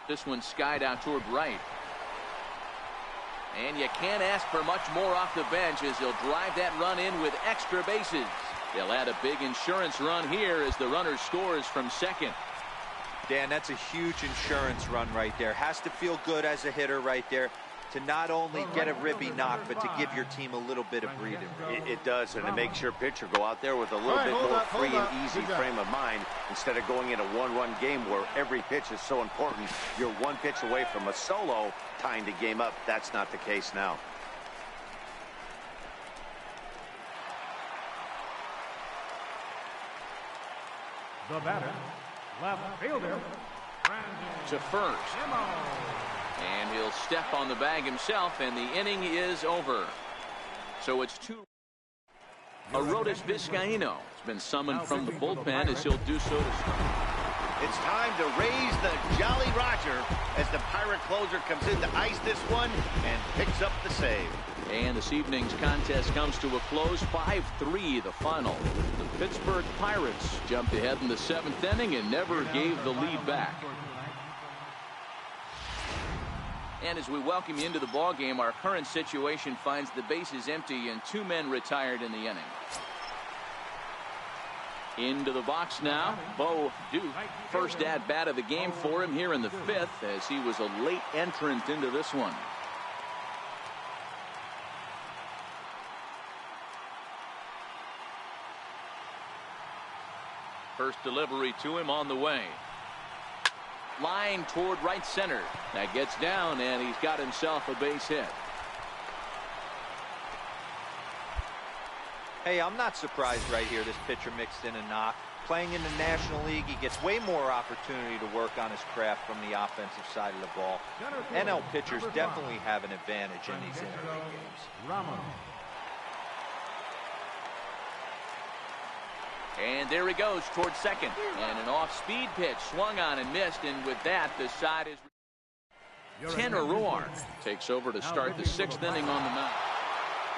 This one skied out toward right. And you can't ask for much more off the bench as he'll drive that run in with extra bases. They'll add a big insurance run here as the runner scores from second. Dan, that's a huge insurance run right there. Has to feel good as a hitter right there to not only get a ribby knock, but to give your team a little bit of breathing room. It does, and it makes your pitcher go out there with a little bit more free and easy frame of mind instead of going in a one-run game where every pitch is so important. You're one pitch away from a solo, tying the game up. That's not the case now. The batter, left fielder, to first. And he'll step on the bag himself, and the inning is over. So it's two. Arodys Vizcaíno has been summoned from the bullpen as he'll do so to start. It's time to raise the Jolly Roger as the Pirate closer comes in to ice this one and picks up the save. And this evening's contest comes to a close, 5-3 the final. The Pittsburgh Pirates jumped ahead in the 7th inning and never gave the lead back. And as we welcome you into the ballgame, our current situation finds the bases empty and 2 men retired in the inning. Into the box now, Bo Duke. First at bat of the game for him here in the 5th, as he was a late entrant into this one. First delivery to him on the way. Line toward right center. That gets down, and he's got himself a base hit. Hey, I'm not surprised right here this pitcher mixed in a knock. Playing in the National League, he gets way more opportunity to work on his craft from the offensive side of the ball. NL pitchers definitely have an advantage in these interleague games. And there he goes towards second. And an off-speed pitch swung on and missed. And with that, the side is... Tanner Roark takes over to start the 6th inning on the mound.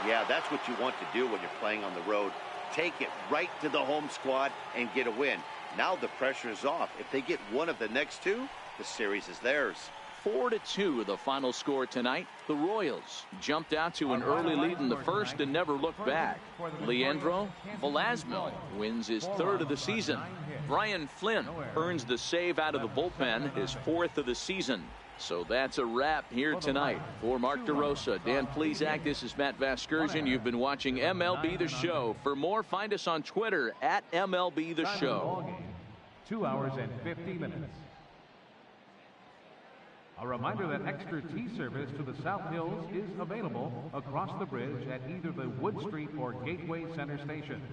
Yeah, that's what you want to do when you're playing on the road. Take it right to the home squad and get a win. Now the pressure is off. If they get one of the next 2, the series is theirs. 4-2 the final score tonight. The Royals jumped out to an early lead in the 1st and never looked back. Leandro Velasmil wins his 3rd of the season. Brian Flynn earns the save out of the bullpen, his 4th of the season. So that's a wrap here tonight. For Mark DeRosa, Dan Plesac, this is Matt Vasgersian. You've been watching MLB The Show. For more, find us on Twitter at MLB The Show. 2 hours and 50 minutes. A reminder that extra tea service to the South Hills is available across the bridge at either the Wood Street or Gateway Center stations.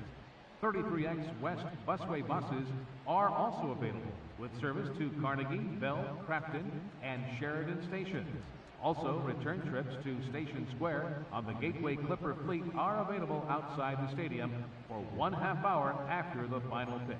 33X West busway buses are also available with service to Carnegie, Bell, Crafton, and Sheridan stations. Also, return trips to Station Square on the Gateway Clipper fleet are available outside the stadium for 1/2 hour after the final pitch.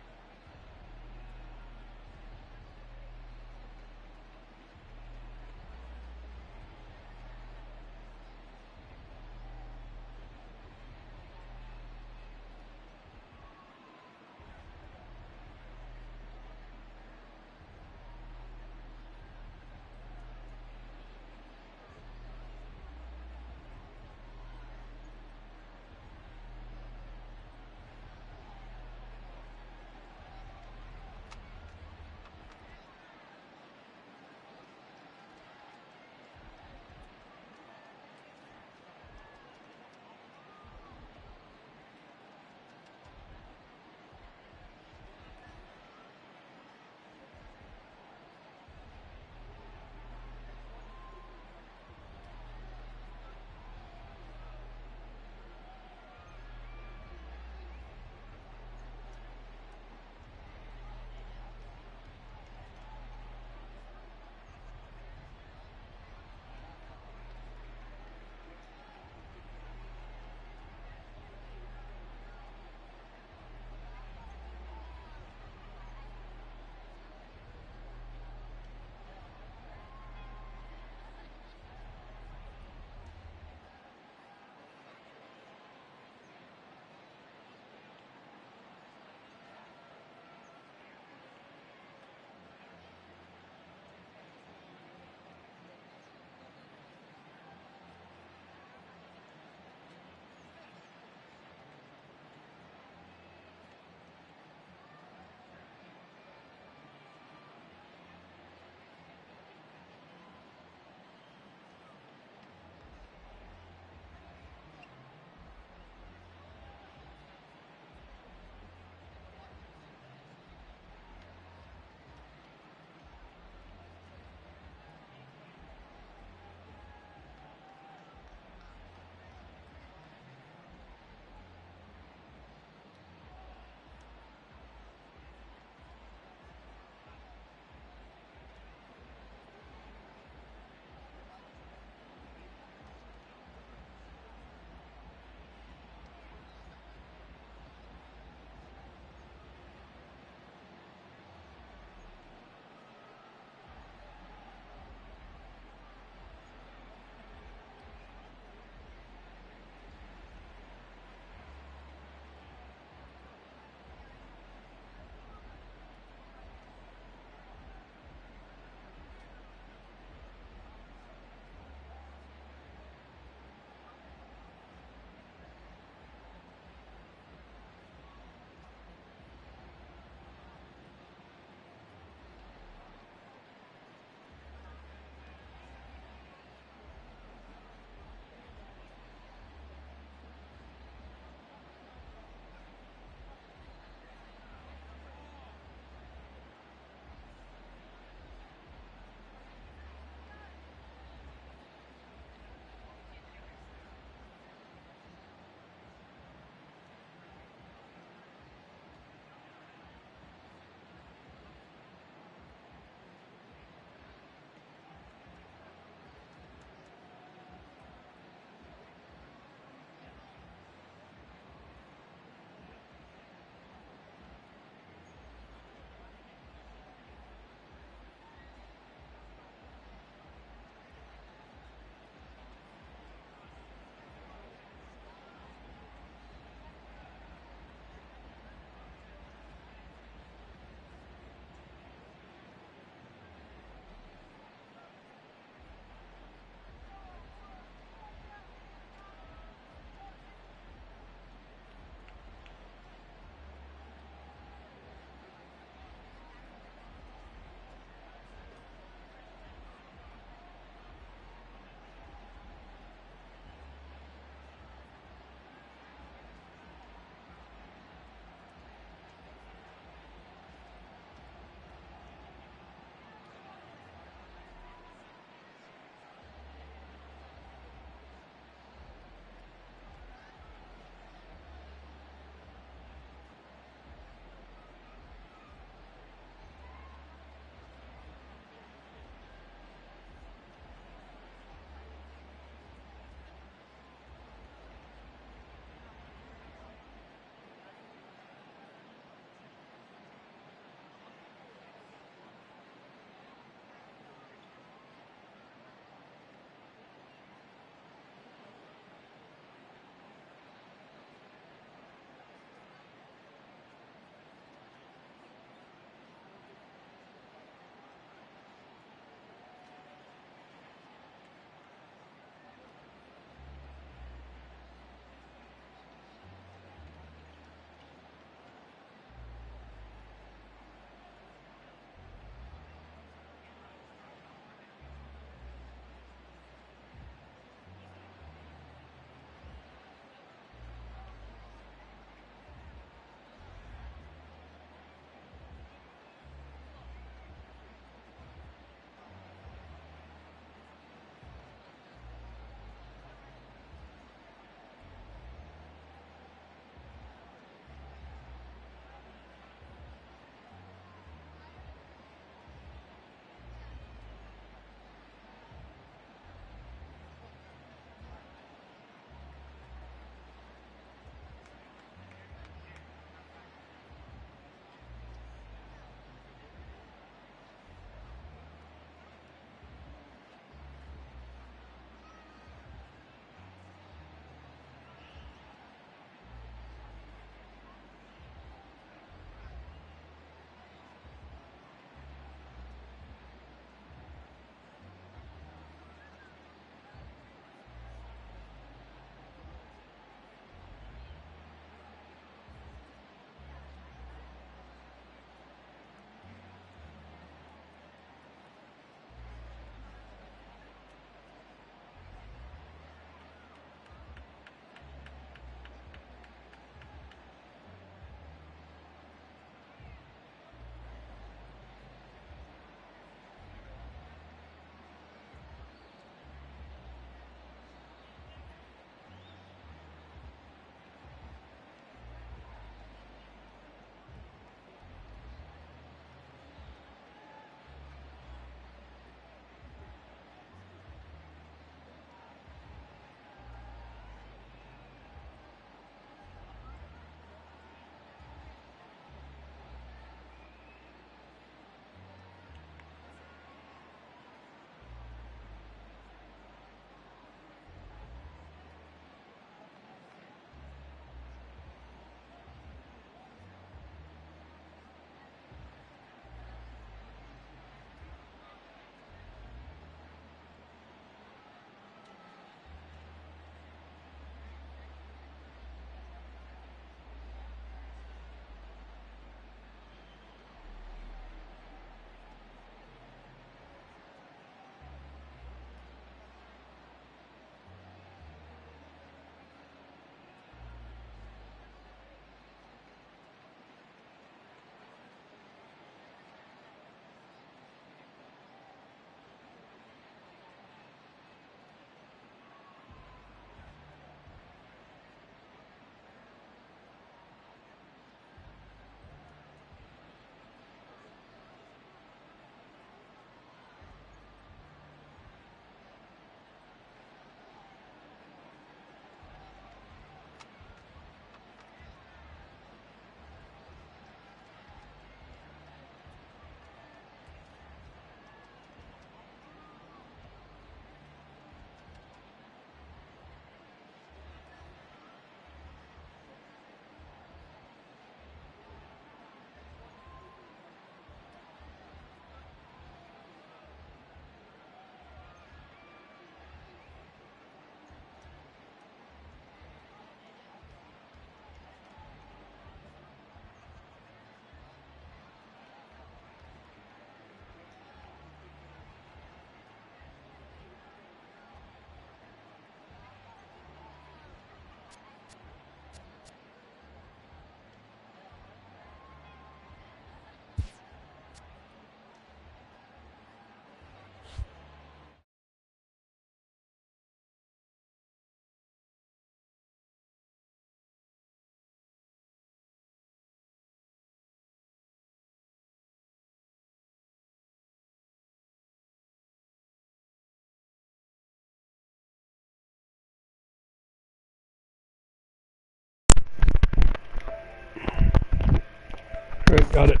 Got it.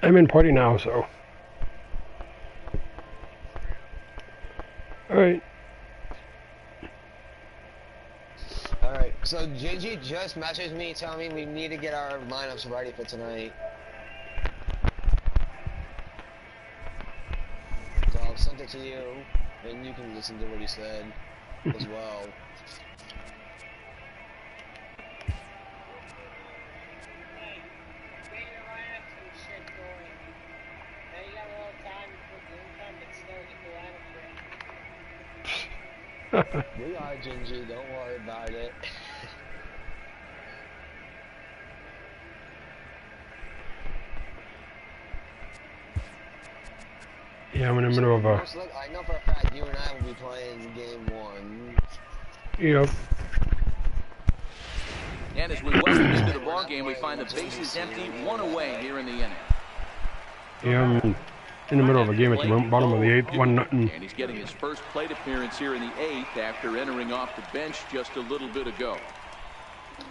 I'm in party now, so. Alright. Alright, so Gigi just messaged me telling me we need to get our lineups ready for tonight. So I'll send it to you, and you can listen to what he said as well. We are Gingy, don't worry about it. Yeah, I'm in the middle of a... I know for a fact you and I will be playing game 1. Yep. And as we welcome into the ballgame, we find the bases empty, 1 away here in the inning. Yeah, I'm in the middle of a game at the bottom of the 8th, 1-0. And he's getting his first plate appearance here in the 8th after entering off the bench just a little bit ago.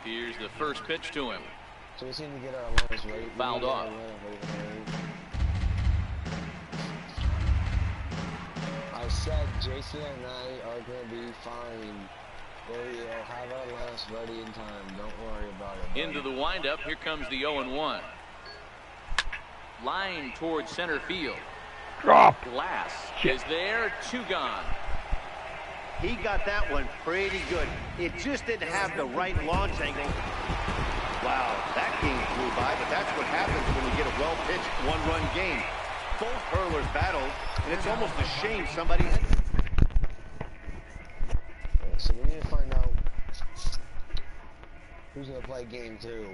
Here's the first pitch to him. So we seem to get our lines ready. Fouled off. I said Jason and I are going to be fine. We'll have our lines ready in time. Don't worry about it. Buddy. Into the windup. Here comes the 0-1. Line towards center field. Drop. Glass is there. 2 gone. He got that one pretty good. It just didn't have the right launch angle. Wow, that game flew by, but that's what happens when you get a well-pitched one-run game. Both hurlers battled, and it's almost a shame somebody... So we need to find out who's going to play game 2.